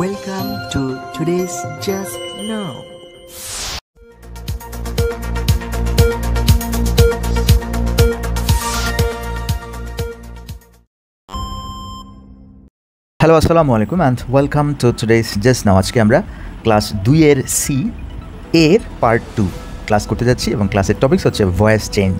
Welcome to today's Just Now. Hello আসসালামু আলাইকুম and welcome to today's just now. আজকে আমরা ক্লাস 2 এর সি এর পার্ট 2 ক্লাস করতে যাচ্ছি এবং ক্লাসের টপিকস হচ্ছে ভয়েস চেঞ্জ।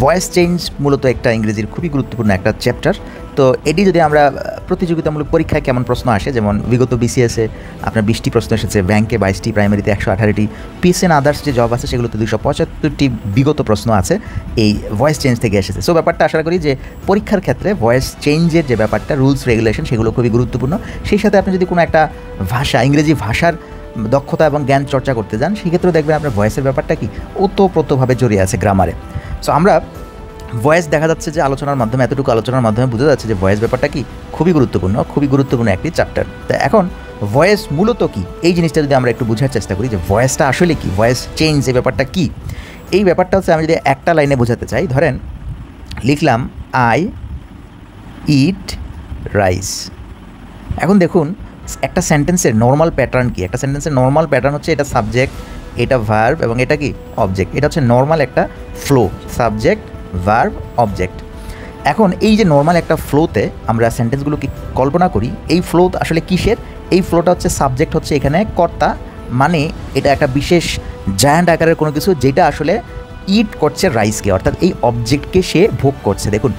ভয়েস চেঞ্জ মূলত একটা ইংরেজির খুবই গুরুত্বপূর্ণ একটা চ্যাপ্টার। তো এটি যদি আমরা প্রতিযোগিতামূলক পরীক্ষায় কেমন প্রশ্ন আসে, যেমন বিগত বিসিএসে আপনার 20টি প্রশ্ন এসেছে, ব্যাংকে 22টি, প্রাইমারিতে 118টি, পিএসএন আদার্স যে জব আছে সেগুলোতে 275টি বিগত প্রশ্ন আছে এই ভয়েস চেঞ্জ থেকে এসেছে। সো ব্যাপারটা আশা করি যে পরীক্ষার ক্ষেত্রে ভয়েস চেঞ্জের যে ব্যাপারটা, রুলস রেগুলেশন, সেগুলো খুবই গুরুত্বপূর্ণ। সেই সাথে আপনি যদি কোনো একটা ভাষা, ইংরেজি ভাষার দক্ষতা এবং জ্ঞান চর্চা করতে যান, সেক্ষেত্রেও দেখবেন আপনার ভয়েসের ব্যাপারটা কি ওতপ্রোতভাবে জড়িয়ে আছে গ্রামারে। সো আমরা ভয়েস দেখা যাচ্ছে যে আলোচনার মাধ্যমে, এতটুকু আলোচনার মাধ্যমে বোঝা যাচ্ছে যে ভয়েস ব্যাপারটা কি খুবই গুরুত্বপূর্ণ একটি চ্যাপ্টার। তো এখন ভয়েস মূলত কি, এই জিনিসটা যদি আমরা একটু বোঝার চেষ্টা করি যে ভয়েসটা আসলে কি, ভয়েস চেঞ্জ এই ব্যাপারটা কি, এই ব্যাপারটা হচ্ছে আমি যদি একটা লাইনে বোঝাতে চাই, ধরেন লিখলাম আই ইট রাইস। এখন দেখুন একটা সেন্টেন্সের নর্মাল প্যাটার্ন কি, একটা সেন্টেন্সের নর্মাল প্যাটার্ন হচ্ছে এটা সাবজেক্ট, এটা ভার্ব এবং এটা কি অবজেক্ট। এটা হচ্ছে নর্মাল একটা ফ্লো, সাবজেক্ট ভার্ব অবজেক্ট। এখন এই যে নর্মাল একটা ফ্লোতে আমরা সেন্টেন্সগুলোকে কল্পনা করি, এই ফ্লো আসলে কিসের? এই ফ্লোটা হচ্ছে সাবজেক্ট হচ্ছে এখানে কর্তা, মানে এটা একটা বিশেষ জায়ান্ট আকারের কোনো কিছু যেটা আসলে ইট করছে রাইসকে, অর্থাৎ এই অবজেক্টকে সে ভোগ করছে। দেখুন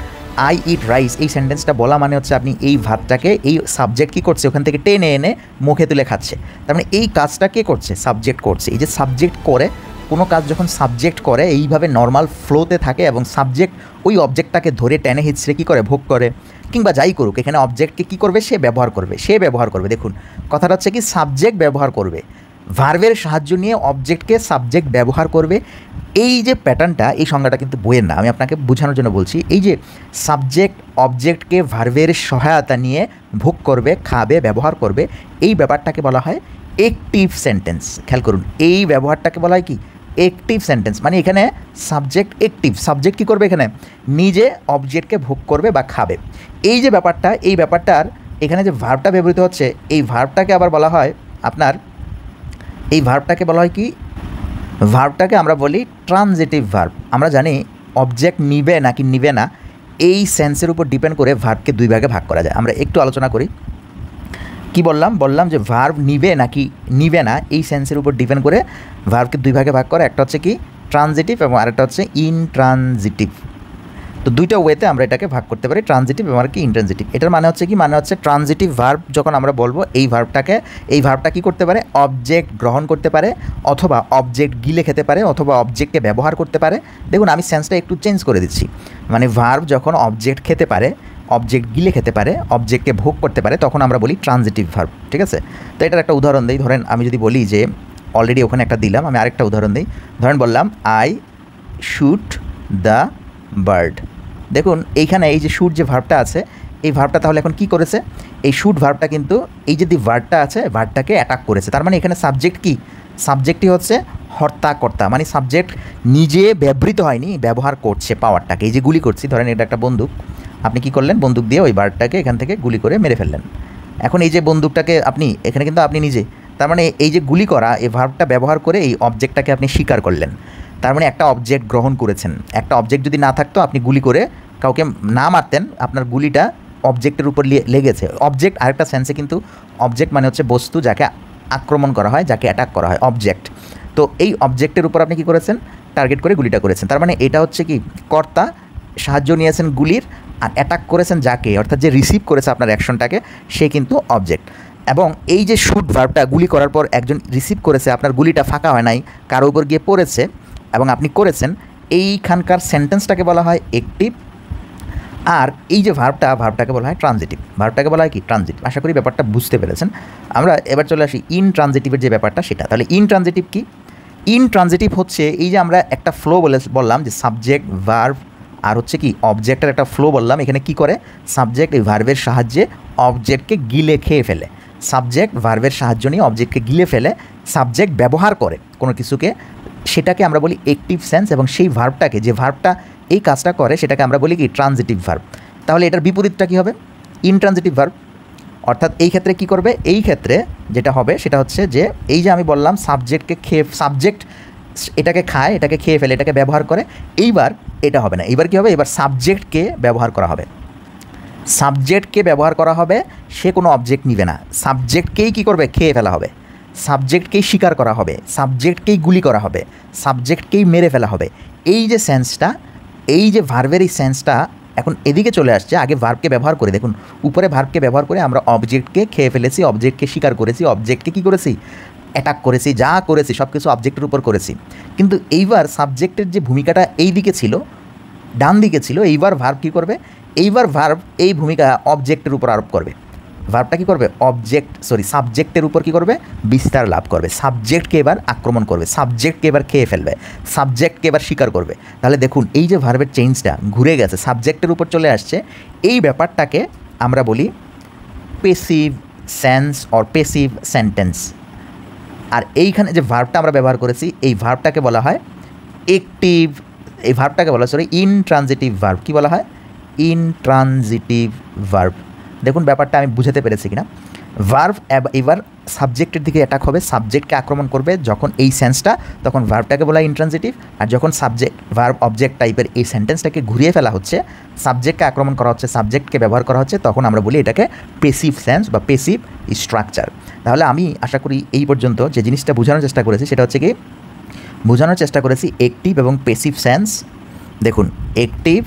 আই ইট রাইস, এই সেন্টেন্সটা বলা মানে হচ্ছে আপনি এই ভাতটাকে এই সাবজেক্ট কী করছে, ওখান থেকে টেনে এনে মুখে তুলে খাচ্ছে। তার মানে এই কাজটা কে করছে? সাবজেক্ট করছে। এই যে সাবজেক্ট করে কোনো কাজ যখন সাবজেক্ট করে এইভাবে নর্মাল ফ্লোতে থাকে এবং সাবজেক্ট ওই অবজেক্টটাকে ধরে টেনে হিচড়ে কী করে, ভোগ করে, কিংবা যাই করুক, এখানে অবজেক্টকে কী করবে? সে ব্যবহার করবে। দেখুন কথাটা হচ্ছে কি, সাবজেক্ট ব্যবহার করবে, ভার্বের সাহায্য নিয়ে অবজেক্টকে সাবজেক্ট ব্যবহার করবে। এই যে প্যাটার্নটা, এই সংজ্ঞাটা কিন্তু বইয়ের না, আমি আপনাকে বোঝানোর জন্য বলছি। এই যে সাবজেক্ট অবজেক্টকে ভার্বের সহায়তা নিয়ে ভোগ করবে, খাবে, ব্যবহার করবে, এই ব্যাপারটাকে বলা হয় অ্যাকটিভ সেন্টেন্স। খেয়াল করুন, এই ব্যবহারটাকে বলা হয় কি অ্যাকটিভ সেন্টেন্স। মানে এখানে সাবজেক্ট অ্যাকটিভ, সাবজেক্ট কী করবে? এখানে নিজে অবজেক্টকে ভোগ করবে বা খাবে। এই যে ব্যাপারটা, এই ব্যাপারটার এখানে যে ভার্বটা ব্যবহৃত হচ্ছে, এই ভার্বটাকে আবার বলা হয় আপনার, এই ভার্বটাকে বলা হয় কি, ভার্বটাকে আমরা বলি ট্রানজিটিভ ভার্ব। আমরা জানি অবজেক্ট নিবে নাকি নিবে না, এই সেন্সের উপর ডিপেন্ড করে ভার্বকে দুই ভাগে ভাগ করা যায়। আমরা একটু আলোচনা করি। কি বললাম যে ভার্ব নিবে নাকি নিবে না, এই সেন্সের উপর ডিপেন্ড করে ভার্বকে দুই ভাগে ভাগ করে। একটা হচ্ছে কি ট্রানজিটিভ এবং আরেকটা হচ্ছে ইনট্রানজিটিভ। তো দুইটা ওয়েতে আমরা এটাকে ভাগ করতে পারি, ট্রানজিটিভ এবং কি ইনট্রানজিটিভ। এটার মানে হচ্ছে কি, মানে হচ্ছে ট্রানজিটিভ ভার্ব যখন আমরা বলবো, এই ভার্বটা কী করতে পারে? অবজেক্ট গ্রহণ করতে পারে, অথবা অবজেক্ট গিলে খেতে পারে, অথবা অবজেক্টকে ব্যবহার করতে পারে। দেখুন আমি সেন্সটা একটু চেঞ্জ করে দিচ্ছি। মানে ভার্ব যখন অবজেক্ট খেতে পারে, অবজেক্ট গিলে খেতে পারে, অবজেক্টকে ভোগ করতে পারে, তখন আমরা বলি ট্রানজিটিভ ভার্ব। ঠিক আছে? তো এটার একটা উদাহরণ দিই। ধরেন আমি যদি বলি যে, অলরেডি ওখানে একটা দিলাম, আমি আরেকটা উদাহরণ দিই। ধরেন বললাম আই শুট দ্য বার্ড। দেখুন এইখানে এই যে শুট যে ভার্বটা আছে, এই ভার্বটা তাহলে এখন কি করেছে? এই শুট ভার্বটা কিন্তু এই যে ভার্বটা আছে, ভার্বটাকে অ্যাটাক করেছে। তার মানে এখানে সাবজেক্ট কি? সাবজেক্টই হচ্ছে হর্তাকর্তা, মানে সাবজেক্ট নিজে ব্যবহৃত হয়নি, ব্যবহার করছে পাওয়ারটাকে। এই যে গুলি করছি, ধরেন এটা একটা বন্দুক, আপনি কি করলেন? বন্দুক দিয়ে ওই বার্ডটাকে এখান থেকে গুলি করে মেরে ফেললেন। এখন এই যে বন্দুকটাকে আপনি এখানে কিন্তু আপনি নিজে, তার মানে এই যে গুলি করা, এই ভার্বটা ব্যবহার করে এই অবজেক্টটাকে আপনি স্বীকার করলেন। তার মানে একটা অবজেক্ট গ্রহণ করেছেন। একটা অবজেক্ট যদি না থাকতো, আপনি গুলি করে কাউকে না মারতেন, আপনার গুলিটা অবজেক্টের উপর লেগেছে। অবজেক্ট আরেকটা সেন্সে কিন্তু অবজেক্ট মানে হচ্ছে বস্তু যাকে আক্রমণ করা হয়, যাকে অ্যাটাক করা হয়, অবজেক্ট। তো এই অবজেক্টের উপর আপনি কী করেছেন? টার্গেট করে গুলিটা করেছেন। তার মানে এটা হচ্ছে কি, কর্তা সাহায্য নিয়েছেন গুলির, আর অ্যাটাক করেছেন যাকে, অর্থাৎ যে রিসিভ করেছে আপনার অ্যাকশনটাকে, সে কিন্তু অবজেক্ট। এবং এই যে শুট ভার্বটা, গুলি করার পর একজন রিসিভ করেছে, আপনার গুলিটা ফাঁকা হয় নাই, কারো উপর গিয়ে পড়েছে এবং আপনি করেছেন, এইখানকার সেন্টেন্সটাকে বলা হয় অ্যাকটিভ। আর এই যে ভার্বটাকে বলা হয় ট্রানজিটিভ। ভার্বটাকে বলা হয় কি? ট্রানজিটিভ। আশা করি ব্যাপারটা বুঝতে পেরেছেন। আমরা এবার চলে আসি ইনট্রানজিটিভের যে ব্যাপারটা, সেটা। তাহলে ইনট্রানজিটিভ কি? ইনট্রানজিটিভ হচ্ছে এই যে আমরা একটা ফ্লো বললাম যে সাবজেক্ট ভার্ব আর হচ্ছে কি অবজেক্টের একটা ফ্লো বললাম। এখানে কি করে? সাবজেক্ট এই ভার্বের সাহায্যে অবজেক্টকে গিলে খেয়ে ফেলে। সাবজেক্ট ভার্বের সাহায্য নিয়ে অবজেক্টকে গিলে ফেলে, সাবজেক্ট ব্যবহার করে কোনো কিছুকে, সেটাকে আমরা বলি অ্যাকটিভ সেন্স। এবং সেই ভার্বটাকে, যে ভার্বটা এই কাজটা করে, সেটাকে আমরা বলি কি? Transitive verb. তাহলে এটার বিপরীতটা কী হবে? Intransitive verb. অর্থাৎ এই ক্ষেত্রে কি করবে, এই ক্ষেত্রে যেটা হবে সেটা হচ্ছে যে এই যে আমি বললাম সাবজেক্টকে খেয়ে, সাবজেক্ট এটাকে খায়, এটাকে খেয়ে ফেলে, এটাকে ব্যবহার করে। এইবার এটা হবে না, এবার কী হবে, এবার সাবজেক্টকে ব্যবহার করা হবে। সাবজেক্টকে ব্যবহার করা হবে, সে কোনো অবজেক্ট নিবে না, সাবজেক্টকেই কী করবে, খেয়ে ফেলা হবে, সাবজেক্টকেই শিকার করা হবে, সাবজেক্টকেই গুলি করা হবে, সাবজেক্টকেই মেরে ফেলা হবে। এই যে সেন্সটা, এই যে ভার্বের এই সেন্সটা এখন এদিকে চলে আসছে। আগে ভার্বকে ব্যবহার করে দেখুন, উপরে ভার্বকে ব্যবহার করে আমরা অবজেক্টকে খেয়ে ফেলেছি, অবজেক্টকে শিকার করেছি, অবজেক্টকে কী করেছি, অ্যাটাক করেছি, যা করেছি সব কিছু অবজেক্টের উপর করেছি। কিন্তু এইবার সাবজেক্টের যে ভূমিকাটা এই দিকে ছিল, ডান দিকে ছিল, এইবার ভার্ব কী করবে, এইবার ভার্ব এই ভূমিকা অবজেক্টের উপর আরোপ করবে। ভার্বটা কী করবে, সাবজেক্টের উপর কী করবে, বিস্তার লাভ করবে, সাবজেক্টকে এবার আক্রমণ করবে, সাবজেক্টকে এবার খেয়ে ফেলবে, সাবজেক্টকে এবার স্বীকার করবে। তাহলে দেখুন এই যে ভার্বের চেঞ্জটা ঘুরে গেছে, সাবজেক্টের উপর চলে আসছে, এই ব্যাপারটাকে আমরা বলি passive sense or passive sentence. আর এইখানে যে ভার্বটা আমরা ব্যবহার করেছি, এই ভার্বটাকে বলা হয় অ্যাক্টিভ, এই ভার্বটাকে বলা হয় ইনট্রানজিটিভ ভার্ব। কী বলা হয়, ইনট্রানজিটিভ ভার্ব। দেখুন ব্যাপারটা আমি বুঝাতে পেরেছি কিনা। ভার্ব এবার সাবজেক্টের দিকে অ্যাটাক হবে, সাবজেক্টকে আক্রমণ করবে যখন এই সেন্সটা, তখন ভার্বটাকে বলা হয় ইনট্রানজিটিভ। আর যখন সাবজেক্ট ভার্ব অবজেক্ট টাইপের এই সেন্টেন্সটাকে ঘুরিয়ে ফেলা হচ্ছে, সাবজেক্টকে আক্রমণ করা হচ্ছে, সাবজেক্টকে ব্যবহার করা হচ্ছে, তখন আমরা বলি এটাকে পেসিভ সেন্স বা পেসিভ স্ট্রাকচার। তাহলে আমি আশা করি এই পর্যন্ত যে জিনিসটা বোঝানোর চেষ্টা করেছি সেটা হচ্ছে কি, বোঝানোর চেষ্টা করেছি অ্যাক্টিভ এবং পেসিভ সেন্স। দেখুন অ্যাক্টিভ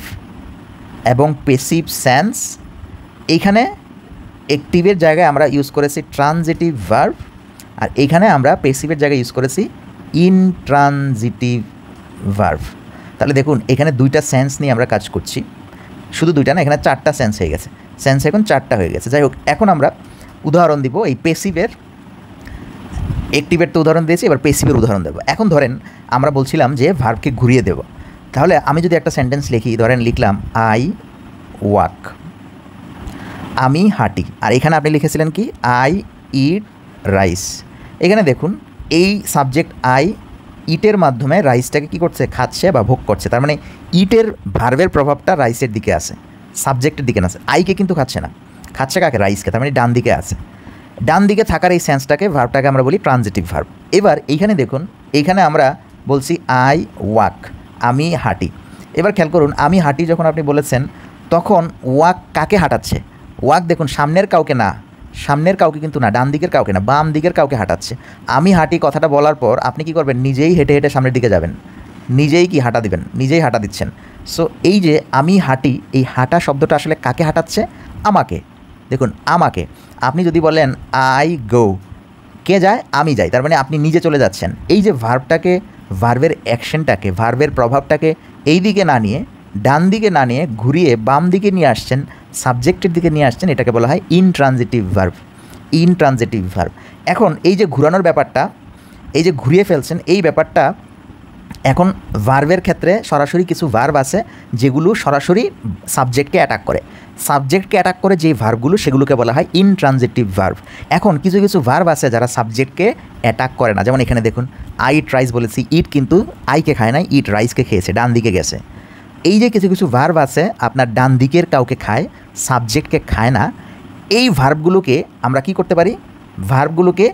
এবং পেসিভ সেন্স, এইখানে অ্যাক্টিভের জায়গায় আমরা ইউজ করেছি ট্রানজিটিভ ভার্ব, আর এইখানে আমরা পেসিভের জায়গায় ইউজ করেছি ইনট্রানজিটিভ ভার্ব। তাহলে দেখুন এখানে দুইটা সেন্স নিয়ে আমরা কাজ করছি, শুধু দুইটা না, এখানে চারটা সেন্স হয়ে গেছে, সেন্স এখন চারটা হয়ে গেছে। যাই হোক, এখন আমরা উদাহরণ দিব এই পেসিভের, অ্যাক্টিভের তো উদাহরণ দিয়েছি, এবার পেসিভের উদাহরণ দেবো। এখন ধরেন আমরা বলছিলাম যে ভার্বকে ঘুরিয়ে দেব, তাহলে আমি যদি একটা সেন্টেন্স লিখি, ধরেন লিখলাম আই ওয়াক, আমি হাঁটি, আর এখানে আপনি লিখেছিলেন কি আই ইট রাইস। এখানে দেখুন এই সাবজেক্ট আই ইটের মাধ্যমে রাইসটাকে কী করছে, খাচ্ছে বা ভোগ করছে। তার মানে ইটের ভার্বের প্রভাবটা রাইসের দিকে আছে, সাবজেক্টের দিকে না আছে। আইকে কিন্তু খাচ্ছে না, খাচ্ছে কাকে, রাইসকে, তার মানে ডান দিকে আছে। ডান দিকে থাকার এই সেন্সটাকে, ভার্বটাকে আমরা বলি ট্রানজিটিভ ভার্ব। এবার এইখানে দেখুন, এইখানে আমরা বলছি আই ওয়াক, আমি হাঁটি। এবার খেয়াল করুন, আমি হাঁটি যখন আপনি বলেছেন, তখন ওয়াক কাকে হাঁটাচ্ছে, ওয়াক দেখুন সামনের কাউকে না, সামনের কাউকে কিন্তু না, ডান দিকের কাউকে না, বাম দিকের কাউকে হাঁটাচ্ছে। আমি হাঁটি কথাটা বলার পর আপনি কি করবেন, নিজেই হেঁটে হেঁটে সামনের দিকে যাবেন, নিজেই কি হাঁটা দিবেন, নিজেই হাঁটা দিচ্ছেন। সো এই যে আমি হাঁটি, এই হাঁটা শব্দটা আসলে কাকে হাঁটাচ্ছে, আমাকে। দেখুন আমাকে, আপনি যদি বলেন আই গো, কে যায়, আমি যাই, তার মানে আপনি নিজে চলে যাচ্ছেন। এই যে ভার্বটাকে, ভার্বের অ্যাকশনটাকে, ভার্বের প্রভাবটাকে এই দিকে না নিয়ে, ডান দিকে না নিয়ে ঘুরিয়ে বাম দিকে নিয়ে আসছেন, সাবজেক্টের দিকে নিয়ে আসছেন, এটাকে বলা হয় ইনট্রানজিটিভ ভার্ব, ইনট্রানজিটিভ ভার্ব। এখন এই যে ঘুরানোর ব্যাপারটা, এই যে ঘুরিয়ে ফেলছেন, এই ব্যাপারটা এখন ভার্বের ক্ষেত্রে সরাসরি কিছু ভার্ব আছে যেগুলো সরাসরি সাবজেক্টকে অ্যাটাক করে, সাবজেক্টকে অ্যাটাক করে যে ভার্বগুলো, সেগুলোকে বলা হয় ইনট্রানজিটিভ ভার্ব। এখন কিছু কিছু ভার্ব আছে যারা সাবজেক্টকে অ্যাটাক করে না, যেমন এখানে দেখুন আই ইট রাইস বলেছি, ইট কিন্তু আইকে খায় নাই, ইট রাইসকে খেয়েছে, ডান দিকে গেছে। এই যে কিছু কিছু ভার্ব আছে আপনার ডান দিকের কাউকে খায়, সাবজেক্টকে খায় না, এই ভার্বগুলোকে আমরা কি করতে পারি, ভার্বগুলোকে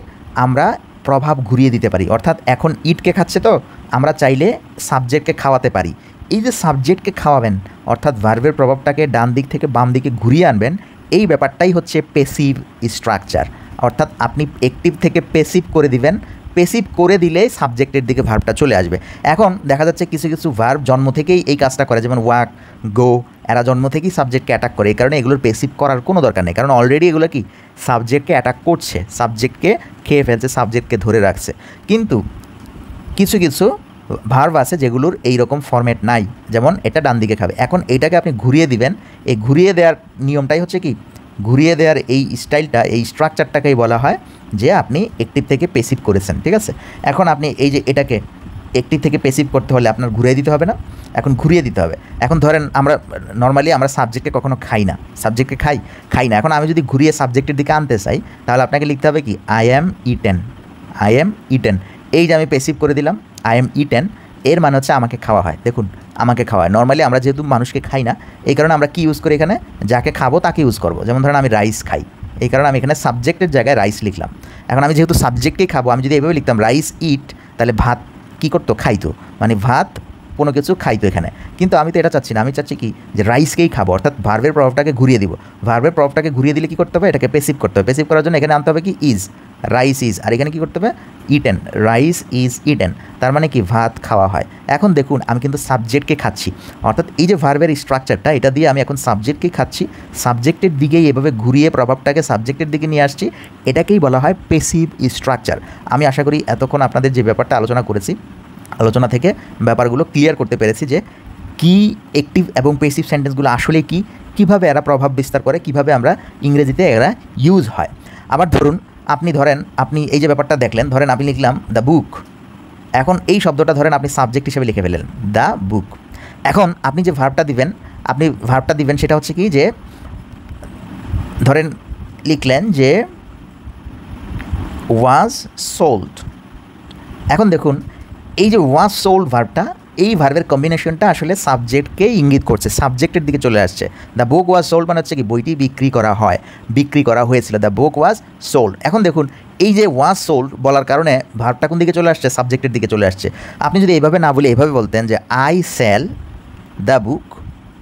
আমরা প্রভাব ঘুরিয়ে দিতে পারি। অর্থাৎ এখন ইটকে খাচ্ছে, তো আমরা চাইলে সাবজেক্টকে খাওয়াতে পারি। এই যে সাবজেক্টকে খাওয়াবেন, অর্থাৎ ভার্বের প্রভাবটাকে ডান দিক থেকে বাম দিকে ঘুরিয়ে আনবেন, এই ব্যাপারটাই হচ্ছে পেসিভ স্ট্রাকচার। অর্থাৎ আপনি অ্যাক্টিভ থেকে পেসিভ করে দিবেন, পেসিভ করে দিলে সাবজেক্টের দিকে ভার্বটা চলে আসবে। এখন দেখা যাচ্ছে কিছু কিছু ভার্ব জন্ম থেকেই এই কাজটা করে, যেমন ওয়াক, গো, এরা জন্ম থেকেই সাবজেক্টকে অ্যাটাক করে। এই কারণে এগুলোর পেসিভ করার কোনো দরকার নেই, কারণ অলরেডি এগুলো কি সাবজেক্টকে অ্যাটাক করছে, সাবজেক্টকে খেয়ে ফেলছে, সাবজেক্টকে ধরে রাখছে। কিন্তু কিছু কিছু ভার্ব আছে যেগুলোর এই রকম ফরম্যাট নাই, যেমন এটা ডান দিকে খাবে। এখন এইটাকে আপনি ঘুরিয়ে দিবেন, এই ঘুরিয়ে দেওয়ার নিয়মটাই হচ্ছে কি, ঘুরিয়ে দেওয়ার এই স্টাইলটা, এই স্ট্রাকচারটাকেই বলা হয় যে আপনি অ্যাক্টিভ থেকে পেসিভ করেছেন। ঠিক আছে, এখন আপনি এই যে এটাকে অ্যাক্টিভ থেকে পেসিভ করতে হলে আপনার ঘুরিয়ে দিতে হবে না, এখন ঘুরিয়ে দিতে হবে। এখন ধরেন আমরা নর্মালি আমরা সাবজেক্টকে কখনো খাই না, সাবজেক্টকে খাই না। এখন আমি যদি ঘুরিয়ে সাবজেক্টের দিকে আনতে চাই, তাহলে আপনাকে লিখতে হবে কি I am eaten, I am eaten. এই যে আমি পেসিভ করে দিলাম আই অ্যাম ইটেন, এর মানে হচ্ছে আমাকে খাওয়া হয়। দেখুন আমাকে খাওয়া হয়, নর্মালি আমরা যেহেতু মানুষকে খাই না, এই কারণে আমরা কি ইউজ করি এখানে, যাকে খাবো তাকে ইউজ করবো। যেমন ধরেন আমি রাইস খাই, এই কারণে আমি এখানে সাবজেক্টের জায়গায় রাইস লিখলাম। এখন আমি যেহেতু সাবজেক্টকেই খাবো, আমি যদি এভাবে লিখতাম রাইস ইট, তাহলে ভাত কী করতো? খাইতো, মানে ভাত কোনো কিছু খাইতো এখানে। কিন্তু আমি তো এটা চাচ্ছি না, আমি চাচ্ছি কি যে রাইসকেই খাবো, অর্থাৎ ভার্বের প্রভাবটাকে ঘুরিয়ে দিব। ভার্বের প্রভাবটাকে ঘুরিয়ে দিলে কী করতে হবে? এটাকে পেসিভ করতে হবে। পেসিভ করার জন্য এখানে আনতে হবে কি? ইজ, রাইস ইজ, আর এখানে কী করতে হবে? ইটেন, রাইস ইজ ইটেন, তার মানে কি ভাত খাওয়া হয়। এখন দেখুন আমি কিন্তু সাবজেক্টকে খাচ্ছি, অর্থাৎ এই যে ভার্বের স্ট্রাকচারটা এটা দিয়ে আমি এখন সাবজেক্টকেই খাচ্ছি, সাবজেক্টের দিকেই এভাবে ঘুরিয়ে প্রভাবটাকে সাবজেক্টের দিকে নিয়ে আসছি, এটাকেই বলা হয় পেসিভ স্ট্রাকচার। আমি আশা করি এতক্ষণ আপনাদের যে ব্যাপারটা আলোচনা করেছি, আলোচনা থেকে ব্যাপারগুলো ক্লিয়ার করতে পেরেছি যে কি অ্যাক্টিভ এবং প্যাসিভ সেন্টেন্সগুলো আসলে কি, কিভাবে এরা প্রভাব বিস্তার করে, কিভাবে আমরা ইংরেজিতে এরা ইউজ হয়। আবার ধরুন আপনি এই যে ব্যাপারটা দেখলেন, ধরেন আমি লিখলাম দ্য বুক, এখন এই শব্দটা ধরেন আপনি সাবজেক্ট হিসেবে লিখে ফেলেন দ্য বুক। এখন আপনি যে ভার্বটা দিবেন সেটা হচ্ছে কি যে ধরেন লিখলেন যে ওয়াজ সোল্ড। এখন দেখুন এই যে ওয়াজ সোল্ড ভার্বটা, এই ভার্বের কম্বিনেশনটা আসলে সাবজেক্টকে ইঙ্গিত করছে, সাবজেক্টের দিকে চলে আসছে। দ্য বুক ওয়াজ সোল্ড মানে হচ্ছে কি বইটি বিক্রি করা হয়, বিক্রি করা হয়েছিল, দ্য বুক ওয়াজ সোল্ড। এখন দেখুন এই যে ওয়াজ সোল্ড বলার কারণে ভার্বটা কোন দিকে চলে আসছে? সাবজেক্টের দিকে চলে আসছে। আপনি যদি এইভাবে না বলে এভাবে বলতেন যে আই সেল দ্য বুক,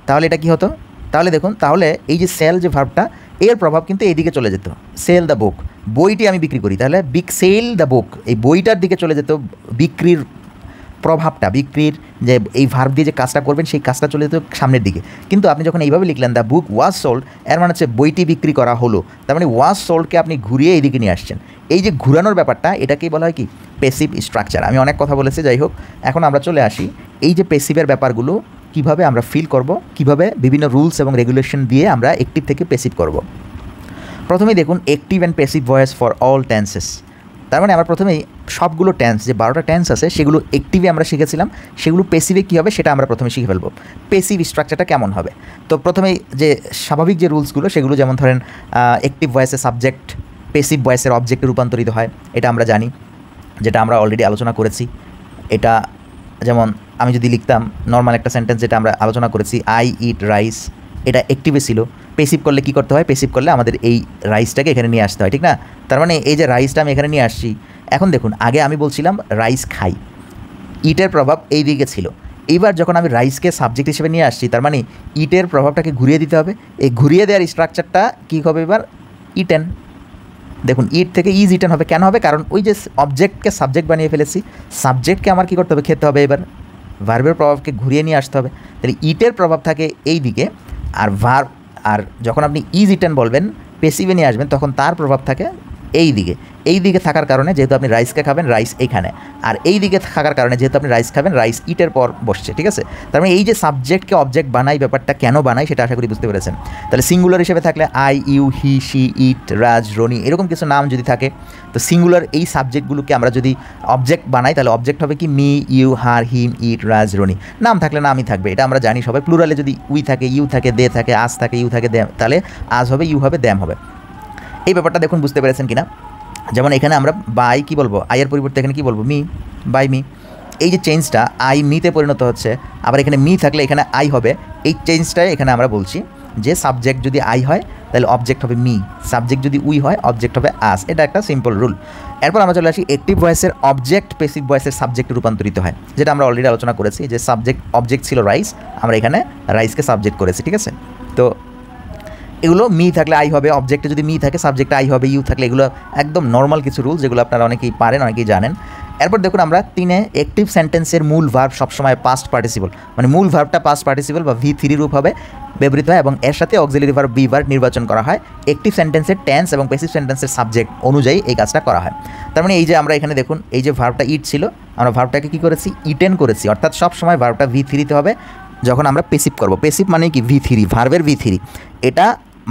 তাহলে এটা কী হতো? তাহলে দেখুন, তাহলে এই যে সেল যে ভার্বটা, এর প্রভাব কিন্তু এইদিকে চলে যেত, সেল দ্য বুক, বইটি আমি বিক্রি করি, তাহলে সেল দ্য বুক, এই বইটার দিকে চলে যেত বিক্রির প্রভাবটা, বিক্রির যে এই ভার্ব দিয়ে যে কাজটা করবেন সেই কাজটা চলে যেত সামনের দিকে। কিন্তু আপনি যখন এইভাবে লিখলেন দ্য বুক ওয়াজ সোল্ড, এর মানে হচ্ছে বইটি বিক্রি করা হলো, তার মানে ওয়াজ সোল্ডকে আপনি ঘুরিয়ে এইদিকে নিয়ে আসছেন। এই যে ঘুরানোর ব্যাপারটা, এটাকেই বলা হয় কি? Passive structure. আমি অনেক কথা বলেছি, যাই হোক, এখন আমরা চলে আসি এই যে প্যাসিভের ব্যাপারগুলো কিভাবে আমরা ফিল করব, কিভাবে বিভিন্ন রুলস এবং রেগুলেশন দিয়ে আমরা অ্যাক্টিভ থেকে প্যাসিভ করব। প্রথমেই দেখুন active and passive voice for all tenses. তার মানে আমরা প্রথমেই সবগুলো টেন্স, যে 12টা টেন্স আছে সেগুলো অ্যাক্টিভে আমরা শিখেছিলাম, সেগুলো প্যাসিভে কী হবে সেটা আমরা প্রথমে শিখে ফেলবো। প্যাসিভ স্ট্রাকচারটা কেমন হবে? তো প্রথমেই যে স্বাভাবিক যে রুলসগুলো সেগুলো, যেমন ধরেন অ্যাক্টিভ ভয়েসের সাবজেক্ট প্যাসিভ ভয়েসের অবজেক্টে রূপান্তরিত হয়, এটা আমরা জানি, যেটা আমরা অলরেডি আলোচনা করেছি। এটা যেমন আমি যদি লিখতাম নর্মাল একটা সেন্টেন্স যেটা আমরা আলোচনা করেছি, আই ইট রাইস, এটা অ্যাক্টিভে ছিল। প্যাসিভ করলে কী করতে হয়? প্যাসিভ করলে আমাদের এই রাইসটাকে এখানে নিয়ে আসতে হয়, ঠিক না? তার মানে এই যে রাইসটা আমি এখানে নিয়ে আসছি, এখন দেখুন আগে আমি বলছিলাম রাইস খাই, ইটের প্রভাব এই দিকে ছিল। এইবার যখন আমি রাইসকে সাবজেক্ট হিসেবে নিয়ে আসছি, তার মানে ইটের প্রভাবটাকে ঘুরিয়ে দিতে হবে। এই ঘুরিয়ে দেওয়ার স্ট্রাকচারটা কী হবে? এবার ইটেন। দেখুন ইট থেকে ইজ ইটেন হবে। কেন হবে? কারণ ওই যে অবজেক্টকে সাবজেক্ট বানিয়ে ফেলেছি, সাবজেক্টকে আমার কী করতে হবে? খেতে হবে। এবার ভার্বের প্রভাবকে ঘুরিয়ে নিয়ে আসতে হবে। তাহলে ইটের প্রভাব থাকে এই দিকে, আর আর যখন আপনি ইজ ইটেন বলবেন, পেসিভে নিয়ে আসবেন, তখন তার প্রভাব থাকে এই দিকে। এই দিকে থাকার কারণে যেহেতু আপনি রাইসকে খাবেন, রাইস এইখানে, আর এই দিকে থাকার কারণে যেহেতু আপনি রাইস খাবেন, রাইস ইটের পর বসছে, ঠিক আছে? তার মানে এই যে সাবজেক্টকে অবজেক্ট বানাই, ব্যাপারটা কেন বানাই সেটা আশা করি বুঝতে পেরেছেন। তাহলে সিঙ্গুলার হিসেবে থাকলে আই, ইউ, হি, শি, ইট, রাজ, রনি, এরকম কিছু নাম যদি থাকে, তো সিঙ্গুলার এই সাবজেক্টগুলোকে আমরা যদি অবজেক্ট বানাই, তাহলে অবজেক্ট হবে কি? মি, ইউ, হার, হিম, ইট, রাজ, রনি। নাম থাকলে নামই থাকবে, এটা আমরা জানি সবাই। প্লুরালে যদি উই থাকে, ইউ থাকে, দে থাকে, আজ থাকে, ইউ থাকে, দ্যাম, তাহলে আজ হবে, ইউ হবে, দ্যাম হবে। এই ব্যাপারটা দেখুন বুঝতে পেরেছেন কিনা? যেমন এখানে আমরা বাই কী বলবো? আইয়ের পরিবর্তে এখানে কী বলবো? Me, by me. এই যে চেঞ্জটা আই মিতে পরিণত হচ্ছে, আবার এখানে মি থাকলে এখানে আই হবে। এই চেঞ্জটাই এখানে আমরা বলছি যে সাবজেক্ট যদি আই হয় তাহলে অবজেক্ট হবে মি, সাবজেক্ট যদি উই হয় অবজেক্ট হবে আস। এটা একটা সিম্পল রুল। এরপর আমরা চলে আসি অ্যাক্টিভ ভয়েসের অবজেক্ট প্যাসিভ ভয়েসের সাবজেক্টে রূপান্তরিত হয়, যেটা আমরা অলরেডি আলোচনা করেছি যে অবজেক্ট ছিল রাইস, আমরা এখানে রাইসকে সাবজেক্ট করেছি, ঠিক আছে? তো এগুলো মি থাকলে আই হবে, অবজেক্টে যদি মি থাকে সাবজেক্টে আই হবে, ইউ থাকলে, এগুলো একদম নর্মাল কিছু রুল যেগুলো আপনারা অনেকেই পারেন, অনেকেই জানেন। এরপর দেখুন আমরা 3 অ্যাক্টিভ সেন্টেন্সের মূল ভার্ব সবসময় পাস্ট পার্টিসিপল, মানে মূল ভার্বটা পাস্ট পার্টিসিপল বা V3 রূপ হবে ব্যবহৃত হয়, এবং এর সাথে অক্সিলারি ভার্ব বি ভার্ব নির্বাচন করা হয়। অ্যাক্টিভ সেন্টেন্সের টেন্স এবং প্যাসিভ সেন্টেন্সের সাবজেক্ট অনুযায়ী এই কাজটা করা হয়। তার মানে এই যে আমরা এখানে দেখুন এই যে ভার্বটা ইট ছিল, আমরা ভার্বটাকে কী করেছি? ইটেন করেছি, অর্থাৎ সবসময় ভার্বটা V3-তে হবে যখন আমরা প্যাসিভ করব। প্যাসিভ মানে কি? V3, ভার্বের V3, এটা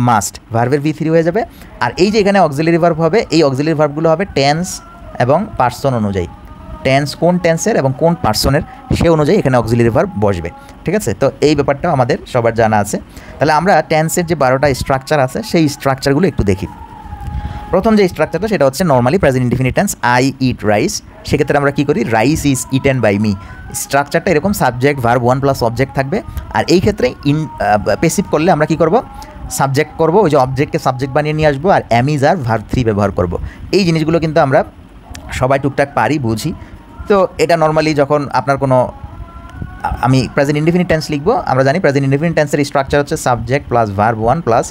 মাস্ট ভার্বের V3 হয়ে যাবে। আর এই যে এখানে অক্সিলারি ভার্ব হবে, এই অক্সিলারি ভার্বগুলো হবে টেন্স এবং পার্সন অনুযায়ী। টেন্স কোন টেন্সের এবং কোন পার্সনের সে অনুযায়ী এখানে অক্সিলারি ভার্ব বসবে, ঠিক আছে? তো এই ব্যাপারটাও আমাদের সবার জানা আছে। তাহলে আমরা টেন্সের যে 12টা স্ট্রাকচার আছে সেই স্ট্রাকচারগুলো একটু দেখি। প্রথম যে স্ট্রাকচারটা সেটা হচ্ছে normally present indefinite tense, I eat rice. সেক্ষেত্রে আমরা কী করি? Rice is eaten by me. স্ট্রাকচারটা এরকম, সাবজেক্ট ভার্ব 1 প্লাস অবজেক্ট থাকবে। আর এই ক্ষেত্রে প্যাসিভ করলে আমরা কী করব? সাবজেক্ট করব, ওই যে অবজেক্টকে সাবজেক্ট বানিয়ে নিয়ে আসবো, আর অ্যাম ইজ আর ভার্ব 3 ব্যবহার করব। এই জিনিসগুলো কিন্তু আমরা সবাই টুকটাক পারি, বুঝি। তো এটা নর্মালি যখন আপনার কোনো, আমি প্রেজেন্ট ইনডিফিনিট টেন্স লিখবো, আমরা জানি প্রেজেন্ট ইনডিফিনিট টেন্সের স্ট্রাকচার হচ্ছে subject plus verb 1 plus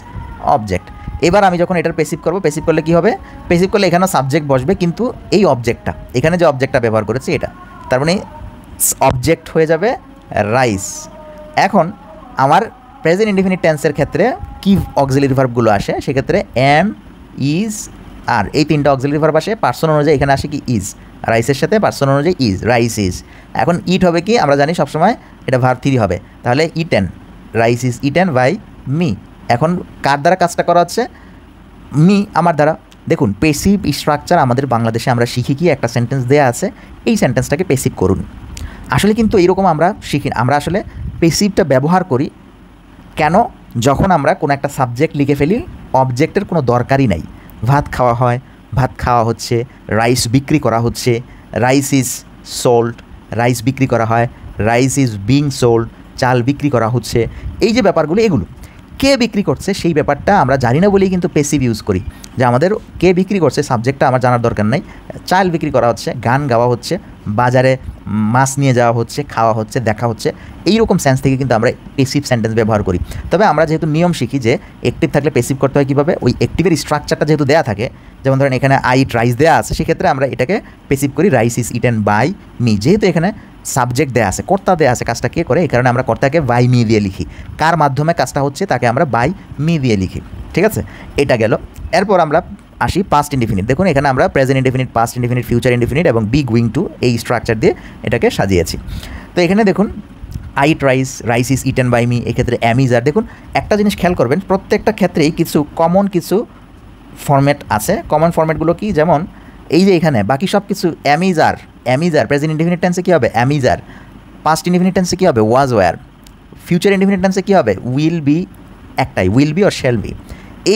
object. এবার আমি যখন এটার পেসিভ করবো, পেসিভ করলে কী হবে, পেসিভ করলে এখানেও সাবজেক্ট বসবে, কিন্তু এই অবজেক্টটা, এখানে যে অবজেক্টটা ব্যবহার করেছি এটা, তার মানে অবজেক্ট হয়ে যাবে রাইস। এখন আমার প্রেজেন্ট ইনডিফিনিট টেন্সের ক্ষেত্রে কি অক্সিলারি ভার্বগুলো আসে, সেক্ষেত্রে এম, ইজ, আর এই তিনটা অক্সিলারি ভার্ব আসে। পার্সন অনুযায়ী এখানে আসে কি ইজ, রাইসের সাথে পার্সন অনুযায়ী ইজ, রাইস ইজ। এখন ইট হবে কি, আমরা জানি সবসময় এটা ভার্ব 3 হবে, তাহলে eaten, rice is eaten by me. এখন কার দ্বারা কাজটা করা হচ্ছে, মি, আমার দ্বারা। দেখুন পেসিভ স্ট্রাকচার আমাদের বাংলাদেশে আমরা শিখি কি, একটা সেন্টেন্স দেওয়া আছে, এই সেন্টেন্সটাকে পেসিভ করুন। আসলে কিন্তু এইরকম আমরা শিখি, আমরা আসলে পেসিভটা ব্যবহার করি কেন, যখন আমরা কোনো একটা সাবজেক্ট লিখে ফেলি, অবজেক্টের কোনো দরকারই নাই। ভাত খাওয়া হয়, ভাত খাওয়া হচ্ছে, রাইস বিক্রি করা হচ্ছে, রাইস ইজ সোল্ড, রাইস বিক্রি করা হয়, রাইস ইজ বিং সোল্ড, চাল বিক্রি করা হচ্ছে। এই যে ব্যাপারগুলো, এগুলো কে বিক্রি করছে সেই ব্যাপারটা আমরা জানি না বলেই কিন্তু পেসিভ ইউজ করি, যে আমাদের কে বিক্রি করছে সাবজেক্টটা আমার জানার দরকার নাই। চাল বিক্রি করা হচ্ছে, গান গাওয়া হচ্ছে, বাজারে মাছ নিয়ে যাওয়া হচ্ছে, খাওয়া হচ্ছে, দেখা হচ্ছে, এইরকম সেন্স থেকে কিন্তু আমরা পেসিভ সেন্টেন্স ব্যবহার করি। তবে আমরা যেহেতু নিয়ম শিখি যে অ্যাক্টিভ থাকলে পেসিভ করতে হয় কীভাবে, ওই অ্যাক্টিভের স্ট্রাকচারটা যেহেতু দেওয়া থাকে, যেমন ধরেন এখানে আই ইট রাইস দেওয়া আছে, সেক্ষেত্রে আমরা এটাকে পেসিভ করি rice is eaten by me. যেহেতু এখানে সাবজেক্ট দেওয়া আছে, কর্তা দেওয়া আছে, কাজটা কে করে, এই কারণে আমরা কর্তাকে বাই মি দিয়ে লিখি, কার মাধ্যমে কাজটা হচ্ছে তাকে আমরা বাই মি দিয়ে লিখি। ঠিক আছে, এটা গেল। এরপর আমরা আসি পাস্ট ইনডিফিনিট। দেখুন এখানে আমরা present indefinite, past indefinite, future indefinite এবং বি গোয়িং টু এই স্ট্রাকচার দিয়ে এটাকে সাজিয়েছি। তো এখানে দেখুন I eat rice, rice is eaten by me, এক্ষেত্রে অ্যাম ইজ আর। দেখুন একটা জিনিস খেয়াল করবেন, প্রত্যেকটা ক্ষেত্রেই কিছু কমন কিছু ফরম্যাট আছে। কমন ফরম্যাটগুলো কি, যেমন এই যে এখানে বাকি সব কিছু am is are, am is are. Present indefinite টেন্সে কী হবে, am is are. Past indefinite টেন্সে কী হবে, ওয়াজ ওয়্যার। ফিউচার ইনডিফিনিট টেন্সে কী হবে, উইল বি, একটাই will be or shall be.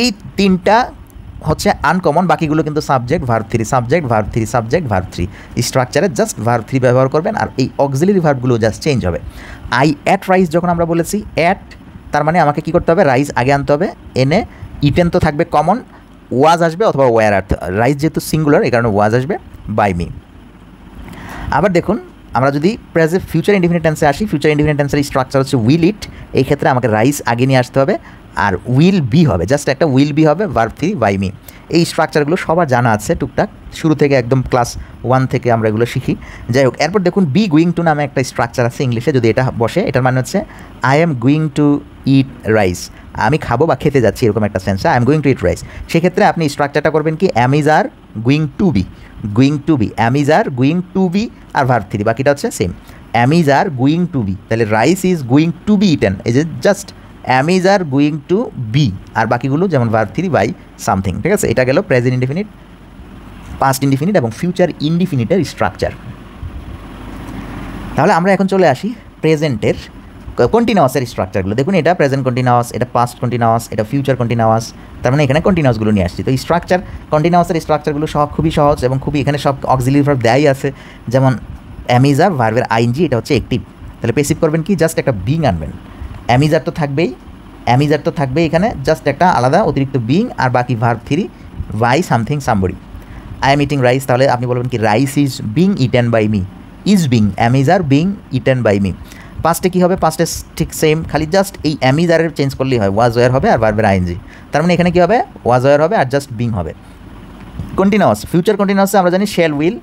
এই তিনটা হচ্ছে আনকমন, বাকিগুলো কিন্তু subject verb 3, subject verb 3, subject verb 3 স্ট্রাকচারে জাস্ট ভার্ব 3 ব্যবহার করবেন, আর এই অক্সিলারি ভার্বগুলো জাস্ট চেঞ্জ হবে। আই অ্যাট রাইস যখন আমরা বলেছি অ্যাট, তার মানে আমাকে কী করতে হবে, রাইস আগে আনতে হবে, এনে ইটেন তো থাকবে কমন, ওয়াজ আসবে অথবা ওয়্যার। রাইস যেহেতু সিঙ্গুলার এই কারণে ওয়াজ আসবে বাই মি। আবার দেখুন আমরা যদি প্রেজেন্ট ফিউচার ইনডিফিনিট টেন্সে আসি, ফিউচার ইনডিফিনিট টেন্সের স্ট্রাকচার হচ্ছে উইল ইট। এই ক্ষেত্রে আমাকে রাইস আগে নিয়ে আসতে হবে, আর উইল বি হবে, জাস্ট একটা উইল বি হবে, ভার্ব 3 বাই মি। এই স্ট্রাকচারগুলো সবার জানা আছে টুকটাক, শুরু থেকে একদম ক্লাস 1 থেকে আমরা এগুলো শিখি। যাই হোক, এরপর দেখুন বি গোয়িং টু নামে একটা স্ট্রাকচার আছে ইংলিশে, যদি এটা বসে এটার মানে হচ্ছে I am going to eat rice, আমি খাবো বা খেতে যাচ্ছি, এরকম একটা sense, I am going to eat rice. সেক্ষেত্রে আপনি স্ট্রাকচারটা করবেন কি, am is are going to be, going to be, am is are going to be আর ভার্ব 3, বাকিটা হচ্ছে same. Am is are going to be, তাহলে rice is going to be eaten, এই যে just am is are going to be, আর বাকিগুলো যেমন verb 3 by something. ঠিক আছে, এটা গেল প্রেজেন্ট ইনডিফিনিট, পাস্ট ইনডিফিনিট এবং ফিউচার ইনডিফিনিটের স্ট্রাকচার। তাহলে আমরা এখন চলে আসি প্রেজেন্টের কন্টিনিউয়াসের স্ট্রাকচারগুলো। দেখুন এটা প্রেজেন্ট কন্টিনিউয়াস, এটা পাস্ট কন্টিনিউয়াস, এটা ফিউচার কন্টিনিউয়াস, তার মানে এখানে কন্টিনিউয়াসগুলো নিয়ে আসছি। তো এই স্ট্রাকচার কন্টিনিউয়াসের স্ট্রাকচারগুলো খুবই সহজ এবং খুবই, এখানে সব অক্সিলারি ভার্ব দেয়াই আছে। যেমন অ্যাম ইজ আর, ভার্বের আইএনজি, এটা হচ্ছে অ্যাক্টিভ, তাহলে পেসিভ করবেন কি, জাস্ট একটা বিং আনবেন। অ্যাম ইজ আর তো থাকবেই, অ্যাম ইজ আর তো থাকবেই, এখানে জাস্ট একটা আলাদা অতিরিক্ত বিং, আর বাকি verb 3 by something somebody. I am eating rice, তাহলে আপনি বলবেন কি, rice is being eaten by me, is being, am is are being eaten by me. পাস্টে কী হবে, পাস্টে ঠিক সেম, খালি জাস্ট এই অ্যাম ইজ আরের চেঞ্জ করলেই হয়, ওয়াজ ওয়্যার হবে আর ভার্বের আইএনজি, তার মানে এখানে কী হবে, ওয়াজ ওয়্যার হবে আর জাস্ট বিং হবে। কন্টিনিউয়াস, ফিউচার কন্টিনিউয়াসে আমরা জানি শ্যাল উইল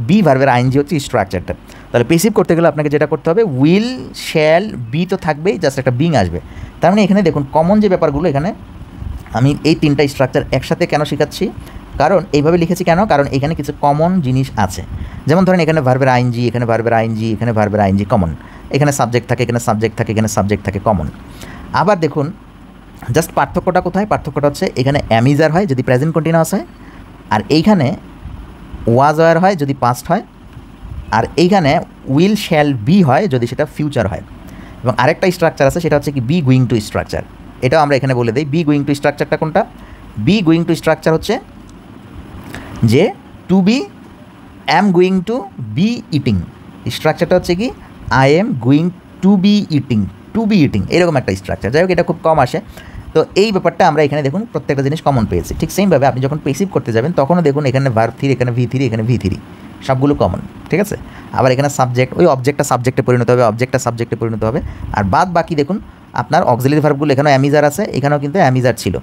বি, ভার্বের আইএনজি হচ্ছে স্ট্রাকচারটা। তাহলে পেসিভ করতে গেলে আপনাকে যেটা করতে হবে, উইল শ্যাল বি তো থাকবেই, জাস্ট একটা বিং আসবে। তার মানে এখানে দেখুন কমন যে ব্যাপারগুলো, এখানে আমি এই তিনটা স্ট্রাকচার একসাথে কেন শেখাচ্ছি, কারণ এইভাবে লিখেছি কেন, কারণ এখানে কিছু কমন জিনিস আছে। যেমন ধরেন এখানে ভার্বের আইএনজি, এখানে ভার্বের আইএনজি, এখানে ভার্বের আইএনজি কমন, এখানে সাবজেক্ট থাকে, এখানে সাবজেক্ট থাকে, এখানে সাবজেক্ট থাকে কমন। আবার দেখুন জাস্ট পার্থক্যটা কোথায়, পার্থক্যটা হচ্ছে এখানে অ্যাম ইজ আর হয় যদি প্রেজেন্ট কন্টিনিউয়াস হয়, আর এইখানে ওয়াজ ওয়্যার হয় যদি পাস্ট হয়, আর এইখানে উইল শ্যাল বি হয় যদি সেটা ফিউচার হয়। এবং আরেকটা স্ট্রাকচার আছে, সেটা হচ্ছে কি বি গোয়িং টু স্ট্রাকচার, এটাও আমরা এখানে বলে দিই। বি গোয়িং টু স্ট্রাকচারটা কোনটা, বি গোয়িং টু স্ট্রাকচার হচ্ছে যে to be am going to be eating, স্ট্রাকচারটা হচ্ছে কি I am going to be eating, to be eating, এরকম একটা স্ট্রাকচার। যাই হোক এটা খুব কম আসে। তো এই ব্যাপারটা আমরা এখানে দেখুন প্রত্যেকটা জিনিস কমন পেয়েছি। ঠিক সেমভাবে আপনি যখন পেসিভ করতে যাবেন তখনও দেখুন এখানে ভার্ব থ্রি, এখানে V3, এখানে V3 সবগুলো কমন, ঠিক আছে। আবার এখানে সাবজেক্ট, ওই অবজেক্টটা সাবজেক্টে পরিণত হবে, অবজেক্টটা সাবজেক্টে পরিণত হবে। আর বাদ বাকি দেখুন আপনার অক্সিলারি ভার্বগুলো, এখানেও অ্যামিজার আছে, এখানেও কিন্তু অ্যামিজার ছিল,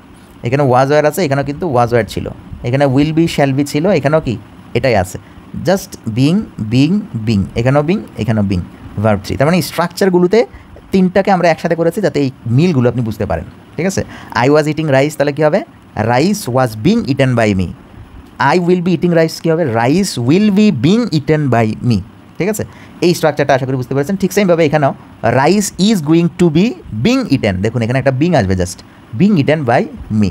এখানে ওয়াজ ওয়ার আছে, এখানেও কিন্তু ওয়াজ ওয়ার ছিল, এখানে উইল বি শ্যাল বি ছিল, এখানেও কি এটাই আছে, জাস্ট বিং বিং বিং, এখানেও বিং, এখানেও বিং, ভার্ব থ্রি। তার মানে স্ট্রাকচারগুলোতে তিনটাকে আমরা একসাথে করেছি যাতে এই মিলগুলো আপনি বুঝতে পারেন, ঠিক আছে। আই ওয়াজ ইটিং রাইস, তাহলে কী হবে? Rice was being eaten by me. I will be eating rice কী হবে? Rice will be being eaten by me, ঠিক আছে। এই স্ট্রাকচারটা আশা করি বুঝতে পেরেছেন। ঠিক সেমভাবে এখানেও rice is going to be being eaten, দেখুন এখানে একটা বিং আসবে, just being eaten by me.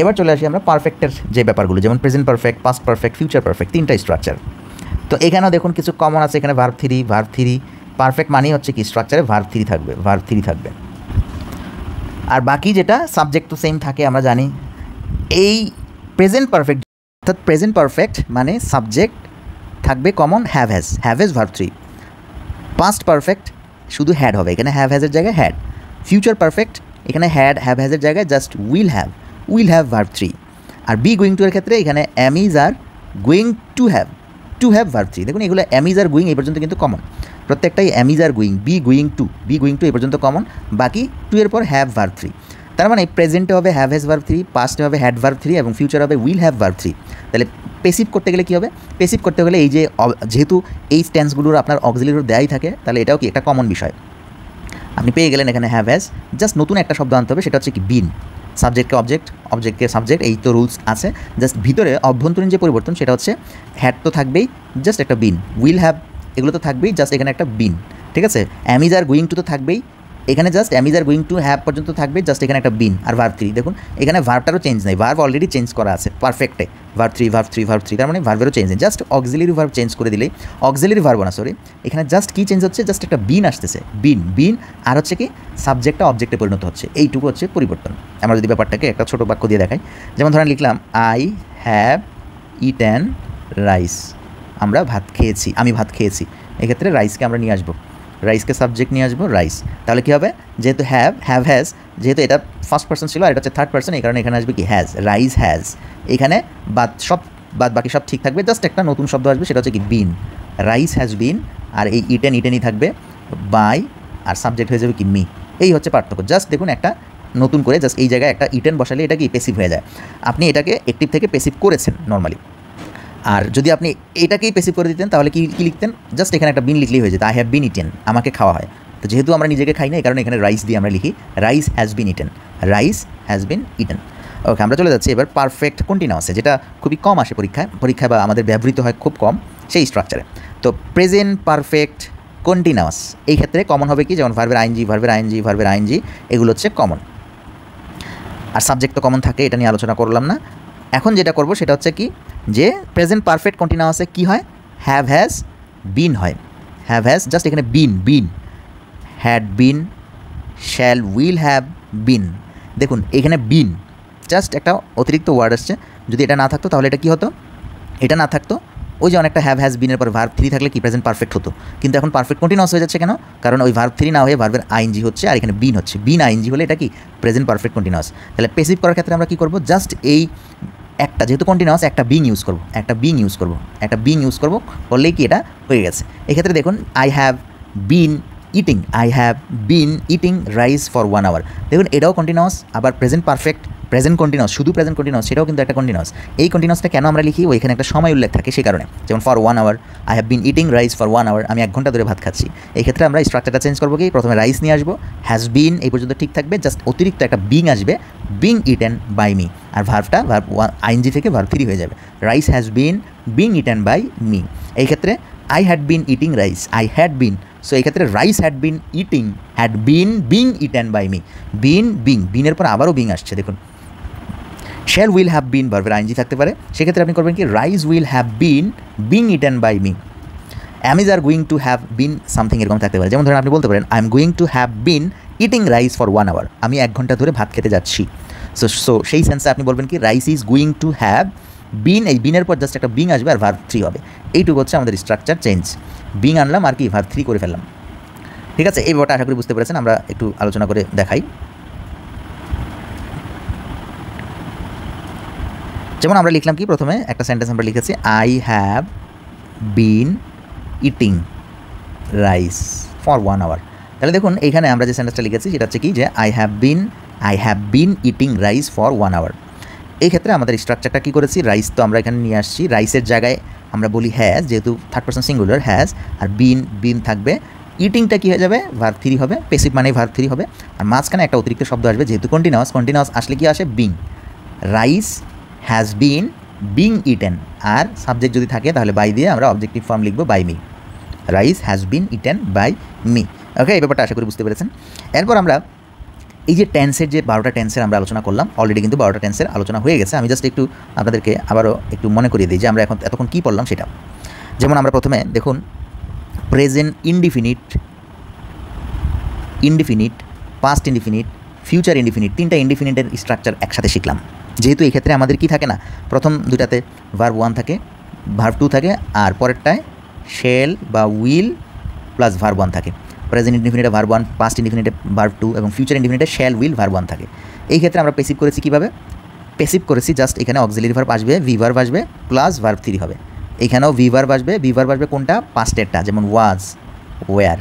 এবার চলে আসি আমরা পারফেক্টের যে ব্যাপারগুলো, যেমন present perfect, past perfect, future perfect, তিনটা স্ট্রাকচার। তো এখানেও দেখুন কিছু কমন আছে, এখানে ভার্ব থ্রি, পারফেক্ট মানেই হচ্ছে কি স্ট্রাকচারে ভার্ব থ্রি থাকবে। আর বাকি যেটা সাবজেক্ট তো সেম থাকে আমরা জানি। এই প্রেজেন্ট পারফেক্ট, অর্থাৎ প্রেজেন্ট পারফেক্ট মানে সাবজেক্ট থাকবে common have has verb three. Past perfect শুধু হ্যাড হবে, এখানে হ্যাভ হ্যাজের জায়গায় হ্যাড। ফিউচার পারফেক্ট এখানে হ্যাভ হ্যাজের জায়গায় just will have verb three. আর বি গোয়িং টু এর ক্ষেত্রে এখানে am is are going to have verb three. দেখুন এগুলো অ্যাম ইজ আর গোয়িং এই পর্যন্ত কিন্তু কমন, প্রত্যেকটাই অ্যাম is are going, B going to এই পর্যন্ত কমন, বাকি টু এর পর হ্যাভ ভার্ব থ্রি। তার মানে প্রেজেন্টে হবে হ্যাভ হ্যাজ ভার্ব থ্রি, পাস্টে হবে হ্যাড ভার্ব থ্রি এবং ফিউচার হবে উইল হ্যাভ ভার্ব থ্রি। তাহলে পেসিভ করতে গেলে কী হবে? পেসিভ করতে গেলে এই যে যেহেতু এই স্ট্যান্সগুলোর আপনার অক্সিলারি দেয়াই থাকে, তাহলে এটাও কি একটা কমন বিষয়। আপনি পেয়ে গেলেন এখানে হ্যাভ হ্যাজ, জাস্ট নতুন একটা শব্দ আনতে হবে, সেটা হচ্ছে কি বিন। সাবজেক্টকে অবজেক্ট, অবজেক্টকে সাবজেক্ট, এই তো রুলস আছে। জাস্ট ভিতরে অভ্যন্তরীণ যে পরিবর্তন সেটা হচ্ছে হ্যাড তো থাকবেই, জাস্ট একটা বিন, উইল হ্যাভ এগুলো তো থাকবেই, জাস্ট এখানে একটা বিন, ঠিক আছে। অ্যাম ইজ আর গোয়িং টু তো থাকবেই, এখানে just am is are going to have পর্যন্ত থাকবে, জাস্ট এখানে একটা বিন। আর ভার্ব থ্রি দেখুন এখানে ভার্বটারও চেঞ্জ নেই, ভার্ব অলরেডি চেঞ্জ করা আছে পারফেক্টে, ভার্ব থ্রি, তার মানে ভার্বেরও চেঞ্জ নেই, জাস্ট অক্সিলারি ভার্ব চেঞ্জ করে দিলেই, অক্সিলারি ভার্ব না সরি, এখানে জাস্ট কী চেঞ্জ হচ্ছে? জাস্ট একটা বিন আসতেছে, বিন, আর হচ্ছে কি সাবজেক্টটা অবজেক্টে পরিণত হচ্ছে, এইটুকু হচ্ছে পরিবর্তন। আমরা যদি ব্যাপারটাকে একটা ছোটো বাক্য দিয়ে দেখাই, যেমন ধরেন লিখলাম আই হ্যাভ ইটেন রাইস, আমরা ভাত খেয়েছি, আমি ভাত খেয়েছি। এক্ষেত্রে রাইসকে আমরা নিয়ে আসবো, রাইসকে সাবজেক্ট নিয়ে আসবো রাইস। তাহলে কী হবে? যেহেতু হ্যাভ হ্যাজ, যেহেতু এটা ফার্স্ট পার্সন ছিল আর এটা হচ্ছে থার্ড পার্সন, এই কারণে এখানে আসবে কি হ্যাজ, রাইস হ্যাজ। এখানে বাদ বাকি সব ঠিক থাকবে, জাস্ট একটা নতুন শব্দ আসবে, সেটা হচ্ছে কি বিন, রাইস হ্যাজ বিন। আর এই ইটেনই থাকবে বাই, আর সাবজেক্ট হয়ে যাবে কি মি। এই হচ্ছে পার্থক্য। জাস্ট দেখুন একটা নতুন করে জাস্ট এই জায়গায় একটা ইটেন বসালে এটা কি পেসিভ হয়ে যায়। আপনি এটাকে অ্যাক্টিভ থেকে পেসিভ করেছেন নর্মালি। আর যদি আপনি এটাকেই পেসিভ করে দিতেন তাহলে কী লিখতেন? জাস্ট এখানে একটা বিন লিখলেই হয়ে যেত, আই হ্যাভ বিন ইটেন, আমাকে খাওয়া হয়। তো যেহেতু আমরা নিজেকে খাই না, এই কারণে এখানে রাইস দিয়ে আমরা লিখি রাইস হ্যাজ বিন ইটেন। ওকে, আমরা চলে যাচ্ছি এবার পারফেক্ট কন্টিনিউয়াসে, যেটা খুবই কম আসে পরীক্ষায় বা আমাদের ব্যবহৃত হয় খুব কম সেই স্ট্রাকচারে। তো প্রেজেন্ট পারফেক্ট কন্টিনিউয়াস এই ক্ষেত্রে কমন হবে কি? যেমন ভার্বের আইএনজি এগুলো হচ্ছে কমন। আর সাবজেক্ট তো কমন থাকে, এটা নিয়ে আলোচনা করলাম না। এখন যেটা করব সেটা হচ্ছে কি, যে প্রেজেন্ট পারফেক্ট কন্টিনিউয়াসে কী হয়? হ্যাভ হ্যাজ বিন হয়, হ্যাভ হ্যাজ জাস্ট এখানে been, had been, shall will have been. দেখুন এখানে বিন জাস্ট একটা অতিরিক্ত ওয়ার্ড আসছে, যদি এটা না থাকতো তাহলে এটা কী হতো? এটা না থাকতো ওই যে অনেকটা হ্যাভ হ্যাজ বিনের পর ভার্ব থ্রি থাকলে কি প্রেজেন্ট পারফেক্ট হতো, কিন্তু এখন পারফেক্ট কন্টিনিউয়াস হয়ে যাচ্ছে কেন? কারণ ওই ভার্ব থ্রি না হয়ে ভার্বের আইএনজি হচ্ছে, আর এখানে বিন হচ্ছে, বিন আইএনজি হলে এটা কি প্রেজেন্ট পারফেক্ট কন্টিনিউয়াস। তাহলে পেসিভ করার ক্ষেত্রে আমরা কী করবো? জাস্ট এই একটা যেহেতু কন্টিনিউয়াস একটা বিং ইউজ করবো, করলেই কি এটা হয়ে গেছে। এক্ষেত্রে দেখুন I have been eating rice for 1 hour, দেখুন এটাও কন্টিনিউয়াস। আবার প্রেজেন্ট পারফেক্ট প্রেজেন্ট কন্টিনিউয়াস, শুধু প্রেজেন্ট কন্টিনিউয়াস, সেটাও কিন্তু একটা কন্টিনিউয়াস। এই কন্টিনিউয়াসটা কেন আমরা লিখি? ওইখানে একটা সময় উল্লেখ থাকে সেই কারণে। যেমন for 1 hour, I have been eating rice for 1 hour, আমি 1 ঘন্টা ধরে ভাত খাচ্ছি। এই ক্ষেত্রে আমরা স্ট্রাকচারটা চেঞ্জ করবো কি? প্রথমে রাইস নিয়ে আসবো, হ্যাজ বিন এই পর্যন্ত ঠিক থাকবে, জাস্ট অতিরিক্ত একটা বিং আসবে, বিং ইটেন বাই মি, আর ভার্বটা ভার্ব আইএনজি থেকে ভার্ব থ্রি হয়ে যাবে, rice has been being eaten by me. এই ক্ষেত্রে I had been eating rice, I had been, so এই ক্ষেত্রে rice had been being eaten by me, বিনের পর আবারও বিং আসছে। দেখুন শ্যাল উইল হ্যাভ বিন ভার্বের আইএনজি থাকতে পারে, সেক্ষেত্রে আপনি করবেন কি? Rice will have been being eaten by me. Am is are going to have been something এরকম থাকতে পারে। যেমন ধরেন আপনি বলতে পারেন I am going to have been eating rice for 1 hour, আমি 1 ঘন্টা ধরে ভাত খেতে যাচ্ছি। সো সেই সেন্সে আপনি বলবেন কি? Rice is going to have বিন, এই বিনের পর জাস্ট একটা বিং আসবে আর ভার্ব থ্রি হবে। এইটুকু হচ্ছে আমাদের স্ট্রাকচার চেঞ্জ, বিং আনলাম আর কি ভার্ব থ্রি করে ফেললাম। ঠিক আছে, এই ব্যাপারটা আশা করি বুঝতে পেরেছেন। আমরা একটু আলোচনা করে দেখাই। যেমন আমরা লিখলাম কি প্রথমে একটা সেন্টেন্স আমরা লিখেছি I have been eating rice for 1 hour. তাহলে দেখুন এইখানে আমরা যে সেন্টেন্সটা লিখেছি সেটা হচ্ছে কি যে I have been eating rice for 1 hour. এই ক্ষেত্রে আমাদের স্ট্রাকচারটা কী করেছি, রাইস তো আমরা এখানে নিয়ে আসছি, রাইসের জায়গায় আমরা বলি হ্যাজ, যেহেতু থার্ড পারসন সিঙ্গুলার হ্যাজ, আর বিন থাকবে, ইটিংটা কী হয়ে যাবে ভার্ব 3 হবে, পেসিভ মানে ভার্ব 3 হবে, আর মাঝখানে একটা অতিরিক্ত শব্দ আসবে যেহেতু কন্টিনিউয়াস আসলে কি আসে being, rice has been being eaten, আর সাবজেক্ট যদি থাকে তাহলে বাই দিয়ে আমরা অবজেক্টিভ ফর্ম লিখবো by me, rice has been eaten by me. Okay, এই ব্যাপারটা আশা করি বুঝতে পেরেছেন। এরপর আমরা এই যে টেন্সের যে 12টা টেন্সের আমরা আলোচনা করলাম, অলরেডি কিন্তু 12টা টেন্সের আলোচনা হয়ে গেছে, আমি জাস্ট একটু আপনাদেরকে আবারও একটু মনে করিয়ে দিই যে আমরা এতক্ষণ কী পড়লাম সেটা। যেমন আমরা প্রথমে দেখুন present indefinite, past indefinite, future indefinite, 3টা ইনডিফিনিটের স্ট্রাকচার একসাথে শিখলাম। যেহেতু এই ক্ষেত্রে আমাদের কি থাকে না, প্রথম দুটাতে ভার্ব 1 থাকে, ভার্ব 2 থাকে, আর পরেরটায় শেল বা উইল প্লাস ভার্ব 1 থাকে। প্রেজেন্ট ইনডিফিনিটে ভার্ব 1, পাস্ট ইনডিফিনিটে ভার্ব 2 এবং ফিউচার ইনডিফিনিটে শেল উইল ভার্ব 1 থাকে। এই ক্ষেত্রে আমরা পেসিভ করেছি কীভাবে, পেসিভ করেছি জাস্ট এখানে অক্সিলারি ভার্ব আসবে, ভি ভার্ব আসবে প্লাস ভার্ব 3 হবে। এখানেও ভি ভার্ব আসবে কোনটা, পাস্টেরটা যেমন ওয়াজ ওয়ার,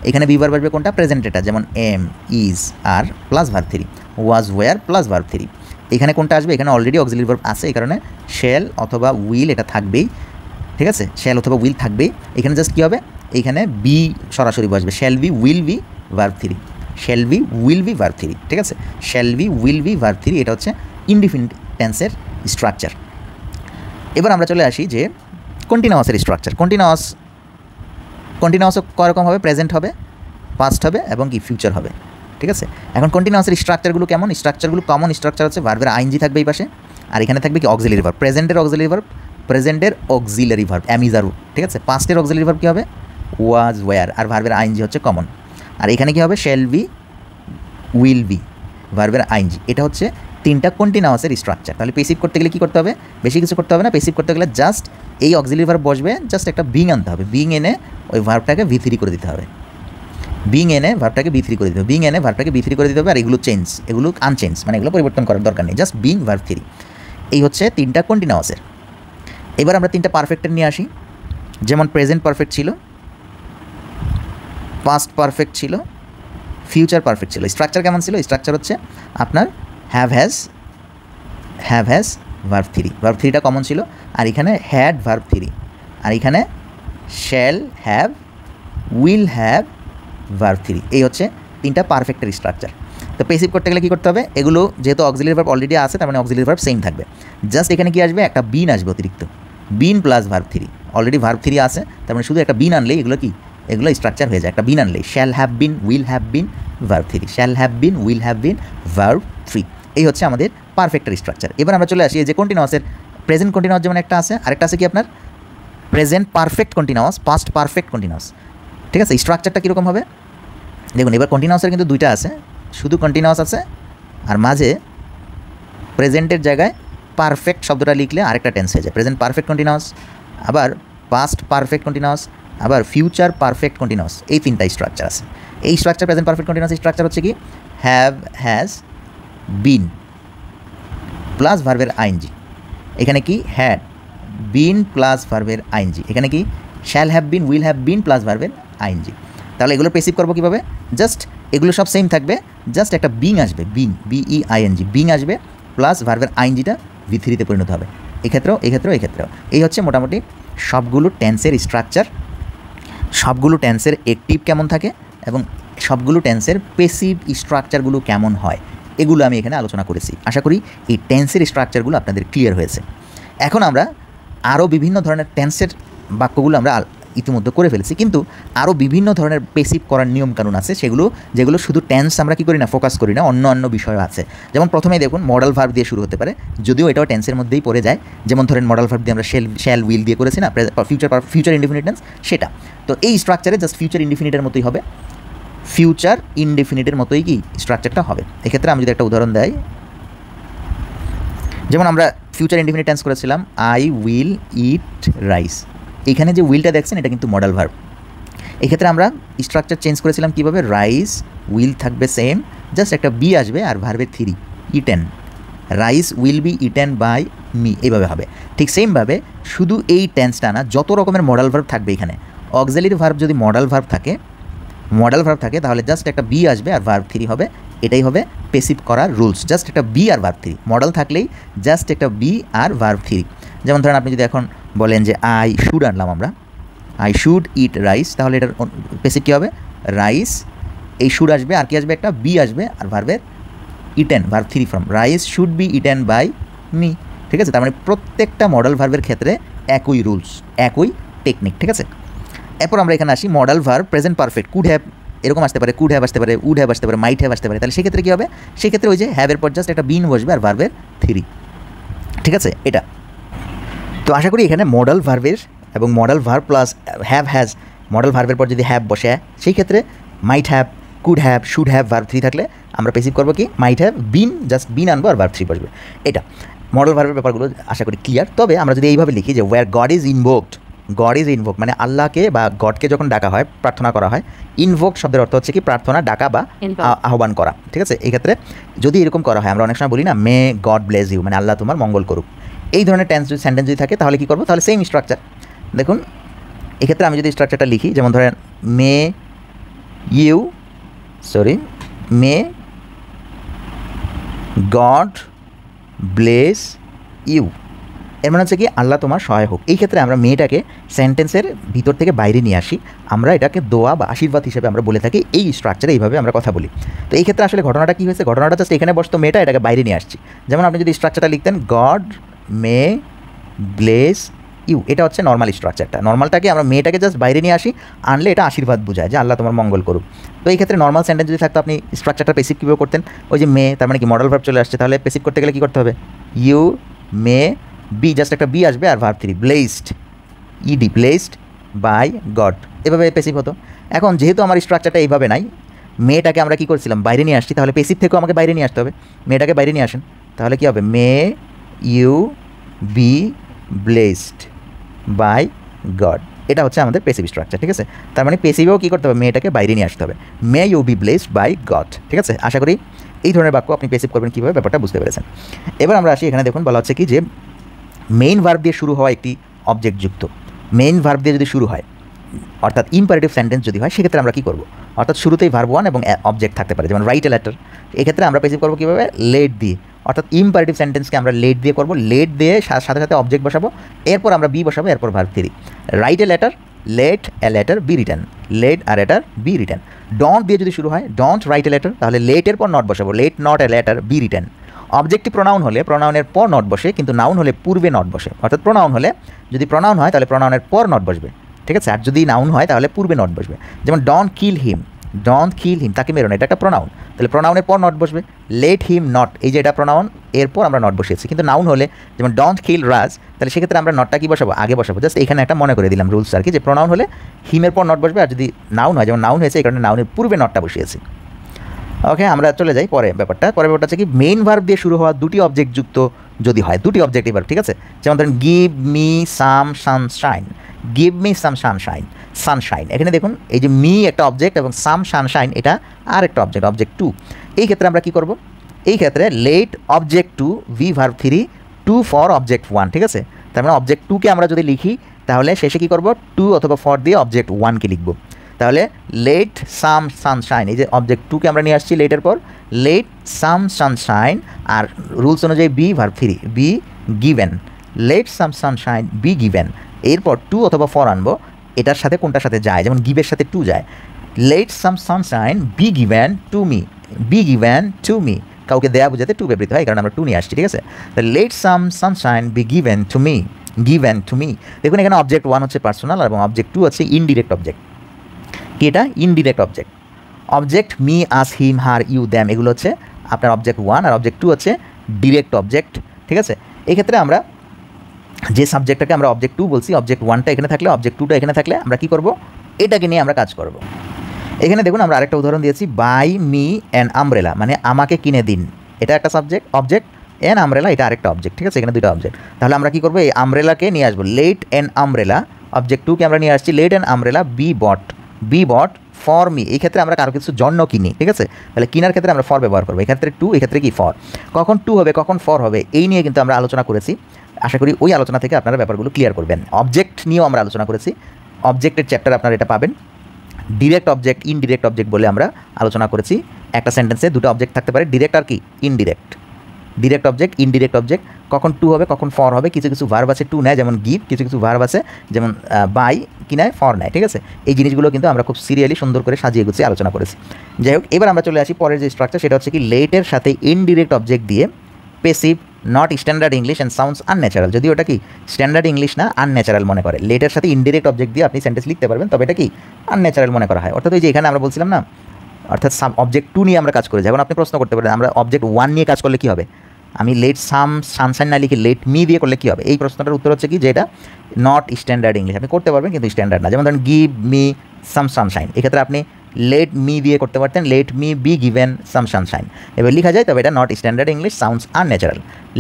এখানে ভি ভার্ব আসবে কোনটা, প্রেজেন্টেরটা যেমন am is are plus verb 3, was were plus verb 3। এখানে কোনটা আসবে, এখানে অলরেডি অক্সিলারি ভার্ব আছে, এই কারণে শেল অথবা উইল এটা থাকবেই, ঠিক আছে, শেল অথবা উইল থাকবেই। এখানে জাস্ট কী হবে, এইখানে বি সরাসরি বসবে, shall be will be verb 3, shall be will be verb 3, ঠিক আছে, shall be will be verb 3, এটা হচ্ছে ইনডিফিনিট টেন্সের স্ট্রাকচার। এবার আমরা চলে আসি যে কন্টিনিউয়াসের স্ট্রাকচার। কন্টিনিউয়াসও কীরকম হবে, প্রেজেন্ট হবে, পাস্ট হবে এবং কি ফিউচার হবে, ঠিক আছে। এখন কন্টিনিউয়াসের স্ট্রাকচারগুলো কেমন, স্ট্রাকচারগুলো কমন স্ট্রাকচার হচ্ছে ভার্বের আইএনজি থাকবে এই পাশে, আর এখানে থাকবে কি অক্সিলারি ভার্ব, প্রেজেন্টের অক্সিলারি ভার্ব অ্যামিজারু, ঠিক আছে। পাস্টের অক্সিলারি ভার্ব কী হবে, ওয়াজ ওয়ার, আর ভার্বের আইএনজি হচ্ছে কমন। আর এখানে কী হবে, শেল বি উইল বি ভার্বের আইএনজি। এটা হচ্ছে 3টা কন্টিনিউয়াসের স্ট্রাকচার। তাহলে পেসিভ করতে গেলে কী করতে হবে, বেশি কিছু করতে হবে না, পেসিভ করতে গেলে জাস্ট এই অক্সিলারি ভার্ব বসবে, জাস্ট একটা বিং আনতে হবে, বিং এনে ওই ভার্বটাকে V3 করে দিতে হবে, বিং এনে ভার্বটাকে V3 করে দিতে হবে, বিং এনে ভার্বটাকে V3 করে দিতে হবে। আর এগুলো আনচেঞ্জ, মানে এগুলো পরিবর্তন করার দরকার নেই, জাস্ট বিং ভার্ব 3। এই হচ্ছে 3টা কন্টিনিউয়াসের। এবার আমরা 3টা পারফেক্টের নিয়ে আসি। যেমন প্রেজেন্ট পারফেক্ট ছিল, পাস্ট পারফেক্ট ছিল, ফিউচার পারফেক্ট ছিল। স্ট্রাকচার কেমন ছিল, স্ট্রাকচার হচ্ছে আপনার হ্যাভ হ্যাজ ভার্ব 3, ভার্ব 3টা কমন ছিল, আর এখানে হ্যাড ভার্ব 3, আর এখানে shall have will have verb 3। এই হচ্ছে 3টা পারফেক্টের স্ট্রাকচার। তো পেসিভ করতে গেলে কী করতে হবে, এগুলো যেহেতু অক্সিলারি ভার্ব অলরেডি আছে, তার মানে অক্সিলারি ভার্ব সেম থাকবে, জাস্ট এখানে কি আসবে, একটা বিন আসবে অতিরিক্ত, been plus verb 3, already verb 3 আছে, তার মানে শুধু একটা বিন আনলেই এগুলো স্ট্রাকচার হয়ে যায়, একটা বিন আনলেই shall have been will have been verb 3, shall have been will have been verb 3। এই হচ্ছে আমাদের পারফেক্টের স্ট্রাকচার। এবার আমরা চলে আসি এই যে কন্টিনিউয়াসের, প্রেজেন্ট কন্টিনিউয়াস যেমন একটা আছে, আরেকটা আছে কি আপনার present perfect continuous, past perfect continuous, ঠিক আছে। স্ট্রাকচারটা কীরকম হবে দেখুন, এবার কন্টিনিউয়াসের কিন্তু 2টা আছে, শুধু কন্টিনিউয়াস আছে, আর মাঝে প্রেজেন্টের জায়গায় পারফেক্ট শব্দটা লিখলে আরেকটা টেন্স হয়ে যায়, প্রেজেন্ট পারফেক্ট কন্টিনিউয়াস, আবার পাস্ট পারফেক্ট কন্টিনিউয়াস, আবার ফিউচার পারফেক্ট কন্টিনিউয়াস। এই 3টা স্ট্রাকচার আছে। এই structure present perfect continuous structure হচ্ছে কি হ্যাজ বিন প্লাস ভার্বের আইএনজি, এখানে কি হ্যাড বিন প্লাস ভার্বের আইএনজি, এখানে কি shall have been will have been plus ভার্বের আইএনজি। তাহলে এগুলো পেসিভ করবো কীভাবে, জাস্ট এগুলো সব সেম থাকবে, জাস্ট একটা বিং আসবে, বিইআইএনজি, বিং আসবে প্লাস ভার্বের আইএনজিটা V3-তে পরিণত হবে। এক্ষেত্রেও এই হচ্ছে মোটামুটি সবগুলো টেন্সের স্ট্রাকচার, সবগুলো টেন্সের অ্যাক্টিভ কেমন থাকে এবং সবগুলো টেন্সের পেসিভ স্ট্রাকচারগুলো কেমন হয়, এগুলো আমি এখানে আলোচনা করেছি। আশা করি এই টেন্সের স্ট্রাকচারগুলো আপনাদের ক্লিয়ার হয়েছে। এখন আমরা আরও বিভিন্ন ধরনের টেন্সের বাক্যগুলো আমরা ইতিমধ্যে করে ফেলেছি, কিন্তু আরও বিভিন্ন ধরনের পেসিভ করার নিয়মকানুন আছে, যেগুলো শুধু টেন্স আমরা কী করি না, ফোকাস করি না, অন্য বিষয় আছে। যেমন প্রথমেই দেখুন মডাল ভার্ব দিয়ে শুরু হতে পারে, যদিও এটাও টেন্সের মধ্যেই পড়ে যায়। যেমন ধরেন মডাল ভার্ব দিয়ে আমরা শ্যাল উইল দিয়ে করেছি না, ফিউচার ইনডিফিনিট টেন্স সেটা। তো এই স্ট্রাকচারে জাস্ট ফিউচার ইনডিফিনিটের মতোই হবে, ফিউচার ইনডিফিনিটের মতোই কি স্ট্রাকচারটা হবে। এক্ষেত্রে আমি যদি একটা উদাহরণ দেই, যেমন আমরা ফিউচার ইনডিফিনিট টেন্স করেছিলাম আই উইল ইট রাইস, এখানে যে উইলটা দেখছেন এটা কিন্তু মডাল ভার্ব। এক্ষেত্রে আমরা স্ট্রাকচার চেঞ্জ করেছিলাম কীভাবে, রাইস উইল থাকবে সেম, জাস্ট একটা বি আসবে আর ভার্বের 3 eaten, rice will be eaten by me, এইভাবে হবে। ঠিক সেমভাবে শুধু এই টেন্সটা না, যত রকমের মডাল ভার্ব থাকবে এখানে, অক্সিলারি ভার্ব যদি মডাল ভার্ব থাকে তাহলে জাস্ট একটা বি আসবে আর ভার্ব 3 হবে। এটাই হবে পেসিভ করার রুলস, জাস্ট একটা বি আর ভার্ব 3। মডাল থাকলেই জাস্ট একটা বি আর ভার্ব 3। যেমন ধরেন আপনি যদি এখন বলেন যে আই শুড আনলাম আমরা, আই শুড ইট রাইস, তাহলে এটার পেসিভ কী হবে? রাইস, এই শুড আসবে আর কি আসবে? একটা বি আসবে আর ভার্বের eaten, verb 3 form, rice should be eaten by me. ঠিক আছে, তার মানে প্রত্যেকটা মডাল ভার্বের ক্ষেত্রে একই রুলস, একই টেকনিক। ঠিক আছে, এরপর আমরা এখানে আসি modal verb present perfect. Could have এরকম আসতে পারে, কুড হ্যাভ আসতে পারে, উড হ্যাভ আসতে পারে, মাইট হ্যাভ আসতে পারে। তাহলে সেক্ষেত্রে কী হবে? সেক্ষেত্রে ওই যে হ্যাভের পর জাস্ট একটা বিন বসবে আর ভার্বের 3। ঠিক আছে, এটা তো আশা করি এখানে মডাল ভার্বের এবং modal verb plus have has, modal ভার্বের পর যদি হ্যাভ বসে সেই ক্ষেত্রে might have, could have, should have, verb 3 থাকলে আমরা পেসিভ করবো কি? মাইট হ্যাভ, বিন, জাস্ট বিন আনবো আর ভার্ব 3 বসবে। এটা মডাল ভার্বের ব্যাপারগুলো আশা করি ক্লিয়ার। তবে আমরা যদি এইভাবে লিখি যে where God is invoked, God is invoke মানে আল্লাহকে বা গডকে যখন ডাকা হয়, প্রার্থনা করা হয়। ইনভোক শব্দের অর্থ হচ্ছে কি? প্রার্থনা, ডাকা বা আহ্বান করা। ঠিক আছে, এই ক্ষেত্রে যদি এরকম করা হয়, আমরা অনেক সময় বলি না মে গড ব্লেস ইউ, মানে আল্লাহ তোমার মঙ্গল করুক। এই ধরনের টেন্স যদি সেন্টেন্স যদি থাকে তাহলে কী করবো? তাহলে সেম স্ট্রাকচার। দেখুন এক্ষেত্রে আমি যদি স্ট্রাকচারটা লিখি, যেমন ধরেন মে গড ব্লেস ইউ, এর মানে হচ্ছে কি? আল্লাহ তোমার সহায় হোক। এই ক্ষেত্রে আমরা মেয়েটাকে সেন্টেন্সের ভিতর থেকে বাইরে নিয়ে আসি, আমরা এটাকে দোয়া বা আশীর্বাদ হিসেবে আমরা বলে থাকি। এই স্ট্রাকচারে এইভাবে আমরা কথা বলি। তো এই ক্ষেত্রে আসলে ঘটনাটা কী হয়েছে? ঘটনাটা জাস্ট এখানে বসতো মেয়েটা, এটাকে বাইরে নিয়ে আসছি। যেমন আপনি যদি স্ট্রাকচারটা লিখতেন গড মে ব্লেস ইউ, এটা হচ্ছে নর্মাল স্ট্রাকচারটা। নর্মালটাকে আমরা মেয়েটাকে জাস্ট বাইরে নিয়ে আসি, আনলে এটা আশীর্বাদ বোঝায় যে আল্লাহ তোমার মঙ্গল করুক। তো এই ক্ষেত্রে নর্মাল সেন্টেন্স যদি থাকতো, আপনি স্ট্রাকচারটা পেসিভ কীভাবে করতেন? ওই যে মে, তার মানে কি মডেল ভার্ব চলে আসছে, তাহলে পেসিভ করতে গেলে কী করতে হবে? ইউ মে বি, জাস্ট একটা বি আসবে আর verb 3, blessed, ED, blessed by God, এভাবে পেসিভ হতো। এখন যেহেতু আমার স্ট্রাকচারটা এইভাবে নাই, মেয়েটাকে আমরা কী করছিলাম? বাইরে নিয়ে আসছি, তাহলে পেসিভ থেকেও আমাকে বাইরে নিয়ে আসতে হবে। মেয়েটাকে বাইরে নিয়ে আসেন, তাহলে কী হবে? May you be blessed by God, এটা হচ্ছে আমাদের পেসিভ স্ট্রাকচার। ঠিক আছে, তার মানে পেসিভেও কী করতে হবে? মেয়েটাকে বাইরে নিয়ে আসতে হবে, may you be blessed by God. ঠিক আছে, আশা করি এই ধরনের বাক্য আপনি পেসিভ করবেন কীভাবে, ব্যাপারটা বুঝতে পেরেছেন। এবার আমরা আসি, এখানে দেখুন বলা হচ্ছে কি যে মেইন ভার্ব দিয়ে শুরু হওয়া একটি অবজেক্টযুক্ত, মেইন ভার্ব দিয়ে যদি শুরু হয়, অর্থাৎ ইম্পারেটিভ সেন্টেন্স যদি হয়, সেক্ষেত্রে আমরা কী করবো? অর্থাৎ শুরুতেই ভার্ব 1 এবং অবজেক্ট থাকতে পারে, যেমন রাইট এ লেটার। এক্ষেত্রে আমরা পেসিভ করবো কীভাবে? লেট দিয়ে, অর্থাৎ ইম্পারেটিভ সেন্টেন্সকে আমরা লেট দিয়ে করবো, লেট দিয়ে সাথে সাথে অবজেক্ট বসাবো, এরপর আমরা বি বসাবো, এরপর verb 3। Write a letter, let a letter be written, let a letter be written. Don't দিয়ে যদি শুরু হয়, ডোন্ট রাইট এ লেটার, তাহলে লেটের পর নট বসাবো, late not a letter be written. Objective pronoun হলে প্রোনাউনের পর নট বসে, কিন্তু নাউন হলে পূর্বে নট বসে। অর্থাৎ প্রোনাউন হলে যদি প্রোনাউন হয় তাহলে প্রোনাউনের পর নট বসবে। ঠিক আছে, আর যদি নাউন হয় তাহলে পূর্বে নট বসবে। যেমন ডোন্ট কিল হিম, ডোন্ট কিল হিম, তাকে মেরো না, এটা একটা প্রোনাউন, তাহলে প্রোনাউনের পর নট বসবে। লেট হিম নট, এই যে এটা প্রোনাউন, এরপর আমরা নট বসিয়েছি। কিন্তু নাউন হলে যেমন ডোন্ট কিল রাজ, তাহলে সেক্ষেত্রে আমরা নটটা কি বসাবো? আগে বসাবো। জাস্ট এখানে একটা মনে করে দিলাম রুলস আর কি, যে প্রোনাউন হলে হিমের পর নট বসবে, আর যদি নাউন হয়, যেমন নাউন হয়েছে এই কারণে নাউনের পূর্বে নটটা বসিয়েছি। ওকে, আমরা চলে যাই পরের ব্যাপারটা হচ্ছে কি মেইন ভার্ব দিয়ে শুরু হওয়া দুটি অবজেক্ট যুক্ত যদি হয়, দুটি অবজেক্টিভ ভার্ব। ঠিক আছে, যেমন ধরেন give me some Sunshine, give me some Sunshine, Sunshine. এখানে দেখুন এই যে মি একটা অবজেক্ট এবং সাম সানশাইন এটা আর একটা অবজেক্ট, অবজেক্ট 2। এই ক্ষেত্রে আমরা কী করব? এই ক্ষেত্রে let object 2 V verb 3 to for object 1। ঠিক আছে, তার মানে অবজেক্ট 2কে আমরা যদি লিখি তাহলে শেষে কী করব? 2 অথবা ফর দিয়ে অবজেক্ট 1কে লিখব। তাহলে লেট সাম সানশাইন, এই যে অবজেক্ট 2কে আমরা নিয়ে আসছি লেটের পর, লেট সাম সানশাইন, আর রুলস অনুযায়ী be verb 3 be given, let some sunshine be given. এরপর 2 অথবা ফর আনবো, এটার সাথে কোনটার সাথে যায়? যেমন গিভের সাথে 2 যায়। Let some sunshine be given to me, be given to me, কাউকে দেয়া বোঝাতে টু ব্যবহৃত হয়, কারণ আমরা 2 নিয়ে আসছি। ঠিক আছে, let some sunshine be given to me, given to me. দেখুন এখানে অবজেক্ট 1 হচ্ছে পার্সোনাল এবং অবজেক্ট 2 হচ্ছে ইনডিরেক্ট অবজেক্ট। কি এটা? Indirect object. Object me us him her you them, এগুলো হচ্ছে আপনার অবজেক্ট 1, আর অবজেক্ট 2 হচ্ছে ডিরেক্ট অবজেক্ট। ঠিক আছে, এক্ষেত্রে আমরা যে সাবজেক্টটাকে আমরা অবজেক্ট 2 বলছি, অবজেক্ট 1টা এখানে থাকলে, অবজেক্ট 2টা এখানে থাকলে আমরা কী করব? এটাকে নিয়ে আমরা কাজ করব। এখানে দেখুন আমরা আরেকটা উদাহরণ দিয়েছি, বাই মি অ্যান আমব্রেলা, মানে আমাকে কিনে দিন, এটা একটা সাবজেক্ট অবজেক্ট, অ্যান আমব্রেলা এটা আরেকটা অবজেক্ট। ঠিক আছে, এখানে দুটো অবজেক্ট। তাহলে আমরা কী করবো? এই আমব্রেলাকে নিয়ে আসবো, লেট অ্যান আমব্রেলা, অবজেক্ট 2কে আমরা নিয়ে আসছি, let an umbrella be bought, be bought for me, এই ক্ষেত্রে আমরা কারো কিছু জন্য কিনি, ঠিক আছে? তাহলে কিনার ক্ষেত্রে আমরা ফর ব্যবহার করবো, এক্ষেত্রে টু, এক্ষেত্রে কি ফর। কখন টু হবে কখন ফর হবে এই নিয়ে কিন্তু আমরা আলোচনা করেছি, আশা করি ওই আলোচনা থেকে আপনারা ব্যাপারগুলো ক্লিয়ার করবেন। অবজেক্ট নিয়েও আমরা আলোচনা করেছি, অবজেক্টের চ্যাপ্টার আপনারা এটা পাবেন। ডিরেক্ট অবজেক্ট, ইনডিরেক্ট অবজেক্ট বলে আমরা আলোচনা করেছি। একটা সেন্টেন্সে দুটো অবজেক্ট থাকতে পারে, ডিরেক্ট আর কি indirect. Direct object, indirect object, কখন টু হবে কখন ফর হবে। কিছু কিছু ভার্ব আছে টু নেয় যেমন গিভ, কিছু কিছু ভার্ব আছে যেমন বাই কি নেয় ফর নেয়, ঠিক আছে? এই জিনিসগুলো কিন্তু আমরা খুব সিরিয়ালি সুন্দর করে সাজিয়ে গুছিয়ে আলোচনা করেছি। যাই হোক, এবার আমরা চলে আসি পরের যে স্ট্রাকচার, সেটা হচ্ছে কি লেটের সাথে ইনডিরেক্ট অবজেক্ট দিয়ে passive not standard English and sounds unnatural. যদি ওটা কি স্ট্যান্ডার্ড ইংলিশ না আনন্যাচারাল মনে করে, লেটের সাথে ইনডিরেক্ট অবজেক্ট দিয়ে আপনি সেন্টেন্স লিখতে পারবেন, তবে এটা কি আনন্যাচারাল মনে করা হয়। অর্থাৎ ওই যে এখানে আমরা বলছিলাম না, অর্থাৎ অবজেক্ট টু নিয়ে আমরা কাজ করেছি। এখন আপনি প্রশ্ন করতে পারেন আমরা অবজেক্ট ওয়ান নিয়ে কাজ করলে কী হবে, আমি লেট সানশাইন না লিখে লেট মি দিয়ে করলে কী হবে। এই প্রশ্নটার উত্তর হচ্ছে কি যে এটা নট স্ট্যান্ডার্ড ইংলিশ। আপনি করতে পারবেন কিন্তু স্ট্যান্ডার্ড না। যেমন ধরেন গিভ মি সাম সানশাইন, এক্ষেত্রে আপনি লেট মি দিয়ে করতে পারতেন let me be given some sunshine, এবার লিখা যায়, তবে এটা not standard English, sounds unnatural.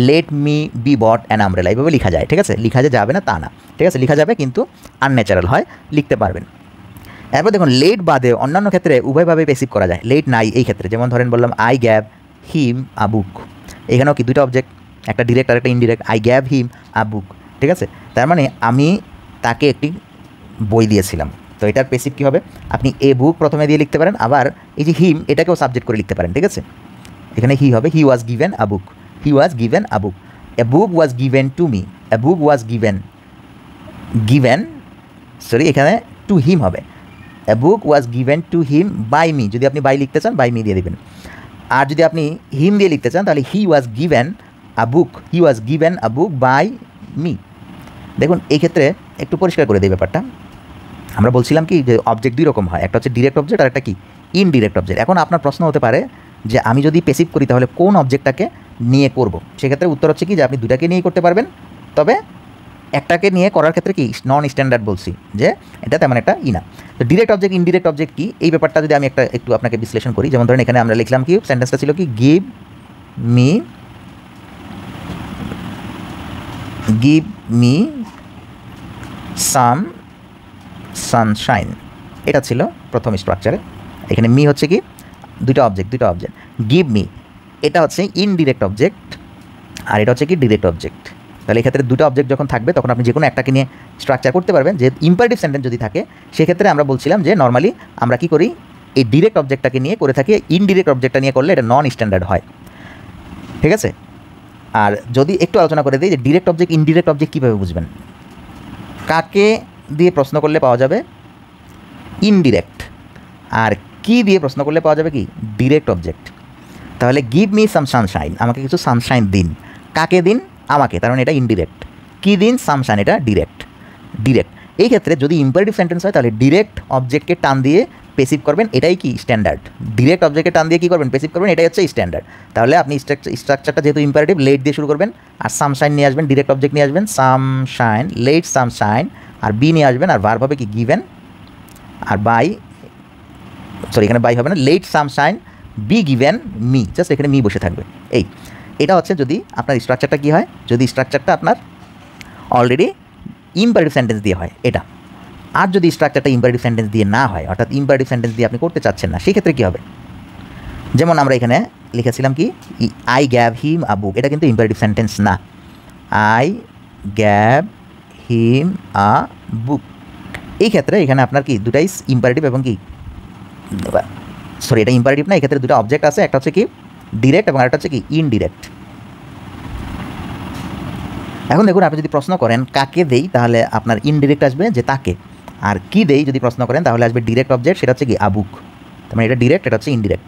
Let me be bought an umbrella, এইভাবে লিখা যায়, ঠিক আছে? লিখা যাবে না তা না, ঠিক আছে? লিখা যাবে কিন্তু আনন্যাচারাল হয়, লিখতে পারবেন। এরপর দেখুন লেট বাদে অন্যান্য ক্ষেত্রে উভয়ভাবে পেসিভ করা যায়। লেট নাই এই ক্ষেত্রে, যেমন ধরেন বললাম আই গ্যাভ হিম আ বুক, এখানেও কি দুটো অবজেক্ট, একটা ডিরেক্ট আর একটা ইনডিরেক্ট। আই গ্যাভ হিম আ বুক, ঠিক আছে? তার মানে আমি তাকে একটি বই দিয়েছিলাম, তো এটার পেসিভ কী হবে, আপনি এ বুক প্রথমে দিয়ে লিখতে পারেন, আবার এই যে হিম এটাকেও সাবজেক্ট করে লিখতে পারেন, ঠিক আছে? এখানে হি হবে he was given a book, he was given a book. A book was given to me, a book was given এখানে টু হিম হবে। A book was given to him by me, যদি আপনি by লিখতে চান by me দিয়ে দেবেন। আর যদি আপনি হিম দিয়ে লিখতে চান তাহলে he was given a book, he was given a book by me. দেখুন এই ক্ষেত্রে একটু পরিষ্কার করে দিই ব্যাপারটা। আমরা বলছিলাম কি যে অবজেক্ট দুই রকম হয়, একটা হচ্ছে ডিরেক্ট অবজেক্ট আর একটা কি ইনডিরেক্ট অবজেক্ট। এখন আপনার প্রশ্ন হতে পারে যে আমি যদি পেসিভ করি তাহলে কোন অবজেক্টটাকে নিয়ে করব। সেক্ষেত্রে উত্তর হচ্ছে কি যে আপনি দুটাকে নিয়েই করতে পারবেন, তবে একটাকে নিয়ে করার ক্ষেত্রে কি নন স্ট্যান্ডার্ড বলছি যে এটা তেমন একটা না। তো ডিরেক্ট অবজেক্ট ইনডিরেক্ট অবজেক্ট কি, এই ব্যাপারটা যদি আমি একটু আপনাকে বিশ্লেষণ করি। যেমন ধরেন এখানে আমরা লিখলাম কি, সেন্টেন্সটা ছিল কি গিভ মি সাম সানশাইন, এটা ছিল প্রথম স্ট্রাকচারে। এখানে মি হচ্ছে কি দুটো অবজেক্ট, গিভ মি এটা হচ্ছে ইনডিরেক্ট অবজেক্ট আর এটা হচ্ছে কি ডিরেক্ট অবজেক্ট। তাহলে এক্ষেত্রে দুটো অবজেক্ট যখন থাকবে তখন আপনি যে কোনো একটাকে নিয়ে স্ট্রাকচার করতে পারবেন। যে ইম্পারেটিভ সেন্টেন্স যদি থাকে সেক্ষেত্রে আমরা বলছিলাম যে নর্মালি আমরা কি করি, এই ডিরেক্ট অবজেক্টটাকে নিয়ে করে থাকি, ইনডিরেক্ট অবজেক্টটা নিয়ে করলে এটা নন স্ট্যান্ডার্ড হয়, ঠিক আছে? আর যদি একটু আলোচনা করে দিই যে ডিরেক্ট অবজেক্ট ইনডিরেক্ট অবজেক্ট কীভাবে বুঝবেন, কাকে দিয়ে প্রশ্ন করলে পাওয়া যাবে ইনডিরেক্ট, আর কি দিয়ে প্রশ্ন করলে পাওয়া যাবে কি ডিরেক্ট অবজেক্ট। তাহলে গিভ মি সাম সানশাইন, আমাকে কিছু সানশাইন দিন, কাকে দিন আমাকে, কারণ এটা ইনডিরেক্ট। কি দিন সানশাইন, এটা ডিরেক্ট। এই ক্ষেত্রে যদি ইম্পারেটিভ সেন্টেন্স হয় তাহলে ডিরেক্ট অবজেক্টকে টান দিয়ে পেসিভ করবেন, এটাই কি স্ট্যান্ডার্ড। ডিরেক্ট অবজেক্টকে টান দিয়ে কী করবেন পেসিভ করবেন, এটাই হচ্ছে স্ট্যান্ডার্ড। তাহলে আপনি স্ট্রাকচারটা যেহেতু ইম্পারেটিভ লেট দিয়ে শুরু করবেন, আর সামশাইন নিয়ে আসবেন, ডিরেক্ট অবজেক্ট নিয়ে আসবেন সামশাইন, লেট সামশাইন, আর বি নিয়ে আসবেন, আর ভার্ব হবে কি গিভেন, আর বাই এখানে বাই হবে না, let sunshine be given me, just এখানে মি বসে থাকবে। এটা হচ্ছে যদি আপনার স্ট্রাকচারটা কী হয়, যদি স্ট্রাকচারটা আপনার অলরেডি ইম্পারেটিভ সেন্টেন্স দিয়ে হয় এটা। আর যদি স্ট্রাকচারটা ইম্পারেটিভ সেন্টেন্স দিয়ে না হয়, অর্থাৎ ইম্পারেটিভ সেন্টেন্স দিয়ে আপনি করতে চাচ্ছেন না, সেক্ষেত্রে কী হবে, যেমন আমরা এখানে লিখেছিলাম কি আই গ্যাভ হিম আ বুক, এটা কিন্তু ইম্পারেটিভ সেন্টেন্স না। আই গ্যাভ হিম আ বুক, এই ক্ষেত্রে এখানে আপনার কি দুটাই ইম্পারেটিভ এবং কি এটা ইম্পারেটিভ না, এক্ষেত্রে দুটো অবজেক্ট আছে, একটা হচ্ছে কি ডিরেক্ট এবং আরেকটা হচ্ছে কি ইনডিরেক্ট। এখন দেখুন আপনি যদি প্রশ্ন করেন কাকে দেই তাহলে আপনার ইনডিরেক্ট আসবে যে তাকে, আর কি দেই যদি প্রশ্ন করেন তাহলে আসবে ডিরেক্ট অবজেক্ট, সেটা হচ্ছে কি আবুক। তার মানে এটা ডিরেক্ট, এটা হচ্ছে ইনডিরেক্ট।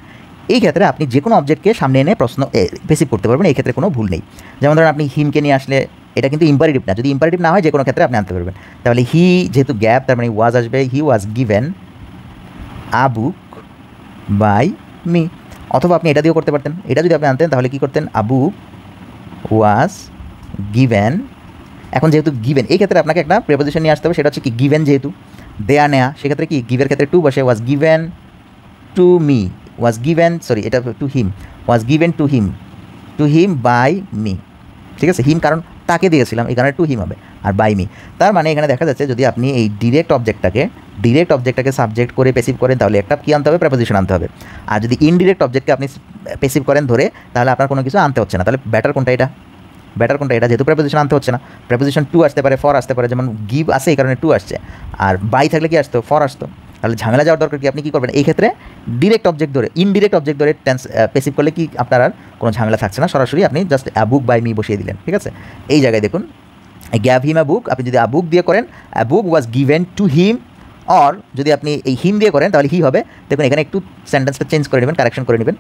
এই ক্ষেত্রে আপনি যে কোনো অবজেক্টকে সামনে এনে প্রশ্ন পেসিভ করতে পারবেন, এই ক্ষেত্রে কোনো ভুল নেই। যেমন ধরেন আপনি হিমকে নিয়ে আসলে এটা কিন্তু ইম্পারেটিভ না, যদি ইম্পারেটিভ না হয় যে কোনো ক্ষেত্রে আপনি আনতে পারবেন। তাহলে হি যেহেতু গ্যাপ, তার মানে ওয়াজ আসবে, he was given a book by me. অথবা আপনি এটা দিয়েও করতে পারতেন, এটা যদি আপনি আনতেন তাহলে কী করতেন, আ বুক ওয়াজ গিভেন। এখন যেহেতু গিভেন, এই ক্ষেত্রে আপনাকে একটা প্রিপোজিশন নিয়ে আসতে হবে, সেটা হচ্ছে কি গিভেন, যেহেতু দেয়া নেয়া, সেক্ষেত্রে কি গিভের ক্ষেত্রে টু বসে, was given to me, was given এটা to him, was given to him by me, ঠিক আছে? হিম কারণ তাকে দিয়েছিলাম, এই কারণে টু হিম হবে, আর বাই মি। তার মানে এখানে দেখা যাচ্ছে যদি আপনি এই ডিরেক্ট অবজেক্টটাকে ডিরেক্ট অবজেক্টটাকে সাবজেক্ট করে প্যাসিভ করেন তাহলে একটা কী আনতে হবে, প্রেপোজিশন আনতে হবে। আর যদি ইনডিরেক্ট অবজেক্টকে আপনি প্যাসিভ করেন ধরে, তাহলে আপনার কোনো কিছু আনতে হচ্ছে না। তাহলে বেটার কোনটা এটা? বেটার কোনটা এটা? যেহেতু প্রেপোজিশন আনতে হচ্ছে না, প্রেপোজিশন টু আসতে পারে, ফর আসতে পারে, যেমন গিভ আসে এই কারণে টু আসছে, আর বাই থাকলে কি আসতো, ফর আসতো। তাহলে ঝামেলা যাওয়ার দরকার কি? আপনি কী করবেন এই ক্ষেত্রে? ডিরেক্ট অবজেক্ট ধরে, ইনডিরেক্ট অবজেক্ট ধরে টেন্স প্যাসিভ করলে কি আপনার আর কোনো ঝামেলা থাকছে না, সরাসরি আপনি just a book by me বসিয়ে দিলেন। ঠিক আছে, এই জায়গায় দেখুন গ্যাভ হিম আ বুক, আপনি যদি আ বুক দিয়ে করেন a book was given to him, or যদি আপনি এই হিম দিয়ে করেন তাহলে হি হবে। দেখুন এখানে একটু সেন্টেন্সটা চেঞ্জ করে নেবেন, কারেকশন করে নেবেন,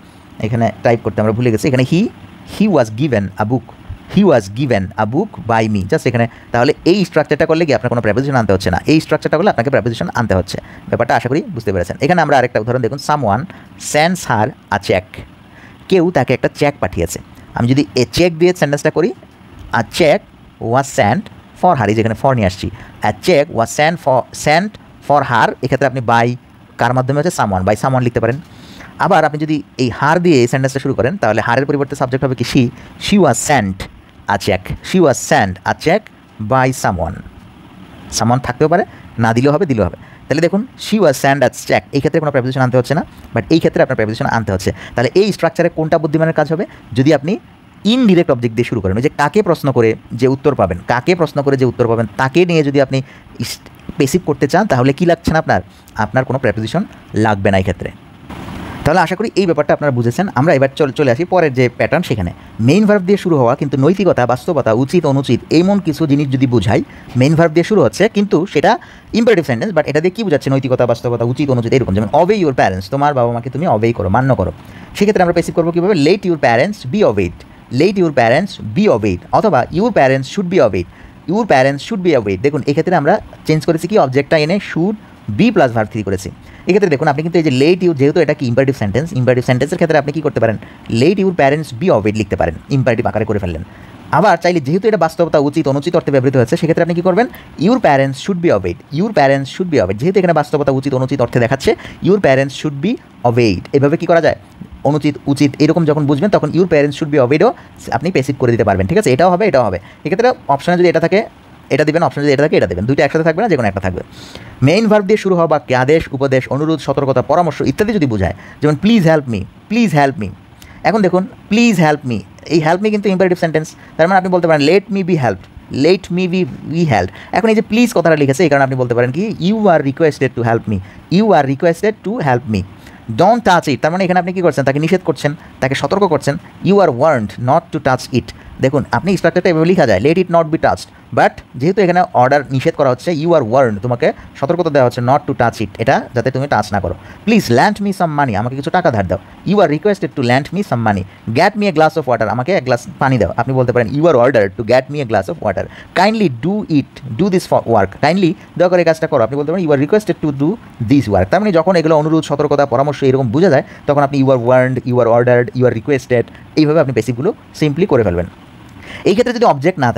এখানে টাইপ করতে আমরা ভুলে গেছি, এখানে he was given a book, he was given a book by me, just এখানে। তাহলে এই স্ট্রাকচারটা করলে কি আপনার কোনো প্রেপোজিশন আনতে হচ্ছে না, এই স্ট্রাকচারটা করলে আপনাকে প্রেপোজিশন আনতে হচ্ছে। ব্যাপারটা আশা করি বুঝতে পেরেছেন। এখানে আমরা আরেকটা উদাহরণ দেখুন, সামওয়ান সেন্ডস হার আ চেক, কেউ তাকে একটা চেক পাঠিয়েছে। আমি যদি এ চেক দিয়ে সেন্টেন্সটা করি, a cheque was sent for her, এই যেখানে ফর নিয়ে আসছি, a cheque was sent for her, এক্ষেত্রে আপনি বাই কার মাধ্যমে হচ্ছে, সামওয়ান, বাই সামওয়ান লিখতে পারেন। আবার আপনি যদি এই হার দিয়ে এই সেন্টেন্সটা শুরু করেন তাহলে হারের পরিবর্তে সাবজেক্ট হবে কি she was sent a cheque, she was sent a cheque by someone. Someone থাকতেও পারে, না দিলেও হবে, দিলেও হবে। তাহলে দেখুন she was sent a cheque, এই ক্ষেত্রে কোনো প্রেপোজিশন আনতে হচ্ছে না, বাট এই ক্ষেত্রে আপনার প্রেপোজিশন আনতে হচ্ছে। তাহলে এই স্ট্রাকচারে কোনটা বুদ্ধিমানের কাজ হবে? যদি আপনি ইনডিরেক্ট অবজেক্ট দিয়ে শুরু করেন, যে কাকে প্রশ্ন করে যে উত্তর পাবেন, কাকে প্রশ্ন করে যে উত্তর পাবেন তাকে নিয়ে যদি আপনি প্যাসিভ করতে চান তাহলে কি লাগছে না আপনার কোনো প্রেপোজিশন লাগবে না এই ক্ষেত্রে। তাহলে আশা করি এই ব্যাপারটা আপনারা বুঝেছেন। আমরা এবার চলে আসি পরের যে প্যাটার্ন, সেখানে মেইন ভার্ব দিয়ে শুরু হওয়া কিন্তু নৈতিকতা, বাস্তবতা, উচিত, অনুচিত এমন কিছু জিনিস যদি বোঝাই, মেইন ভার্ব দিয়ে শুরু হচ্ছে কিন্তু সেটা ইম্পারেটিভ সেন্টেন্স, বাট এটা দিয়ে কী বোঝাচ্ছে? নৈতিকতা, বাস্তবতা, উচিত, অনুচিত এরকম। যেমন অবে ইউর প্যারেন্টস, তোমার বাবা মাকে তুমি অবেই করো, মান্য করো। সেক্ষেত্রে আমরা প্যাসিভ করবো কীভাবে? Let your parents be obeyed, let your parents be obeyed, অথবা your parents should be obeyed, your parents should be obeyed. দেখুন এক্ষেত্রে আমরা চেঞ্জ করেছি কি, অবজেক্টটা এনে should be plus verb three করেছি। এক্ষেত্রে দেখুন আপনি কিন্তু এই যে লেট ইউ, যেহেতু এটা কি ইম্পারেটিভ সেন্টেন্স, ইম্পারেটিভ সেন্টেন্সের ক্ষেত্রে আপনি কী করতে পারেন? লেট ইউর প্যারেন্টস বি অবেইড লিখতে পারেন, ইম্পারেটিভ আকারে করে ফেললেন। আবার চাইলে যেহেতু এটা বাস্তবতা, উচিত, অনুচিত অর্থে ব্যবহৃত হচ্ছে, সেক্ষেত্রে আপনি কী করবেন? Your parents should be obeyed, your parents should be obeyed, যেহেতু এখানে বাস্তবতা, উচিত, অনুচিত অর্থে দেখাচ্ছে, your parents should be obeyed. এভাবে কী করা যায়? অনুচিত, উচিত এরকম যখন বুঝবেন তখন ইউর প্যারেন্টস শুড বি অবেইডও আপনি প্যাসিভ করে দিতে পারবেন। ঠিক আছে, এটাও হবে, এটাও হবে। এক্ষেত্রে অপশনে যদি এটা থাকে এটা দেবেন, অপশনে যদি এটা থাকে এটা দেবেন, দুইটা একসাথে থাকবে না, যে কোনো একটা থাকবে। মেইন ভার্ব দিয়ে শুরু হওয়া বাক্যে আদেশ, উপদেশ, অনুরোধ, সতর্কতা, পরামর্শ ইত্যাদি যদি বোঝায়, যেমন please help me, please help me. এখন দেখুন প্লিজ হেল্প মি, এই হেল্প মি কিন্তু ইম্পারেটিভ সেন্টেন্স, তার মানে আপনি বলতে পারেন let me be helped, late me be help. এখন এই যে প্লিজ কথাটা লিখেছে এই কারণে আপনি বলতে পারেন কি, you are requested to help me, you are requested to help me. Don't touch it, তার মানে এখানে আপনি কী করছেন? তাকে নিষেধ করছেন, তাকে সতর্ক করছেন। You are warned not to touch it. দেখুন আপনি স্ট্রাকচারটা এভাবে লেখা যায়, let it not be touched, but যেহেতু এখানে অর্ডার নিষেধ করা হচ্ছে, ইউ আর ওয়ার্নড, তোমাকে সতর্কতা দেওয়া হচ্ছে নট টু টাচ ইট, এটা যাতে তুমি টাচ না করো। Please lend me some money, আমাকে কিছু টাকা ধার দাও। You are requested to lend me some money. Get me a glass of water, আমাকে এক গ্লাস পানি দাও। আপনি বলতে পারেন you are order to get me a glass of water. Kindly do this work, kindly দয়া করে এই কাজটা করো। আপনি বলতে পারেন you are requested to do this work. তার মানে যখন এগুলো অনুরোধ, সতর্কতা, পরামর্শ এরকম বোঝা যায় তখন আপনি you are warned, you are ordered, you are requested এইভাবে আপনি বেসিকগুলো সিম্পলি করে ফেলবেন। এই ক্ষেত্রে যদি অবজেক্ট না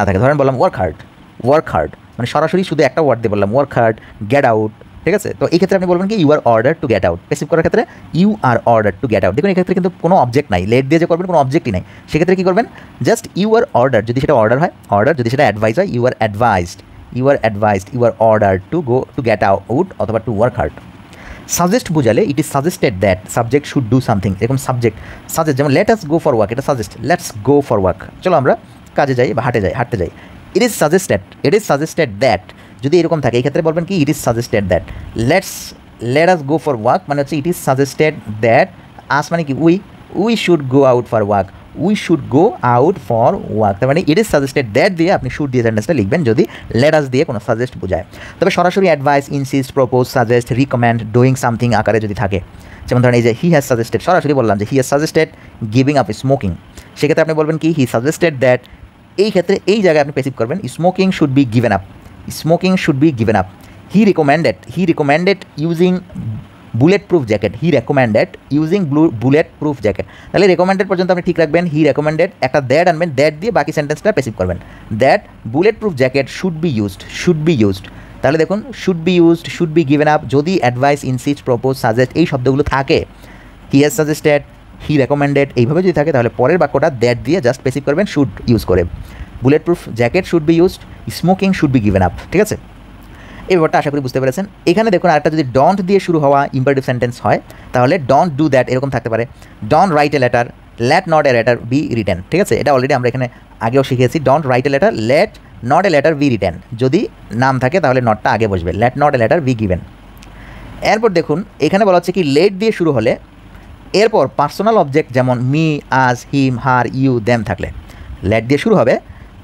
থাকে, ধরেন বললাম ওয়ার্ক হার্ড, মানে সরাসরি শুধু একটা ওয়ার্ড দিয়ে বললাম ওয়ার্ক হার্ড, গেট আউট। ঠিক আছে, তো এই ক্ষেত্রে আপনি বলবেন কি, you are order to get out. Passive করার ক্ষেত্রে you are order to get out. দেখুন এক্ষেত্রে কিন্তু কোনো অবজেক্ট নাই, লেট দিয়ে যে করবেন কোনো অবজেক্টই নাই। সেক্ষেত্রে কী করবেন? জাস্ট ইউ আর অর্ডার, যদি সেটা অর্ডার হয় অর্ডার, যদি সেটা অ্যাডভাইস হয় you are advised, you are advised, you are order to go to get out অথবা টু ওয়ার্ক হার্ড। সাজেস্ট বোঝালে it is suggested that subject should do something, এরকম subject suggest, যেমন let us go for work, এটা suggest, let's go for work, চলো আমরা কাজে যাই বা হাঁটতে যাই। ইট ইজ সাজেস্টেড দ্যাট, যদি এরকম থাকে এই ক্ষেত্রে বলবেন কি, it is suggested that. Late us go for work মানে হচ্ছে ইট ইজ সাজেস্টেড দ্যাট, আস মানে কি we should go out for work, we should go out for work. তার মানে ইট ইজ সাজেস্টেড দ্যাট দিয়ে আপনি শুড দিয়ে সেন্টেন্সটা লিখবেন যদি লেট আস দিয়ে কোনো সাজেস্ট বোঝায়। তবে সরাসরি advice, insist, propose, suggest, recommend, doing something আকারে যদি থাকে, যেমন ধরেন এই যে হি হ্যাজ সাজেস্টেড, সরাসরি বললাম যে he has suggested giving up smoking, সেক্ষেত্রে আপনি বলবেন কি, হি সাজেস্টেড দ্যাট। এই ক্ষেত্রে এই জায়গায় আপনি প্যাসিভ করবেন smoking should be given up, smoking should be given up. He recommended using bullet proof jacket, he recommended using bullet proof jacket. তাহলে রেকমেন্ডেড পর্যন্ত আপনি ঠিক রাখবেন, হি রেকমেন্ডেড, একটা দ্যাট আনবেন, দ্যাট দিয়ে বাকি সেন্টেন্সটা প্যাসিভ করবেন, that bullet proof jacket should be used. তাহলে দেখুন should be used, should be given up, যদি অ্যাডভাইস, ইনসিস্ট, প্রপোজ, সাজেস্ট এই শব্দগুলো থাকে, he has suggested, he recommended এইভাবে যদি থাকে তাহলে পরের বাক্যটা দ্যাট দিয়ে জাস্ট প্যাসিভ করবেন শুড ইউজ করে। Bullet proof jacket should be used, smoking should be given up. ঠিক আছে, এই ব্যাপারটা আশা করি বুঝতে পেরেছেন। এখানে দেখুন আরেকটা যদি ডোন্ট দিয়ে শুরু হওয়া ইম্পারেটিভ সেন্টেন্স হয় তাহলে ডোন্ট ডু দ্যাট এরকম থাকতে পারে। Don't write a letter, late not a letter be written. ঠিক আছে, এটা অলরেডি আমরা এখানে আগেও শিখেছি। Don't write a letter, late not a letter be written. যদি নাম থাকে তাহলে নটটা আগে বসবে, late not a letter B given. এরপর দেখুন এখানে বলা হচ্ছে কি লেট দিয়ে শুরু হলে এরপর পার্সোনাল অবজেক্ট যেমন মি, আজ, হিম, হার, ইউ, দেম থাকলে লেট দিয়ে শুরু হবে,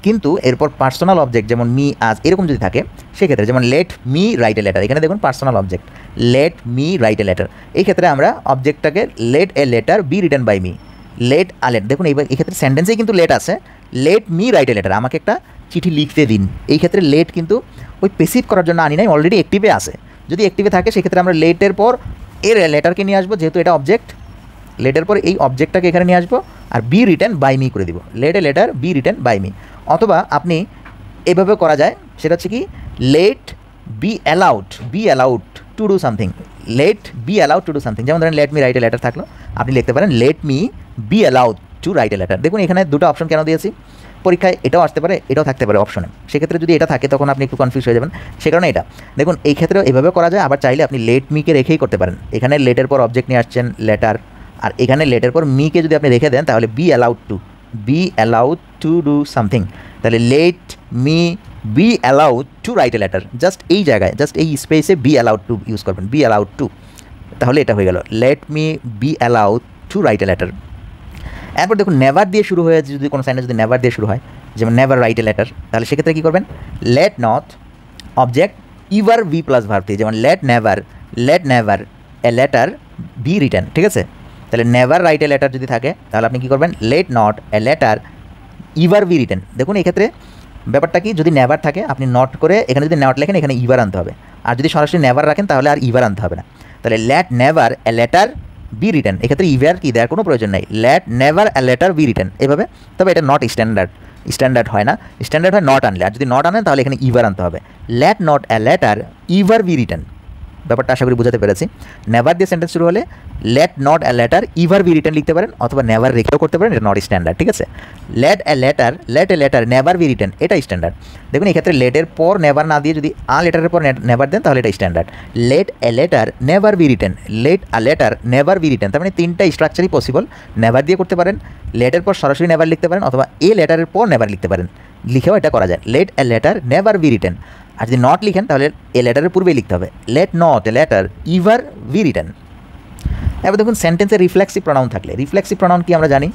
কিন্তু এরপর পার্সোনাল অবজেক্ট যেমন মি, আজ এরকম যদি থাকে সেক্ষেত্রে যেমন let me write a letter, এখানে দেখুন personal object let me write a letter, এই ক্ষেত্রে আমরা অবজেক্টটাকে let a letter be written by me, let a let. দেখুন এইবার এক্ষেত্রে সেন্টেন্সেই কিন্তু লেট আছে, let me write a letter, আমাকে একটা চিঠি লিখতে দিন। এই ক্ষেত্রে লেট কিন্তু ওই পেসিভ করার জন্য আনি নাই, অলরেডি অ্যাক্টিভে আছে। যদি অ্যাক্টিভে থাকে সেক্ষেত্রে আমরা লেটের পর এর লেটারকে নিয়ে আসবো, যেহেতু এটা অবজেক্ট, লেটের পর এই অবজেক্টটাকে এখানে নিয়ে আসবো আর বি রিটেন বাই মি করে দিব, let a letter be written by me. অথবা আপনি এভাবে করা যায়, সেটা হচ্ছে কি let be allowed to do something, let be allowed to do something. যেমন ধরেন let me write a letter থাকলো, আপনি লিখতে পারেন let me be allowed to write a letter. দেখুন এখানে দুটো অপশন কেন দিয়েছি, পরীক্ষায় এটাও আসতে পারে এটাও থাকতে পারে অপশনে, সেক্ষেত্রে যদি এটা থাকে তখন আপনি একটু কনফিউজ হয়ে যাবেন, সে কারণে এটা দেখুন এই ক্ষেত্রেও এভাবে করা যায়। আবার চাইলে আপনি লেট মিকে রেখেই করতে পারেন, এখানে লেটের পর অবজেক্ট নিয়ে আসছেন লেটার, আর এখানে লেটের পর মিকে যদি আপনি রেখে দেন তাহলে be allowed to do something, তাহলে let me be allowed to write a letter, just এই জায়গায় জাস্ট এই স্পেসে বি অ্যালাউড টু ইউজ করবেন, বি অ্যালাউড টু, তাহলে এটা হয়ে গেল let me be allowed to write a letter. এরপর দেখুন নেভার দিয়ে শুরু হয়ে যদি কোনো সেন্টেন্স যদি নেভার দিয়ে শুরু হয়, যেমন নেভার রাইট এ লেটার, তাহলে সেক্ষেত্রে কী করবেন let not object ever V plus verb দিয়ে, যেমন late never a letter be written. ঠিক আছে, তাহলে নেভার রাইট এ লেটার যদি থাকে তাহলে আপনি কী করবেন late not a letter ever be written. দেখুন এক্ষেত্রে ব্যাপারটা কি, যদি নেভার থাকে আপনি নট করে এখানে যদি নট লেখেন এখানে ইভার আনতে হবে, আর যদি সরাসরি নেভার রাখেন তাহলে আর ইভার আনতে হবে না। তাহলে late never a letter be written, এক্ষেত্রে ইভার কি দেওয়ার কোনো প্রয়োজন নেই, late never a letter be written এভাবে। তবে এটা নট স্ট্যান্ডার্ড হয় না, স্ট্যান্ডার্ড হয় নট আনলে, আর যদি নট আনেন তাহলে এখানে ইভার আনতে হবে, let not a letter ever be written. ব্যাপারটা আশা করি বোঝাতে পেরেছি। নেভার দিয়ে সেন্টেন্স শুরু হলে late not a letter ever be written লিখতে পারেন, অথবা নেভার রেখেও করতে পারেন, এটা নট স্ট্যান্ডার্ড। ঠিক আছে, let a letter never be written, এটা স্ট্যান্ডার্ড। দেখুন এক্ষেত্রে লেটের পর নেভার না দিয়ে যদি আ লেটারের পর নেভার দেন তাহলে এটা standard. Let a letter never be written, let a letter never be written, তার মানে তিনটা স্ট্রাকচারই পসিবল। নেভার দিয়ে করতে পারেন, লেটের পর সরাসরি নেভার লিখতে পারেন, অথবা এ লেটারের পর নেভার লিখতে পারেন, লিখেও এটা করা যায়, let a letter never be written. আর যদি নট লিখেন তাহলে এ লেটারের পূর্বেই লিখতে হবে, let not a letter ever be written. এবার দেখুন সেন্টেন্সে রিফ্লেক্সিভ প্রনাউন থাকলে, রিফ্লেক্সিভ প্রনাউন কি আমরা জানি,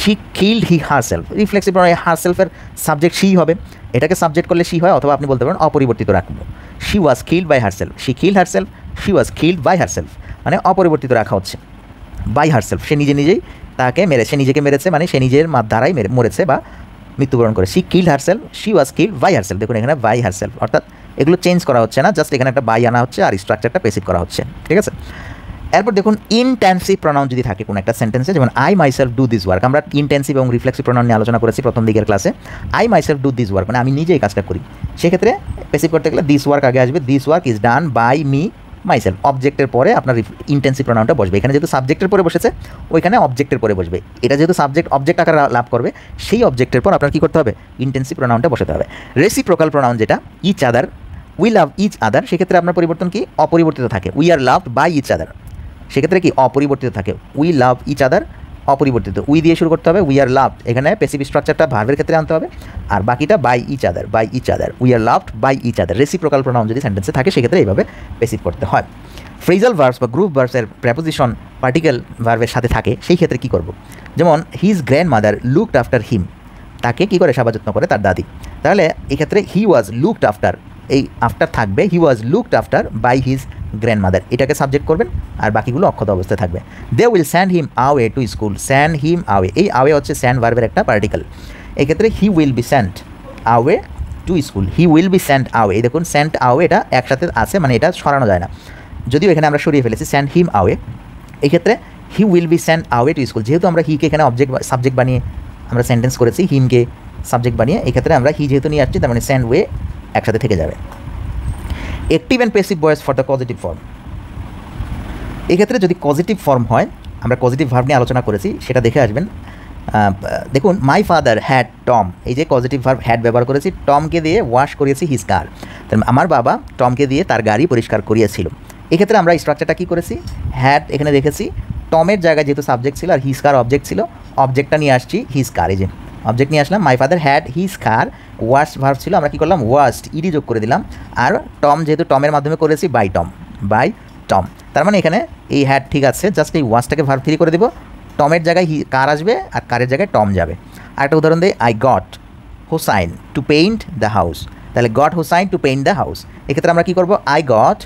she killed he herself, reflexive pronoun হারসেলফের সাবজেক্ট শি হবে, এটাকে সাবজেক্ট করলে শি হয়, অথবা আপনি বলতে পারেন অপরিবর্তিত রাখবো, she was killed by herself, she killed herself, she was killed by herself, মানে অপরিবর্তিত রাখা হচ্ছে, বাই হারসেলফ সে নিজেই তাকে মেরেছে, নিজেকে মেরেছে মানে সে নিজের দ্বারাই মরেছে বা মৃত্যুবরণ করে। She killed herself, she was killed by herself, দেখুন এখানে বাই হারসেলফ, অর্থাৎ এগুলো চেঞ্জ করা হচ্ছে না, জাস্ট এখানে একটা বাই আনা হচ্ছে আর স্ট্রাকচারটা পেসিভ করা হচ্ছে। ঠিক আছে, এরপর দেখুন ইনটেন্সিভ প্রনাউন যদি থাকে কোনো একটা সেন্টেন্সে, যেমন I myself do this work, আমরা ইনটেন্সিভ এবং রিফ্লেক্সিভ প্রনাউন নিয়ে আলোচনা করেছি প্রথম দিকের ক্লাসে। I myself do this work মানে আমি নিজেই কাজটা করি, সেক্ষেত্রে পেসিভ করতে গেলে দিস ওয়ার্ক আগে আসবে, this work is done by me myself, অবজেক্টের পরে আপনার ইনটেন্সিভ প্রনাউনটা বসবে, এখানে যেহেতু সাবজেক্টের পরে বসেছে ওইখানে অবজেক্টের পরে বসবে, এটা যেহেতু অবজেক্ট আকারে লাভ করবে সেই অবজেক্টের পর আপনার কী করতে হবে ইনটেন্সিভ প্রনাউনটা বসাতে হবে। রেসিপ্রোকাল প্রনাউন যেটা each other, we love each other, সেক্ষেত্রে আপনার পরিবর্তন কি অপরিবর্তিত থাকে, we are loved by each other, সেক্ষেত্রে কি অপরিবর্তিত থাকে, উই লাভ ইচ আদার অপরিবর্তিত, উই দিয়ে শুরু করতে হবে, উই আর লাভড, এখানে পেসিভ স্ট্রাকচারটা ভার্বের ক্ষেত্রে আনতে হবে, আর বাকিটা by each other, we are loved by each other. Reciprocal pronoun যদি সেন্টেন্সে থাকে সেক্ষেত্রে এইভাবে পেসিভ করতে হয়। ফ্রেজাল ভার্বস বা গ্রুপ ভার্বসের প্রেপোজিশন পার্টিকেল ভার্বের সাথে থাকে, সেই ক্ষেত্রে কী করব, যেমন his grandmother looked after him, তাকে কী করে সেবা যত্ন করে তার দাদি, তাহলে এক্ষেত্রে হি ওয়াজ লুকড আফটার, এই আফটার থাকবে, he was looked after by his grandmother, এটাকে সাবজেক্ট করবেন আর বাকিগুলো অক্ষত অবস্থায় থাকবে। They will send him away to school, send him away, এই আওয়ে হচ্ছে স্যান্ড ভার্বের একটা পার্টিকেল, এক্ষেত্রে he will be send away to school, he will be send away, এই দেখুন স্যান্ড আওয়ে এটা একসাথে আছে মানে এটা সরানো যায় না, যদিও এখানে আমরা সরিয়ে ফেলেছি স্যান্ড হিম আওয়ে, এই ক্ষেত্রে he will be send away to school, যেহেতু আমরা হিকে এখানে সাবজেক্ট বানিয়ে আমরা সেন্টেন্স করেছি, হিমকে সাবজেক্ট বানিয়ে, এক্ষেত্রে আমরা হি যেহেতু নিয়ে আসছি তার মানে স্যান্ড ওয়ে একসাথে থেকে যাবে। Active and passive voice for the positive form, এক্ষেত্রে যদি পজিটিভ ফর্ম হয়, আমরা পজিটিভ ভার্ব নিয়ে আলোচনা করেছি সেটা দেখে আসবেন, দেখুন মাই ফাদার হ্যাড টম, এই যে পজিটিভ ভার্ব হ্যাড ব্যবহার করেছি, টমকে দিয়ে ওয়াশ করিয়েছি হিজ কার, আমার বাবা টমকে দিয়ে তার গাড়ি পরিষ্কার করিয়েছিল। এক্ষেত্রে আমরা স্ট্রাকচারটা কী করেছি, হ্যাড এখানে রেখেছি, টমের জায়গায় যেহেতু সাবজেক্ট ছিল আর হিজ কার অবজেক্ট ছিল, অবজেক্টটা নিয়ে আসছি হিজ কার, এই যে অবজেক্ট নিয়ে আসলাম, my father had his car, wash verb ছিল, আমরা কী করলাম ওয়াশড ইডি যোগ করে দিলাম, আর টম যেহেতু টমের মাধ্যমে করেছি বাই টম, তার মানে এখানে এই হ্যাড ঠিক আছে, জাস্ট এই ওয়াশটাকে ভার্ব ফ্রি করে দেবো, টমের জায়গায় কার আসবে আর কারের জায়গায় টম যাবে। আরেকটা উদাহরণ দিই, I got Hossain to paint the house, তাহলে got Hossain to paint the house, এক্ষেত্রে আমরা কী করবো, আই গট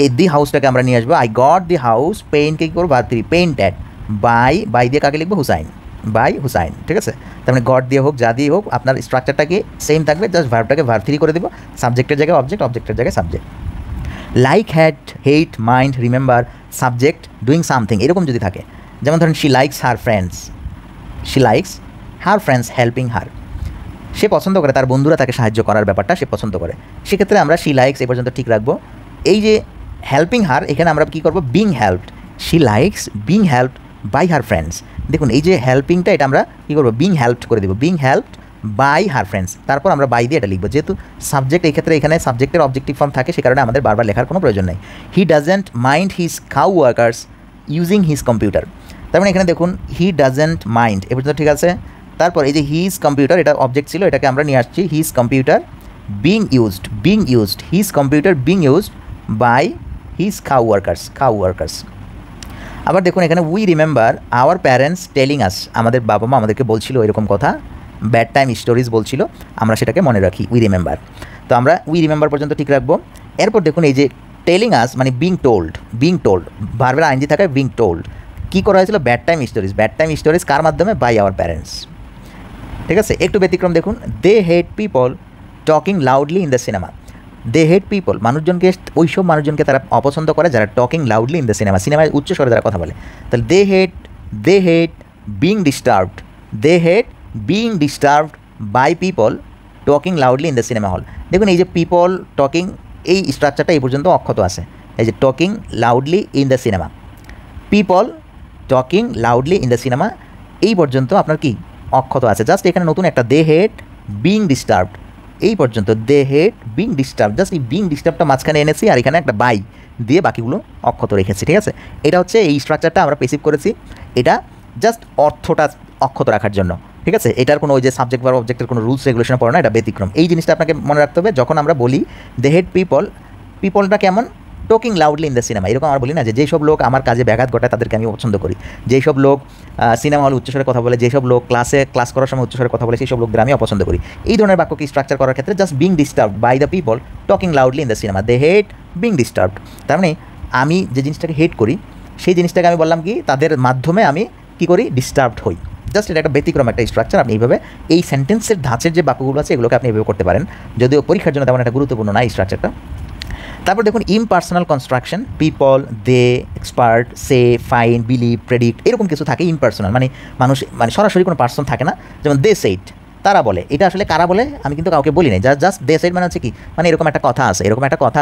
এই দি হাউসটাকে আমরা নিয়ে আসবো, আই গট দি হাউস, পেইন্টকে কী করবো ভার্ব ফ্রি, পেইন্টেড, বাই দিয়ে কাকে লিখবো হুসাইন, বাই হুসাইন, ঠিক আছে। তার মানে গড দিয়ে হোক যা দিয়ে হোক আপনার স্ট্রাকচারটাকে সেম থাকবে, জাস্ট ভার্বটাকে ভার্ব ফ্রি করে দেবো, সাবজেক্টের জায়গায় অবজেক্ট, অবজেক্টের জায়গায় subject. Like, had, hate, mind, remember, subject, doing something এরকম যদি থাকে, যেমন ধরেন she likes her friends helping her, সে পছন্দ করে তার বন্ধুরা তাকে সাহায্য করার ব্যাপারটা সে পছন্দ করে, সেক্ষেত্রে আমরা শি লাইকস এই পর্যন্ত ঠিক রাখবো। এই যে হেল্পিং হার, এখানে আমরা কী করবো, being helped, she likes being helped by her friends, দেখুন এই যে হেল্পিংটা এটা আমরা কী করবো, বিং হেল্পড করে দেবো, being helped by her friends, তারপর আমরা বাই দিয়ে এটা লিখবো, যেহেতু সাবজেক্ট এই ক্ষেত্রে এখানে সাবজেক্টের অবজেক্টিভ ফর্ম থাকে, সে কারণে আমাদের বারবার লেখার কোনো প্রয়োজন নেই। He doesn't mind his cow workers using his computer, তার মানে এখানে দেখুন হি ডাজেন্ট মাইন্ড এ পর্যন্ত ঠিক আছে, তারপর এই যে হিজ কম্পিউটার এটা অবজেক্ট ছিল, এটাকে আমরা নিয়ে আসছি his computer being used his computer being used by his coworkers. আবার দেখুন এখানে we remember our parents telling us, আমাদের বাবা মা আমাদেরকে বলছিল এরকম কথা, ব্যাড টাইম স্টোরিজ বলছিল, আমরা সেটাকে মনে রাখি উই রিমেম্বার, তো আমরা উই রিমেম্বার পর্যন্ত ঠিক রাখবো। এরপর দেখুন এই যে টেলিং আস মানে বিং টোল্ড ভার্বের আইনজি থাকায় বিং টোল্ড, কী করা হয়েছিল, ব্যাড টাইম স্টোরিজ কার মাধ্যমে, বাই আওয়ার প্যারেন্টস, ঠিক আছে। একটু ব্যতিক্রম দেখুন, they hate people talking loudly in the cinema, they hate people মানুষজনকে, ওইসব মানুষজনকে তারা অপছন্দ করে যারা টকিং লাউডলি ইন দ্য সিনেমায় উচ্চ স্বরে যারা কথা বলে, তাহলে they hate being disturbed by people talking loudly in the cinema hall, দেখুন এই যে পিপল টকিং এই স্ট্রাকচারটা এই পর্যন্ত অক্ষত আছে, এই যে talking loudly in the cinema, people talking loudly in the cinema এই পর্যন্ত আপনার কি অক্ষত আছে, জাস্ট এখানে নতুন একটা দে হেট বিং ডিস্টার্বড এই পর্যন্ত, দে হেট বিং ডিস্টার্ব, জাস্ট এই বিং ডিস্টার্বটা মাঝখানে এনেছি আর এখানে একটা বাই দিয়ে বাকিগুলো অক্ষত রেখেছি, ঠিক আছে। এটা হচ্ছে এই স্ট্রাকচারটা আমরা পেসিভ করেছি, এটা জাস্ট অর্থটা অক্ষত রাখার জন্য, ঠিক আছে। এটার কোনো ওই যে সাবজেক্ট বা অবজেক্টের কোনো রুলস রেগুলেশন পড়ে না, এটা ব্যতিক্রম। এই জিনিসটা আপনাকে মনে রাখতে হবে, যখন আমরা বলি দে হেট পিপলটা কেমন, talking loudly in the cinema, এরকম আমরা বলি না যে যেসব লোক আমার কাজে ব্যাঘাত ঘটায় তাদেরকে আমি পছন্দ করি, যেসব লোক সিনেমা হলে উচ্চস্বরে কথা বলে, যেসব লোক ক্লাস করার সময় উচ্চস্বরে কথা বলে, সেই সব লোকদের আমি অপছন্দ করি। এই ধরনের বাক্যকে স্ট্রাকচার করার ক্ষেত্রে just being disturbed by the people talking loudly in the cinema, they hate being disturbed, তার মানে আমি যে জিনিসটাকে হেট করি সেই জিনিসটাকে আমি বললাম কি তাদের মাধ্যমে আমি কী করি, ডিস্টার্বড হই, জাস্ট এটা একটা ব্যতিক্রম একটা স্ট্রাকচার। আপনি এইভাবে এই সেন্টেন্সের ধাঁচের যে বাক্যগুলো আছে এগুলোকে আপনি এইভাবে করতে পারেন, যদিও পরীক্ষার জন্য তেমন একটা গুরুত্বপূর্ণ না এই স্ট্রাকচারটা। তারপর দেখুন ইমপার্সোনাল কনস্ট্রাকশন, পিপল, দে, এক্সপার্ট, সে, ফাইন, বিলিভ, প্রেডিক্ট এরকম কিছু থাকে ইমপার্সোনাল, মানে মানুষ মানে সরাসরি কোনো পার্সন থাকে না, যেমন দে সেইড তারা বলে, এটা আসলে কারা বলে আমি কিন্তু কাউকে বলি নাই, জাস্ট দে সেইড মানে হচ্ছে কি, মানে এরকম একটা কথা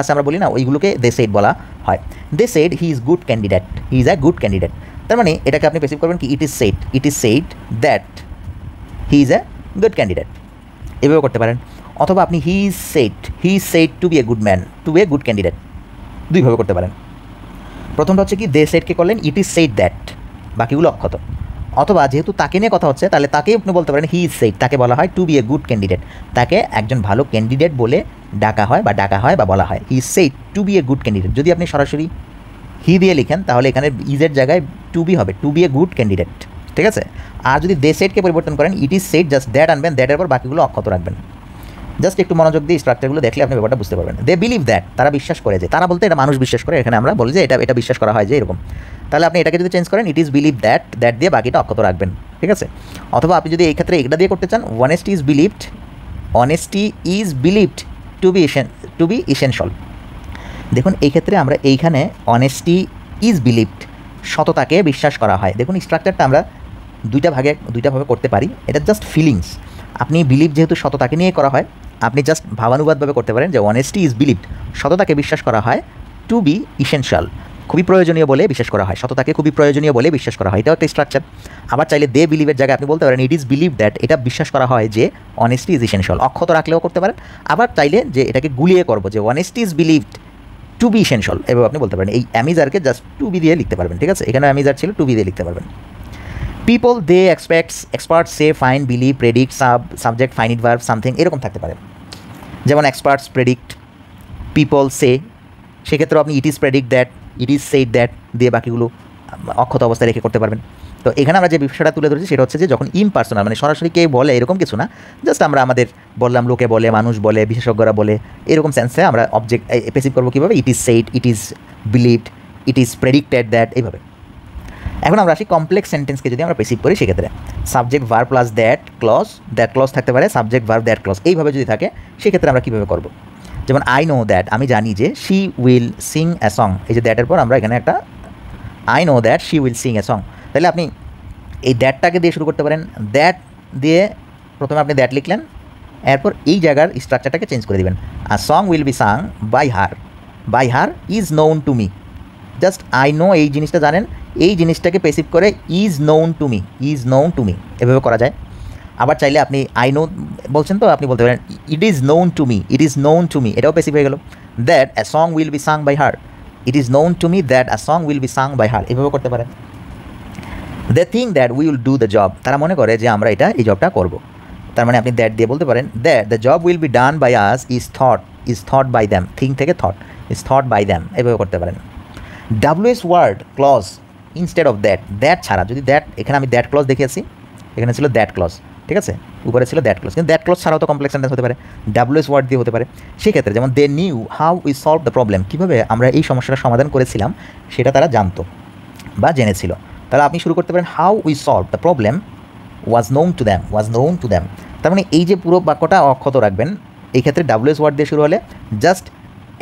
আছে আমরা বলি না, ওইগুলোকে দে সেইড বলা হয়। They said he is good candidate, he is a good candidate, তার মানে এটাকে আপনি পেসিভ করবেন কি, it is said that he is a good candidate, এভাবে করতে পারেন। অথবা আপনি he is said to be a good man, to be a good candidate, দুইভাবে করতে পারেন। প্রথমটা হচ্ছে কি দে সেইডকে করলেন ইট ইজ সেইড দ্যাট, বাকিগুলো অক্ষত। অথবা যেহেতু তাকে নিয়ে কথা হচ্ছে তাহলে তাকেই আপনি বলতে পারেন হি ইজ সেইড, তাকে বলা হয় to be a good candidate, তাকে একজন ভালো ক্যান্ডিডেট বলে ডাকা হয় বা বলা হয়, he is said to be a good candidate. যদি আপনি সরাসরি হি দিয়ে লিখেন তাহলে এখানে ইজের জায়গায় টু বি হবে, to be a good candidate, ঠিক আছে। আর যদি দে সেইডকে পরিবর্তন করেন it is said, just that আনবেন, দ্যাটের পর বাকিগুলো অক্ষত রাখবেন। জাস্ট একটু মনোযোগ দিয়ে স্ট্রাকচারগুলো দেখলে আপনি ব্যাপারটা বুঝতে পারবেন। দে বিলিভ দ্যাট, তারা বিশ্বাস করে, যে তারা বলতে এটা মানুষ বিশ্বাস করে, এখানে আমরা বলি যে এটা বিশ্বাস করা হয় যে এরকম, তাহলে আপনি এটাকে যদি চেঞ্জ করেন ইট ইজ বিলিভ দ্যাট দিয়ে বাকিটা অক্ষত রাখবেন, ঠিক আছে। অথবা আপনি যদি এই ক্ষেত্রে এটা দিয়ে করতে চান, honesty is believed to be essential, দেখুন এই ক্ষেত্রে আমরা এইখানে অনেস্টি ইজ বিলিভড সততাকে বিশ্বাস করা হয়, দেখুন স্ট্রাকচারটা আমরা দুইটা ভাবে করতে পারি, এটা জাস্ট ফিলিংস। আপনি বিলিভ যেহেতু সততাকে নিয়ে করা হয়, আপনি জাস্ট ভাবানুবাদভাবে করতে পারেন যে অনেস্টি ইজ বিলিভড সততাকে বিশ্বাস করা হয় টু বি ইসেনশিয়াল, খুবই প্রয়োজনীয় বলে বিশ্বাস করা হয়, সততাকে খুবই প্রয়োজনীয় বলে বিশ্বাস করা হয়, এটাও একটা স্ট্রাকচার। আবার চাইলে দে বিলিভের জায়গায় আপনি বলতে পারেন ইট ইজ বিলিভ দ্যাট, এটা বিশ্বাস করা হয় যে অনেস্টি ইজ ইসেনশিয়াল, অক্ষত রাখলেও করতে পারেন। আবার চাইলে যে এটাকে গুলিয়ে করবো যে honesty is believed to be essential, এভাবে আপনি বলতে পারেন। এই অ্যামিজারকে জাস্ট টু বি দিয়ে লিখতে পারবেন, ঠিক আছে, এখানে অ্যামিজার ছিল, টু বি দিয়ে লিখতে পারবেন। People they experts say find believe predict subject finite verb something, এরকম থাকতে পারে। যেমন এক্সপার্টস প্রেডিক্ট, পিপল সে, সেক্ষেত্রেও আপনি it is predict that, it is said that দিয়ে বাকিগুলো অক্ষত অবস্থায় রেখে করতে পারবেন। তো এখানে আমরা যে বিষয়টা তুলে ধরেছি সেটা হচ্ছে যে যখন ইমপার্সোনাল, মানে সরাসরি কে বলে এরকম কিছু না, জাস্ট আমরা আমাদের বললাম লোকে বলে, মানুষ বলে, বিশেষজ্ঞরা বলে, এরকম সেন্সে আমরা অবজেক্ট পেসিভ করবো কীভাবে, ইট is said, it is believed, it is predicted that, এইভাবে। এখন আমরা আসি কমপ্লেক্স সেন্টেন্সকে যদি আমরা পেসিভ করি, সেক্ষেত্রে subject verb plus that clause থাকতে পারে, সাবজেক্ট ভার্ব দ্যাট ক্লজ, এইভাবে যদি থাকে সেক্ষেত্রে আমরা কীভাবে করবো। যেমন আই নো দ্যাট, আমি জানি যে, she will sing a song, এই যে দ্যাটের পর আমরা এখানে একটা I know that she will sing a song, তাহলে আপনি এই দ্যাটটাকে দিয়ে শুরু করতে পারেন। দ্যাট দিয়ে প্রথমে আপনি দ্যাট লিখলেন, এরপর এই জায়গার স্ট্রাকচারটাকে চেঞ্জ করে দেবেন। আর song will be sung by her is known to me, just I know এই জিনিসটা জানেন, এই জিনিসটাকে পেসিভ করে ইজ নোন টু মি, এভাবে করা যায়। আবার চাইলে আপনি আই নো বলছেন তো আপনি বলতে পারেন it is known to me, এটাও পেসিভ হয়ে গেল। That a song will be sung by her, it is known to me that a song will be sung by her, এভাবে করতে পারেন। They think that we will do the job, তারা মনে করে যে আমরা এই জবটা করব, তার মানে আপনি দ্যাট দিয়ে বলতে পারেন that the job will be done by us is thought by them, think থেকে thought, is thought by them, এভাবে করতে পারেন। WS word clause instead of that ছাড়া, যদি দ্যাট, এখানে আমি দ্যাট ক্লজ দেখিয়েছি, এখানে ছিল দ্যাট ক্লজ, ঠিক আছে, উপরে ছিল দ্যাট ক্লজ, কিন্তু দ্যাট ক্লজ ছাড়াও তো কমপ্লেক্স সেন্টেন্স হতে পারে, ডাব্লিউএস ওয়ার্ড দিয়ে হতে পারে। সেক্ষেত্রে যেমন they knew how we solve the problem, কীভাবে আমরা এই সমস্যাটা সমাধান করেছিলাম সেটা তারা জানতো বা জেনেছিল, তাহলে আপনি শুরু করতে পারেন how we solve the problem was known to them, তার মানে এই যে পুরো বাক্যটা অক্ষত রাখবেন। এই ক্ষেত্রে ডাব্লিউএস ওয়ার্ড দিয়ে শুরু হলে জাস্ট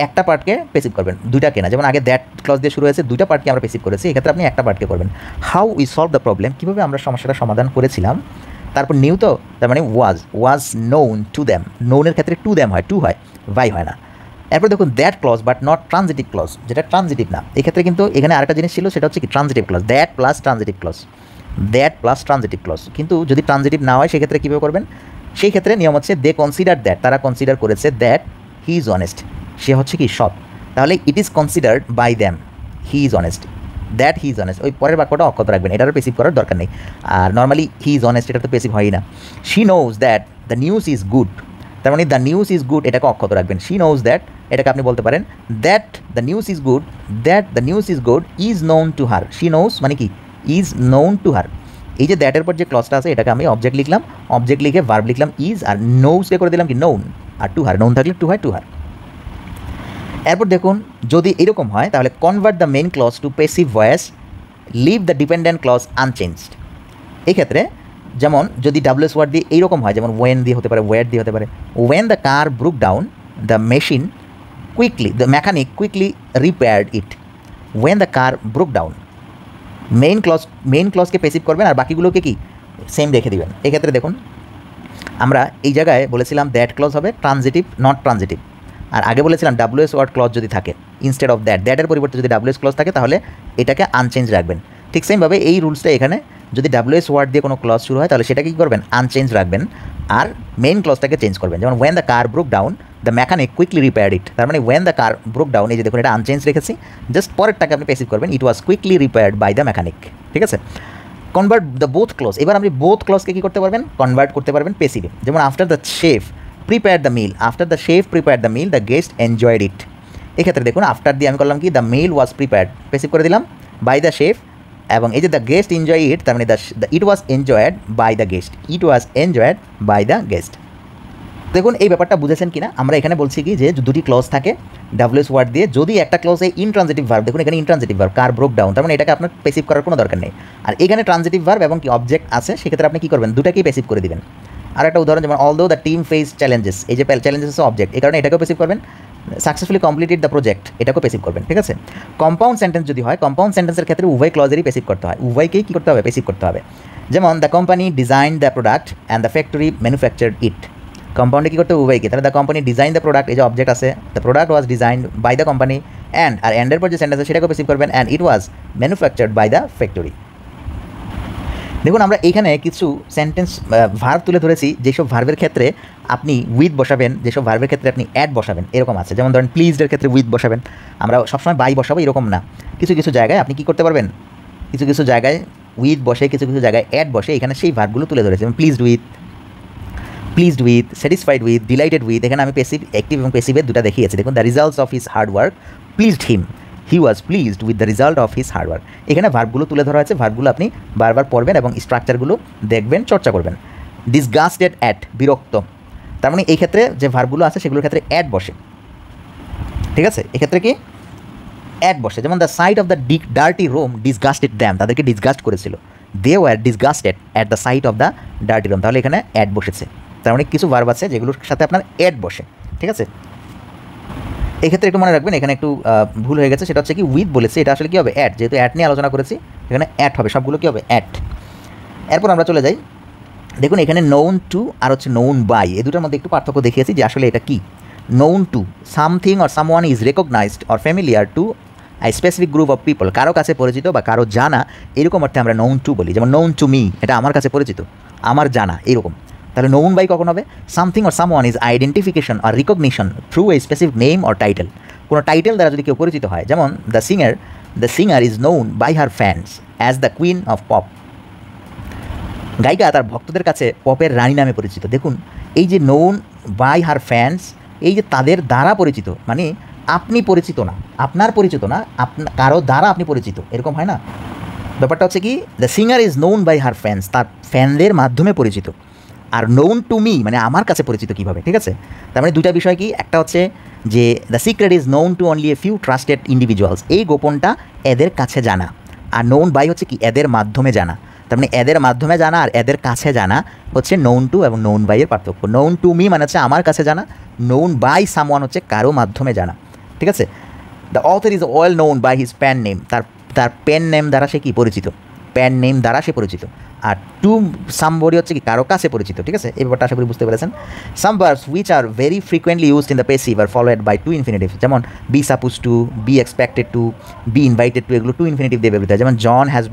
একটা পার্টকে পেসিভ করবেন, দুইটাকে না, যেমন আগে দ্যাট ক্লজ দিয়ে শুরু হয়েছে, দুইটা পার্টকে আমরা পেসিভ করেছি, এক্ষেত্রে আপনি একটা পার্টকে করবেন। How we solve the problem, কীভাবে আমরা সমস্যাটা সমাধান করেছিলাম, তারপর নিউ তো, তার মানে ওয়াজ নোন টু দ্যাম, নোনের ক্ষেত্রে টু দ্যাম হয়, টু হয়, বাই হয় না। এরপর দেখুন that clause but not transitive clause, যেটা ট্রানজিটিভ না, এক্ষেত্রে কিন্তু এখানে আরেকটা জিনিস ছিল, সেটা হচ্ছে কি transitive clause, that plus transitive clause, কিন্তু যদি ট্রানজিটিভ না হয় সেক্ষেত্রে কীভাবে করবেন, সেই ক্ষেত্রে নিয়ম হচ্ছে দে কনসিডার দ্যাট, তারা কনসিডার করেছে দ্যাট হি ইজ অনেস্ট, সে হচ্ছে কি সৎ, তাহলে it is considered by them he is honest, that he is honest, ওই পরের বাক্যটা অক্ষত রাখবেন, এটারও পেসিভ করার দরকার নেই। আর নর্মালি হি ইজ অনেস্ট, এটা তো পেসিভ হয়ই না। She knows that the news is good, তার মানে দ্য নিউজ ইজ গুড, এটাকে অক্ষত রাখবেন। শি নোজ দ্যাট, এটাকে আপনি বলতে পারেন that the news is good is known to her, she knows মানে কি ইজ নোন টু হার, এই যে দ্যাটের পর যে ক্লজটা আছে এটাকে আমি অবজেক্ট লিখলাম, অবজেক্ট লিখে ভার্ব লিখলাম ইজ, আর নোজকে করে দিলাম কি নোন, আর টু হার, নোন থাকলে টু হয়, টু হার। এরপর দেখুন যদি এরকম হয় তাহলে convert the main clause to passive voice, leave the dependent clause unchanged. এই ক্ষেত্রে যেমন যদি ডাব্লিউএস ওয়ার্ড দিয়ে এইরকম হয়, যেমন ওয়েন দিয়ে হতে পারে, ওয়ার দিয়ে হতে পারে, when the car broke down the mechanic quickly repaired it, when the car broke down, main ক্লজকে পেসিভ করবেন আর বাকিগুলোকে কি সেম রেখে দিবেন। এক্ষেত্রে দেখুন আমরা এই জায়গায় বলেছিলাম দ্যাট ক্লজ হবে ট্রানজিটিভ নট ট্রানজিটিভ, আর আগে বলেছিলাম ডাব্লিউএস ওয়ার্ড ক্লজ যদি থাকে ইনস্টেড অফ দ্যাটের পরিবর্তে যদি ডাব্লিউএস ক্লজ থাকে তাহলে এটাকে আনচেঞ্জ রাখবেন। ঠিক সেমভাবে এই রুলসটা এখানে যদি ডাব্লিউএস ওয়ার্ড দিয়ে কোনো ক্লজ শুরু হয় তাহলে সেটাকে কী করবেন, আনচেঞ্জ রাখবেন, আর মেইন ক্লজটাকে চেঞ্জ করবেন। যেমন when the car broke down the mechanic quickly repaired it, তার মানে when the car broke down, এই যে দেখুন এটা আনচেঞ্জ রেখেছি, জাস্ট পরেরটাকে আপনি পেসিভ করবেন, it was quickly repaired by the mechanic. ঠিক আছে, কনভার্ট দ্য বোথ ক্লজ, এবার আপনি বোথ ক্লজকে কী করতে পারবেন, কনভার্ট করতে পারবেন পেসিভে। যেমন after the chef prepare the meal the guest enjoyed it. এক্ষেত্রে দেখুন আফটার দিয়ে আমি করলাম কি the meal was prepared, passive করে দিলাম বাই দ্য শেফ, এবং এই যে দ্য গেস্ট এনজয় ইট, তার মানে ইট ওয়াজ এনজয়েড বাই দ্য গেস্ট, দেখুন এই ব্যাপারটা বুঝেছেন কিনা। আমরা এখানে বলছি কি যে দুটি ক্লজ থাকে ডাব্লিউএস ওয়ার্ড দিয়ে, যদি একটা ক্লজে ইনট্রানজিটিভ ভার্ব, দেখুন এখানে ইনট্রানজিটিভ ভার্ব কার ব্রোক ডাউন, তার মানে এটাকে আপনার পেসিভ করার কোনো দরকার নেই, আর এখানে ট্রানজিটিভ ভার্ব এবং কি অবজেক্ট আছে, সেক্ষেত্রে আপনি কী করবেন, দুটাকেই পেসিভ করে দিবেন। আর একটা উদাহরণ যেমন although the team face challenges, এই যে চ্যালেঞ্জেস অবজেক্ট, এই কারণে এটাকেও পেসিভ করবেন। সাকসেসফুলি কমপ্লিটেড দ্য প্রজেক্ট, এটাকেও পেসিভ করবেন। ঠিক আছে, কম্পাউন্ড সেন্টেন্স যদি হয়, কম্পাউন্ড সেন্টেন্সের ক্ষেত্রে উভয় ক্লজেরই পেসিভ করতে হয়, উভয়কেই কী করতে হবে, পেসিভ করতে হবে। যেমন the company design the product and the factory manufactured it, কম্পাউন্ডে কী করতে হবে উভয়কে, তাহলে the company design the product, এই যে অবজেক্ট আছে, the product was designed by the company and আর অ্যান্ডের পর যে সেন্টেন্স আছে সেটাকে পেসিভ করবেন and it was manufactured by the factory. দেখুন আমরা এইখানে কিছু সেন্টেন্স ভার্ব তুলে ধরেছি, যেসব ভার্বের ক্ষেত্রে আপনি উইথ বসাবেন, যেসব ভার্বের ক্ষেত্রে আপনি অ্যাড বসাবেন, এরকম আছে। যেমন ধরেন প্লিজডের ক্ষেত্রে উইথ বসাবেন, আমরা সবসময় বাই বসাবো এরকম না। কিছু কিছু জায়গায় আপনি কী করতে পারবেন, কিছু কিছু জায়গায় উইথ বসে, কিছু কিছু জায়গায় অ্যাড বসে, এখানে সেই ভার্বগুলো তুলে ধরেছে। যেমন pleased with, satisfied with, delighted with. এখানে আমি পেসিভ, অ্যাক্টিভ এবং পেসিভের দুটো দেখিয়েছি। দেখুন the results of his hard work pleased him, he was pleased with the result of his hard work. এখানে ভার্বগুলো তুলে ধরা হয়েছে, ভার্বগুলো আপনি বারবার পড়বেন এবং স্ট্রাকচারগুলো দেখবেন, চর্চা করবেন। ডিসগাস্টেড অ্যাট, বিরক্ত, তার মানে এই ক্ষেত্রে যে ভার্বগুলো আছে সেগুলোর ক্ষেত্রে অ্যাড বসে, ঠিক আছে। এক্ষেত্রে কি অ্যাড বসে। যেমন the sight of the dirty room disgusted them, তাদেরকে ডিসগাস্ট করেছিল। They were disgusted at the sight of the dirty room, তাহলে এখানে অ্যাড বসেছে। তার মানে কিছু ভার্ব আছে যেগুলোর সাথে আপনার অ্যাড বসে, ঠিক আছে। এক্ষেত্রে একটু মনে রাখবেন, এখানে একটু ভুল হয়ে গেছে, সেটা হচ্ছে কি উইথ বলেছে, এটা আসলে কী হবে অ্যাড, যেহেতু অ্যাড নিয়ে আলোচনা করেছি এখানে অ্যাড হবে, সবগুলো কী হবে অ্যাড। এরপর আমরা চলে যাই, দেখুন এখানে নোন টু আর হচ্ছে নোন বাই, এই দুটোর মধ্যে একটু পার্থক্য দেখিয়েছি যে আসলে এটা কি। Known to, something or someone is recognised or familiar to I specific group of people, কারো কাছে পরিচিত বা কারো জানা, এরকম অর্থে আমরা নোন টু বলি। যেমন নোন টু মি, এটা আমার কাছে পরিচিত, আমার জানা, এরকম। তাহলে নোন বাই কখন হবে, something or someone is identification or recognition through a specific name or title, কোনো টাইটেল দ্বারা যদি কেউ পরিচিত হয়। যেমন the singer is known by her fans as the queen of pop, গায়িকা তার ভক্তদের কাছে পপের রানী নামে পরিচিত। দেখুন এই যে নোন বাই হার ফ্যান্স, এই যে তাদের দ্বারা পরিচিত, মানে আপনি পরিচিত না, আপনার পরিচিত না, কারো দ্বারা আপনি পরিচিত, এরকম হয় না। ব্যাপারটা হচ্ছে কি the singer is known by her fans, তার ফ্যানদের মাধ্যমে পরিচিত। আর নোন টু মি মানে আমার কাছে পরিচিত কীভাবে, ঠিক আছে। তার মানে দুইটা বিষয় কি, একটা হচ্ছে যে the secret is known two only a few trusted individuals, এই গোপনটা এদের কাছে জানা। আর নোন বাই হচ্ছে কি এদের মাধ্যমে জানা, তার মানে এদের মাধ্যমে জানা আর এদের কাছে জানা হচ্ছে নোন টু এবং নোন বাইয়ের পার্থক্য। নোন টু মি মানে হচ্ছে আমার কাছে জানা, নোন বাই সামওয়ান হচ্ছে কারো মাধ্যমে জানা, ঠিক আছে। The author is well known by his pen name, তার পেন নেম দ্বারা সে কি পরিচিত, প্যান নেম দ্বারা সে পরিচিত। আর টু সামবডি হচ্ছে কি কারো কাছে পরিচিত, ঠিক আছে। এই ব্যাপারটা আশা করি বুঝতে পেরেছেন। Some verbs which are very frequently used in the passive are followed by to infinitive, যেমন be suppose to, be expected to, be invited to, এগুলো টু ইনফিনিটিভ দিয়ে ব্যবহৃত হয়। যেমন জন হ্যাজ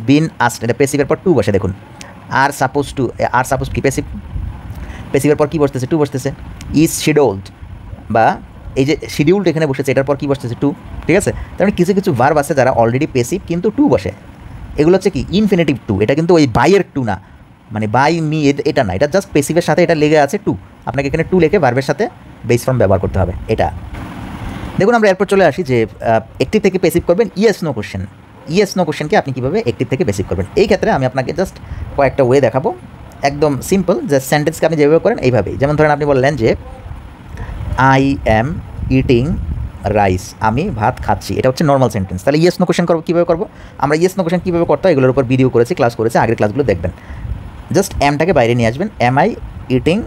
বিন আস্কড, এটা পেসিভের পর টু বসে। দেখুন আর সাপোজ কি পেসিভের পর কী বসতেছে, টু বসতেছে। ইজ শিডিউলড, বা এই যে শিডিউলড এখানে বসেছে, এটার পর কী বসতেছে, টু, ঠিক আছে। তার মানে কিছু কিছু ভার্ব আছে যারা অলরেডি পেসিভ কিন্তু টু বসে, এগুলো হচ্ছে কি ইনফিনিটিভ টু, এটা কিন্তু ওই বাইয়ের টু না, মানে বাই মি এটা না, এটা জাস্ট পেসিভের সাথে এটা লেগে আছে টু, আপনাকে এখানে টু লিখে ভার্বের সাথে বেস ফর্ম ব্যবহার করতে হবে। এটা দেখুন আমরা এরপর চলে আসি যে অ্যাক্টিভ থেকে পেসিভ করবেন yes no question. Yes no কোশ্চেনকে আপনি কীভাবে অ্যাক্টিভ থেকে বেসিভ করবেন, এই ক্ষেত্রে আমি আপনাকে জাস্ট কয়েকটা ওয়ে দেখাবো, একদম সিম্পল, যে সেন্টেন্সকে আপনি যেভাবে করেন এইভাবেই। যেমন ধরেন আপনি বললেন যে আই অ্যাম ইটিং রাইস, আমি ভাত খাচ্ছি, এটা হচ্ছে নর্মাল সেন্টেন্স। তাহলে ইয়েস নো কোশ্চেন করবো কীভাবে করবো, আমরা ইয়েস নো কোশ্চেন কীভাবে করতে হয় এগুলোর উপর ভিডিও করেছি, ক্লাস করেছি, আগের ক্লাসগুলো দেখবেন। জাস্ট অ্যামটাকে বাইরে নিয়ে আসবেন, অ্যাম আই ইটিং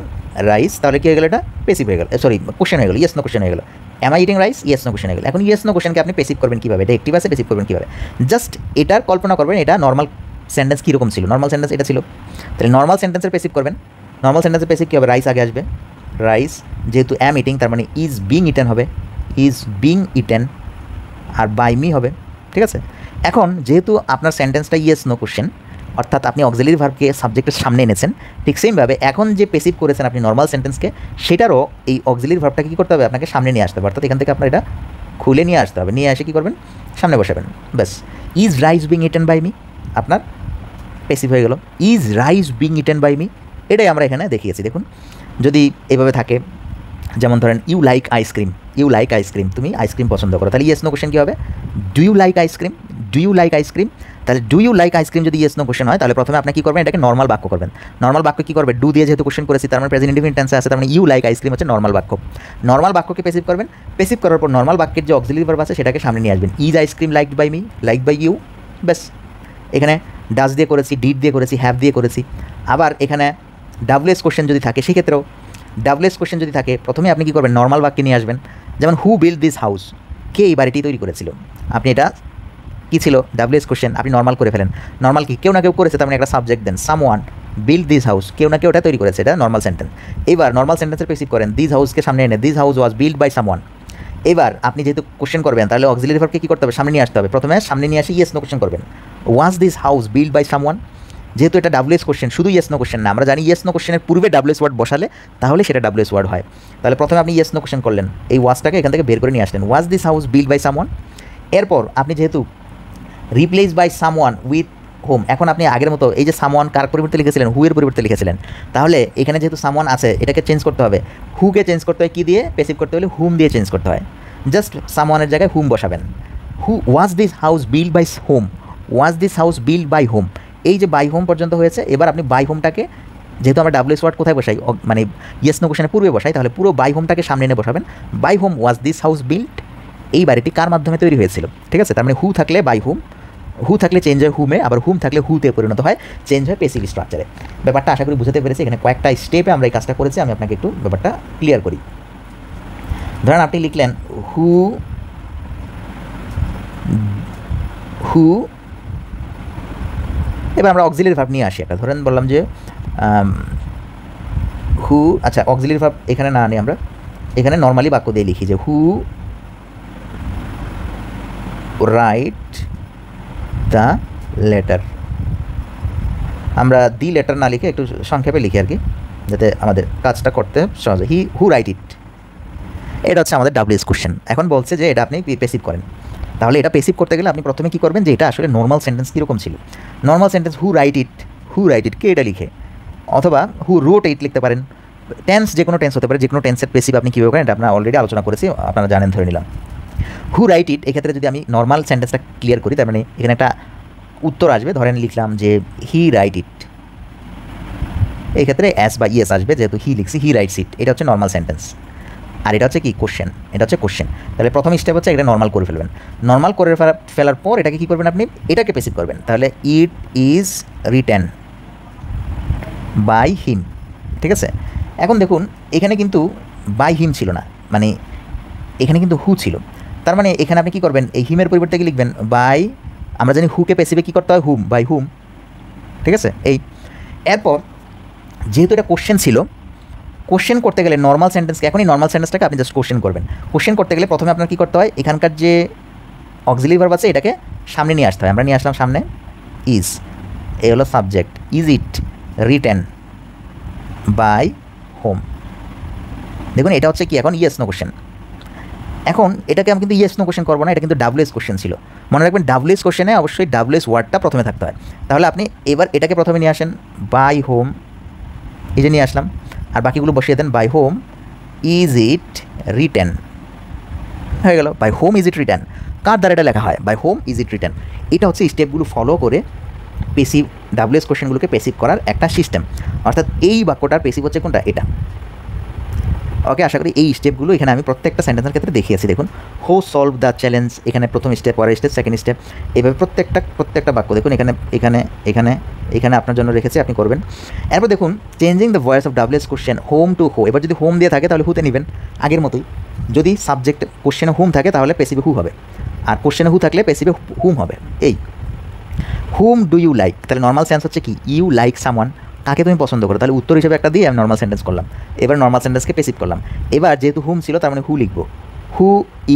রাইস, তাহলে কী হয়ে গেলো, এটা পেসিভ হয়ে গেল, সরি কোশ্চেন হয়ে গেলো, ইয়েস নো কোশ্চেন হয়ে গেলো। Am I eating rice, yes no question হয়ে গেলো। এখন ইয়েস নো কোশ্চেনকে আপনি পেসিভ করবেন কীভাবে, এটা অ্যাক্টিভ আছে, পেসিভ করবেন কীভাবে, জাস্ট এটার কল্পনা করবেন এটা নর্মাল সেন্টেন্স কীরকম ছিল, নর্মাল সেন্টেন্স এটা ছিল, তাহলে নর্মাল সেন্টেন্সের পেসিভ করবেন। নর্মাল সেন্টেন্সের পেসিভ কী হবে, রাইস আগে আসবে, রাইস, যেহেতু অ্যাম ইটিং তার মানে ইজ বিং ইটেন হবে, ইজ বিং ইটেন, আর বাই মি হবে, ঠিক আছে। এখন যেহেতু আপনার সেন্টেন্সটা ইয়েস নো কোশ্চেন, অর্থাৎ আপনি অক্সিলারি ভার্বকে সাবজেক্টের সামনে এনেছেন, ঠিক সেমভাবে এখন যে পেসিভ করেছেন আপনি নর্মাল সেন্টেন্সকে, সেটারও এই অক্সিলারি ভার্বটাকে কী করতে হবে, আপনাকে সামনে নিয়ে আসতে হবে, অর্থাৎ এখান থেকে আপনার এটা খুলে নিয়ে আসতে হবে, নিয়ে এসে কী করবেন, সামনে বসাবেন, ব্যাস। Is rice being eaten by me আপনার পেসিভ হয়ে গেল, is rice being eaten by me, এটাই আমরা এখানে দেখিয়েছি। দেখুন যদি এভাবে থাকে, যেমন ধরেন you like ice cream, you like ice cream, তুমি আইসক্রিম পছন্দ করো, তাহলে ইয়েস নো কোশ্চেন কী হবে, do you like ice cream, do you like ice cream. তাহলে ডু ইউ লাইক আইসক্রিম যদি ইয়েস নো কোশ্চেন হয়, তাহলে প্রথমে আপনি কী করবেন, এটাকে নর্মাল বাক্য করবেন। নর্মাল বাক্য কী করবে, ডু দিয়ে যেহেতু কোশ্চেন করেছি, তার মানে প্রেজেন্ট ইনডিফিনিট টেন্সে আছে, তার মানে ইউ লাইক আইসক্রিম হচ্ছে নর্মাল বাক্য। নর্মাল বাক্যকে পেসিভ করবেন, পেসিভ করার পর নর্মাল বাক্যের যে অক্সিলারি ভার্ব আছে সেটাকে সামনে নিয়ে আসবেন, is ice cream liked by me, like by you, ব্যাস। এখানে ডাজ দিয়ে করেছি, ডিড দিয়ে করেছি, হ্যাভ দিয়ে করেছি। আবার এখানে ডাবলএস কোশ্চেন যদি থাকে, সেক্ষেত্রেও ডাবলএস কোশ্চেন যদি থাকে, প্রথমে আপনি কী করবেন, নর্মাল বাক্যে নিয়ে আসবেন। যেমন হু বিল্ড দিস হাউস, কে এই বাড়িটি তৈরি করেছিল, আপনি এটা কী ছিল, ডাবলএস কোশ্চেন, আপনি নর্মাল করে ফেলেন। নর্মাল কি, কেউ না কেউ করেছে, তার মানে একটা subject then, someone build this house, কেউ না কেউ ওটা তৈরি করেছে, এটা নর্মাল সেন্টেন্স। এবার নর্মাল সেন্টেন্সের পেসিভ করেন, দিস হাউসকে সামনে এনে this house was build by someone. এবার আপনি যেহেতু কোশ্চেন করবেন তাহলে অক্সিলারি ভার্বকে কী করতে হবে, সামনে নিয়ে আসতে হবে। প্রথমে সামনে নিয়ে আসে ইয়েস নো কোশ্চেন করবেন, was this house build by someone. যেহেতু এটা ডাব্লিউএস কোশ্চেন, শুধু ইয়েস নো কোশ্চেন না, আমরা জানি ইয়েস নো কোশ্চেনের পূর্বে ডাব্লিউএস ওয়ার্ড বসালে তাহলে সেটা ডাব্লিউএস ওয়ার্ড হয়। তাহলে প্রথমে আপনি ইয়েস নো কোশ্চেন করলেন, এই ওয়াজটাকে এখান থেকে বের করে নিয়ে আসলেন, was this house build by someone. এরপর আপনি যেহেতু replace by someone with whom, এখন আপনি আগের মতো এই যে সামওয়ান কার পরিবর্তে লিখেছিলেন, হু এর পরিবর্তে লিখেছিলেন, তাহলে এখানে যেহেতু সামওয়ান আছে এটাকে চেঞ্জ করতে হবে, হুকে চেঞ্জ করতে হয় কী দিয়ে, পেসিভ করতে হলে হুম দিয়ে চেঞ্জ করতে হয়। জাস্ট সামওয়ানের জায়গায় হুম বসাবেন। Who was this house build by whom, was this house build by whom, এই যে বাই হোম পর্যন্ত হয়েছে। এবার আপনি বাই হোমটাকে, যেহেতু আমরা ডাব্লিউএস ওয়ার্ড কোথায় বসাই, মানে ইয়েস নো কোশ্চেনের পূর্বে বসাই, তাহলে পুরো বাই হোমটাকে সামনে এনে বসাবেন। By whom was this house build, এই বাড়িটি কার মাধ্যমে তৈরি হয়েছিল, ঠিক আছে। তার মানে হু থাকলে বাই হোম, হু থাকলে চেঞ্জ হয় হুমে, আবার হুম থাকলে হুতে পরিণত হয়, চেঞ্জ হয় পেসিভ স্ট্রাকচারে। ব্যাপারটা আশা করি বুঝতে পেরেছি। এখানে কয়েকটা স্টেপে আমরা এই কাজটা করেছি, আমি আপনাকে একটু ব্যাপারটা ক্লিয়ার করি। ধরেন আপনি লিখলেন হু হু, এবার আমরা অক্সিলারি ভার্ব নিয়ে আসি একটা। ধরেন বললাম যে হু, আচ্ছা অক্সিলারি ভার্ব এখানে না আনি, আমরা এখানে নর্মালি বাক্য দিয়ে লিখি যে হু রাইট দ্য লেটার। আমরা দি লেটার না লিখে একটু সংক্ষেপে লিখি আর কি, যাতে আমাদের কাজটা করতে সহজ হয়। হু রাইট ইট, এটা হচ্ছে আমাদের ডাব্লিউএস কোশ্চেন। এখন বলছে যে এটা আপনি পেসিভ করেন, তাহলে এটা পেসিভ করতে গেলে আপনি প্রথমে কী করবেন, যে এটা আসলে নর্মাল সেন্টেন্স কীরকম ছিল। নর্মাল সেন্টেন্স হু রাইট ইট কে এটা লিখে, অথবা হু রোট ইট লিখতে পারেন। টেন্স যে কোনো টেন্স হতে পারে, যে কোনো টেন্সের পেসিভ আপনি কীভাবে করেন এটা আপনারা অলরেডি আলোচনা করেছি, আপনারা জানেন, ধরে নিলাম। হু রাইট ইট, এক্ষেত্রে যদি আমি নর্মাল সেন্টেন্সটা ক্লিয়ার করি, তার মানে এখানে একটা উত্তর আসবে। ধরেন লিখলাম যে হি রাইট ইট, এই ক্ষেত্রে অ্যাস বা ইয়েস আসবে, যেহেতু হি লিখছি, হি রাইটস ইট, এটা হচ্ছে নর্মাল সেন্টেন্স। আর এটা হচ্ছে কি কোশ্চেন, এটা হচ্ছে কোশ্চেন। তাহলে প্রথম স্টেপ হচ্ছে এটা নর্মাল করে ফেলবেন। নর্মাল করে ফেলার পর এটাকে কী করবেন, আপনি এটাকে পেসিভ করবেন। তাহলে it is written by him, ঠিক আছে। এখন দেখুন এখানে কিন্তু বাই হিম ছিল না, মানে এখানে কিন্তু হু ছিল। তার মানে এখানে আপনি কী করবেন, এই হিমের পরিবর্তে কি লিখবেন, বাই, আমরা জানি হুকে পেসিভে কী করতে হয়, হুম, বাই হুম, ঠিক আছে। এই এরপর যেহেতু এটা কোশ্চেন ছিল, কোশ্চেন করতে গেলে নর্মাল সেন্টেন্সকে, এখনই নর্মাল সেন্টেন্সটাকে আপনি জাস্ট কোশ্চেন করবেন। কোশ্চেন করতে গেলে প্রথমে আপনার কী করতে হয়, এখানকার যে অক্সিলারি ভার্ব আছে এটাকে সামনে নিয়ে আসতে হয়। আমরা নিয়ে আসলাম সামনে ইজ, এই হলো subject, is it written by whom. দেখুন এটা হচ্ছে কি এখন ইয়েস নো কোশ্চেন। এখন এটাকে আমি কিন্তু ইয়েস নো কোশ্চেন করবো না, এটা কিন্তু ডাব্লিউএস কোশ্চেন ছিল। মনে রাখবেন ডাব্লিউএস কোশ্চেনে অবশ্যই ডাব্লিউএস ওয়ার্ডটা প্রথমে থাকতে হয়। তাহলে আপনি এবার এটাকে প্রথমে নিয়ে আসেন, বাই হোম, এই যে নিয়ে আসলাম, আর বাকিগুলো বসিয়ে দেন, by whom is it written, হয়ে গেল by whom is it written. কার দ্বারা এটা লেখা হয়, by whom is it written. এটা হচ্ছে স্টেপগুলো ফলো করে পেসিভ ডাব্লিউএস কোশ্চেনগুলোকে পেসিভ করার একটা সিস্টেম। অর্থাৎ এই বাক্যটার পেসিভ হচ্ছে কোনটা, এটা। ওকে, আশা করি এই স্টেপগুলো এখানে আমি প্রত্যেকটা সেন্টেন্সের ক্ষেত্রে দেখিয়েছি। দেখুন হো সলভ দ্য চ্যালেঞ্জ, এখানে প্রথম স্টেপ, পরের স্টেপ, সেকেন্ড স্টেপ, এভাবে প্রত্যেকটা বাক্য দেখুন এখানে এখানে এখানে এখানে আপনার জন্য রেখেছি, আপনি করবেন। এরপর দেখুন changing the voice of WS question whom to who. এবার যদি হোম দিয়ে থাকে তাহলে হুতে নেবেন আগের মতোই। যদি সাবজেক্ট কোশ্চেনে হোম থাকে তাহলে পেসিভে হু হবে, আর কোশ্চেনে হু থাকলে পেসিভে হুম হবে। এই হুম ডু ইউ লাইক, তাহলে নর্মাল সেন্স হচ্ছে কি, ইউ লাইক সামওয়ান, কাকে তুমি পছন্দ করো, তাহলে উত্তর হিসেবে একটা দিয়ে আমি নর্মাল সেন্টেন্স করলাম। এবার নর্মাল সেন্টেন্সকে পেসিভ করলাম। এবার যেহেতু হুম ছিল তার মানে হু লিখবো, who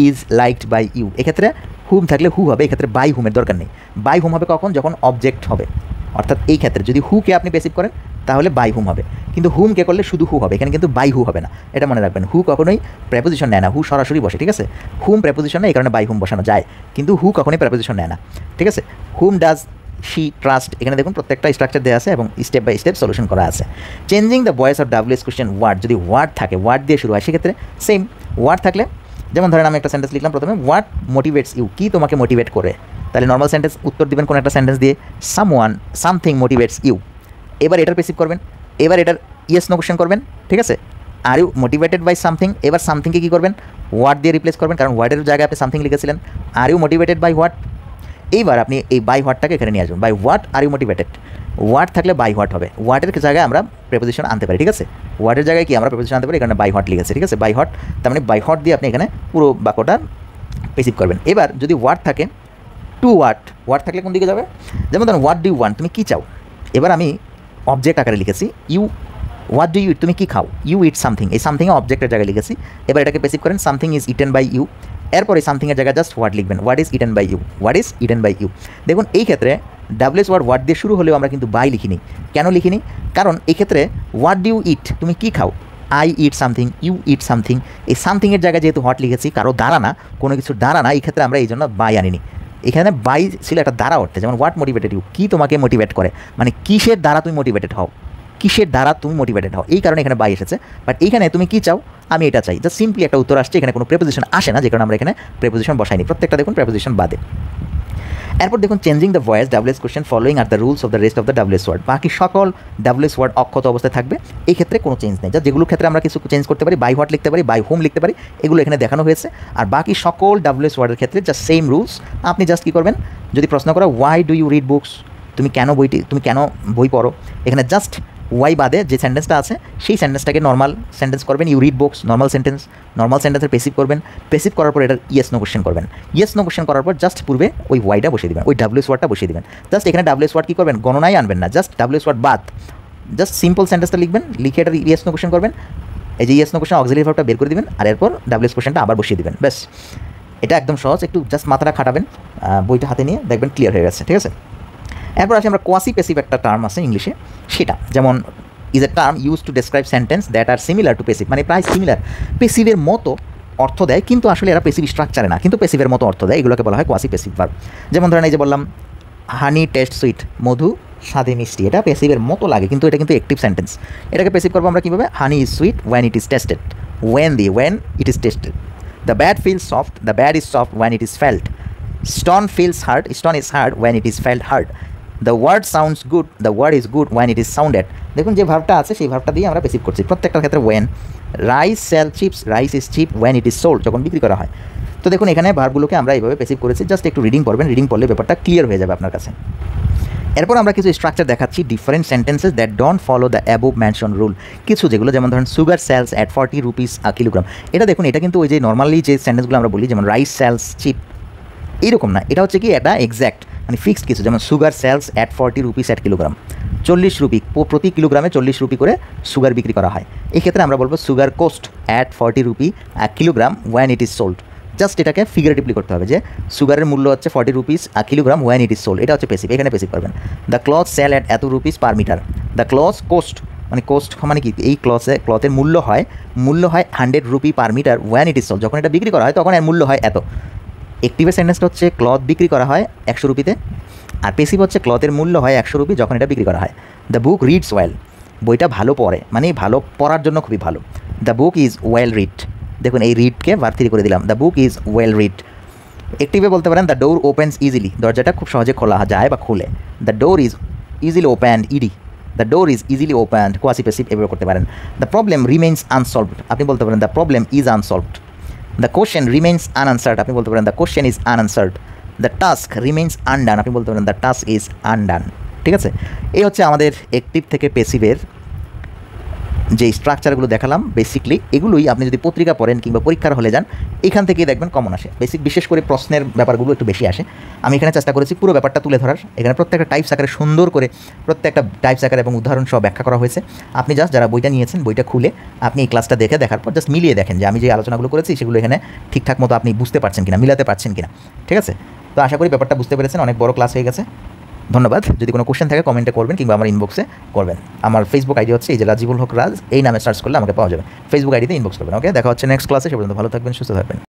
is liked by you. এক্ষেত্রে হুম থাকলে হু হবে, এক্ষেত্রে বাই হুমের দরকার নেই। বাই হুম হবে কখন, যখন অবজেক্ট হবে। অর্থাৎ এই ক্ষেত্রে যদি হুকে আপনি পেসিভ করেন তাহলে বাই হুম হবে, কিন্তু হুমকে করলে শুধু হু হবে, এখানে কিন্তু বাই হু হবে না, এটা মনে রাখবেন। হু কখনোই প্রেপোজিশন নেয় না, হু সরাসরি বসে, ঠিক আছে। হুম প্রেপোজিশন নেয়, এই কারণে বাই হুম বসানো যায়, কিন্তু হু কখনোই প্রেপোজিশন নেয় না, ঠিক আছে। হুম ডাজ শি ট্রাস্ট, এখানে দেখুন প্রত্যেকটা স্ট্রাকচার দেওয়া আছে এবং স্টেপ বাই স্টেপ সলিউশন করা আছে। Changing the voice of WS question word, যদি ওয়ার্ড থাকে, ওয়ার্ড দিয়ে শুরু হয়, সেক্ষেত্রে সেম ওয়ার্ড থাকলে, যেমন ধরেন আমি একটা সেন্টেন্স লিখলাম প্রথমে, হোয়াট মোটিভেটস ইউ, কী তোমাকে মোটিভেট করে, তাহলে নর্মাল সেন্টেন্স উত্তর দিবেন কোন একটা সেন্টেন্স দিয়ে, সামওয়ান সামথিং মোটিভেটস ইউ। এবার এটার পেসিভ করবেন, এবার এটার ইয়েস নো কোশ্চেন করবেন, ঠিক আছে। Are you motivated by something, এবার সামথিংকে কী করবেন, ওয়ার্ড দিয়ে রিপ্লেস করবেন, কারণ ওয়ার্ডের জায়গায় আপনি সামথিং লিখেছিলেন। Are you motivated by what, এইবার আপনি এই বাই হোয়াটটাকে এখানে নিয়ে আসবেন, by what are you motivated. Word থাকলে বাই হোয়াট হবে, ওয়ার্ডের জায়গায় আমরা প্রেপোজিশন আনতে পারি, ঠিক আছে। ওয়ার্ডের জায়গায় কি আমরা প্রেপোজিশন আনতে পারি, এখানে বাই হোয়াট লিখেছে, ঠিক আছে। বাই হোয়াট, তার মানে বাই হোয়াট দিয়ে আপনি এখানে পুরো বাক্যটা পেসিভ করবেন। এবার যদি ওয়ার্ড থাকে, টু ওয়ার্ড, ওয়ার্ড থাকলে কোন দিকে যাবে, যেমন ধরুন হোয়াট ডু ইউ ওয়ান্ট, তুমি কী চাও। এবার আমি অবজেক্ট আকারে লিখেছি ইউ হোয়াট ডু ইউ ইট, তুমি কী খাও, ইউ ইট সামথিং, এই সামথিংয়ে অবজেক্টের জায়গায় লিখেছি। এবার এটাকে পেসিভ করেন something is eaten by you, এরপরে সামথিংয়ের জায়গায় জাস্ট হোয়াট লিখবেন, what is eaten by you, what is eaten by you. দেখুন এই ক্ষেত্রে ডাব্লিউএস ওয়ার্ড ওয়ার্ড দিয়ে শুরু হলেও আমরা কিন্তু বাই লিখিনি। কেন লিখিনি? কারণ এই ক্ষেত্রে হোয়াট ডু ইউ ইট, তুমি কী খাও, I eat something, you eat something, এই সামথিংয়ের জায়গায় যেহেতু হোয়াট লিখেছি, কারো দ্বারা না, কোনো কিছুর দ্বারা না, এই ক্ষেত্রে আমরা এই জন্য বাই আনিনি। এখানে বাই ছিল একটা দ্বারা অর্থে, যেমন হোয়াট মোটিভেটেড ইউ, কী তোমাকে মোটিভেট করে, মানে কিসের দ্বারা তুমি মোটিভেটেড হও, কিসের দ্বারা তুমি মোটিভেটেড হও, এই কারণে এখানে বাই এসেছে। বাট এইখানে তুমি কী চাও, আমি এটা চাই, জাস্ট সিম্পলি একটা উত্তর আসছে, এখানে কোনো প্রেপোজিশন আসে না, যে কারণে আমরা এখানে প্রেপোজিশন বসাইনি, প্রত্যেকটা দেখুন প্রেপোজিশন বাদে। এরপর দেখুন changing the voice WS question following are the rules of the rest of the WS word, বাকি সকল ডাব্লিউএস ওয়ার্ড অক্ষত অবস্থায় থাকবে, এই ক্ষেত্রে কোনো চেঞ্জ নেই। যেগুলোর ক্ষেত্রে আমরা কিছু চেঞ্জ করতে পারি, বাই হোয়াট লিখতে পারি, বাই হোম লিখতে পারি, এগুলো এখানে দেখানো হয়েছে। আর বাকি সকল ডাব্লিউএস ওয়ার্ডের ক্ষেত্রে জাস্ট সেম রুলস। আপনি জাস্ট কী করবেন, যদি প্রশ্ন করা why do you read books, তুমি কেন বই পড়ো, এখানে জাস্ট ওয়াই বাদে যে সেন্টেন্সটা আছে সেই সেন্টেন্সটাকে নর্মাল সেন্টেন্স করবেন, ইউ রিড বুকস নর্মাল সেন্টেন্সের পেসিভ করবেন, পেসিভ করার পর এটার ইয়েস নো কোশ্চেন করবেন, ইয়েস নো কোশ্চেন করার পর জাস্ট পূর্বে ওই ওয়াইটা বসিয়ে দেবেন, ওই ডাব্লিউএস ওয়ার্ডটা বসিয়ে দেবেন। জাস্ট এখানে ডাব্লিউএস ওয়ার্ড কী করবেন, গণনায় আনবেন না, জাস্ট ডাব্লিউএস ওয়ার্ড বাদ, জাস্ট সিম্পল সেন্টেন্সটা লিখবেন, লিখে এটার ইয়েস নো কোশ্চেন করবেন, এই যে ইয়েস নো কোশ্চেন অক্সিলারি ভার্বটা বের করে দেবেন, আর এরপর ডাব্লিউএস কোশ্চেনটা আবার বসিয়ে দেবেন, ব্যাস। এটা একদম সহজ, একটু জাস্ট মাথাটা খাটাবেন, বইটা হাতে নিয়ে দেখবেন ক্লিয়ার হয়ে গেছে, ঠিক আছে। এরপর আসি আমরা কোয়াসি পেসিভ একটা টার্ম আছে ইংলিশে, সেটা যেমন is a term use to describe sentence that are similar to passive, মানে প্রায় সিমিলার, পেসিভের মতো অর্থ দেয়, কিন্তু আসলে এরা পেসিভ স্ট্রাকচারে না, কিন্তু পেসিভের মতো অর্থ দেয়, এগুলোকে বলা হয় কোয়াসি পেসিভ ভার্ব। যেমন ধরেন এই যে বললাম হানি টেস্ট সুইট, মধু স্বাদে মিষ্টি, এটা পেসিভের মতো লাগে, কিন্তু এটা কিন্তু অ্যাক্টিভ সেন্টেন্স। এটাকে পেসিভ করবো আমরা কীভাবে, honey is sweet when it is tasted, when it is tasted. The bed feels soft, the bed is soft when it is felt. Stone feels hard, stone is hard when it is felt hard. The word sounds good, the word is good when it is sounded. দেখুন যে ভার্বটা আছে সেই ভার্বটা দিয়ে আমরা passive করছি প্রত্যেকটার ক্ষেত্রে। When rice sell chips, rice is cheap when it is sold, যখন বিক্রি করা হয়। তো দেখুন এখানে ভার্বগুলোকে আমরা এইভাবে পেসিভ করেছি, জাস্ট একটু রিডিং পড়বেন, রিডিং পড়লে ব্যাপারটা ক্লিয়ার হয়ে যাবে আপনার কাছে। এরপর আমরা কিছু স্ট্রাকচার দেখাচ্ছি, different sentences that don't follow the above mention rule. কিছু যেগুলো যেমন ধরেন sugar sells at 40 rupees a kilogram, এটা দেখুন এটা কিন্তু ওই যে নর্মালি যে সেন্টেন্সগুলো আমরা বলি যেমন রাইস সেলস চিপ, এইরকম না, এটা হচ্ছে কি এটা এক্স্যাক্ট মানে ফিক্সড কিছু, যেমন sugar sells at 40 rupees at kilogram, 40 rupee প্রতি কিলোগ্রামে 40 রুপি করে সুগার বিক্রি করা হয়। এই ক্ষেত্রে আমরা বলবো sugar cost at 40 rupee kilogram when it is sold. Just এটাকে ফিগারেটিভলি করতে হবে যে সুগারের মূল্য হচ্ছে 40 rupees kilogram when it is sold, এটা হচ্ছে পেসিভ, এখানে পেসিভ করবেন। দ্য ক্লথ সেল অ্যাট এত rupees per metre, the cloth cost মানে কি এই ক্লথের মূল্য হয় 100 rupee per metre when it is sold, যখন এটা বিক্রি করা হয় তখন এর মূল্য হয় এত। অ্যাক্টিভের সেন্টেন্সটা হচ্ছে ক্লথ বিক্রি করা হয় 100 রুপিতে, আর পেসিভ হচ্ছে ক্লথের মূল্য হয় 100 রুপি যখন এটা বিক্রি করা হয়। দ্য বুক রিডস ওয়েল, বইটা ভালো পড়ে, মানে ভালো পড়ার জন্য খুবই ভালো। The book is well read, দেখুন এই রিডকে ভার্ব 3 করে দিলাম, the book is well read. অ্যাক্টিভে বলতে পারেন দ্য ডোর ওপেন্স ইজিলি, দরজাটা খুব সহজে খোলা যায় বা খুলে। The door is easily opened, ed, the door is easily opened, quasi passive এভাবে করতে পারেন। দ্য প্রবলেম রিমেইনস আনসলভড, আপনি বলতে পারেন the problem is unsolved. The question remains unanswered, আপনি বলতে পারেন the question is unanswered. The task remains undone, আপনি বলতে পারেন দ্য টাস্ক ইজ আনডান। ঠিক আছে, এই হচ্ছে আমাদের অ্যাক্টিভ থেকে পেসিভের যে স্ট্রাকচারগুলো দেখালাম। বেসিকলি এগুলোই আপনি যদি পত্রিকা পড়েন কিংবা পরীক্ষার হলে যান, এখান থেকেই দেখবেন কমন আসে। বিশেষ করে প্রশ্নের ব্যাপারগুলো একটু বেশি আসে। আমি এখানে চেষ্টা করেছি পুরো ব্যাপারটা তুলে ধরার। এখানে প্রত্যেকটা টাইপস আকারে সুন্দর করে প্রত্যেকটা টাইপস আকারে এবং উদাহরণ সহ ব্যাখ্যা করা হয়েছে। আপনি জাস্ট যারা বইটা নিয়েছেন বইটা খুলে আপনি এই ক্লাসটা দেখার পর জাস্ট মিলিয়ে দেখেন যে আমি যে আলোচনাগুলো করেছি সেগুলো এখানে ঠিকঠাক মতো আপনি বুঝতে পারছেন কিনা, মিলাতে পারছেন কিনা। ঠিক আছে, তো আশা করি ব্যাপারটা বুঝতে পেরেছেন। অনেক বড় ক্লাস হয়ে গেছে। ধন্যবাদ। যদি কোনো কোশ্চেন থাকে কমেন্টে করবেন কিংবা আমার ইনবক্সে করবেন। আমার ফেসবুক আইডি হচ্ছে এই যে রাজিবুল হক রাজ, এই নামে সার্চ করলে আমাকে পাওয়া যাবে। ফেসবুক আইডিতে ইনবক্স করবেন। ওকে, দেখা হচ্ছে নেক্সট ক্লাসে। সে পর্যন্ত ভালো থাকবেন, সুস্থ থাকবেন।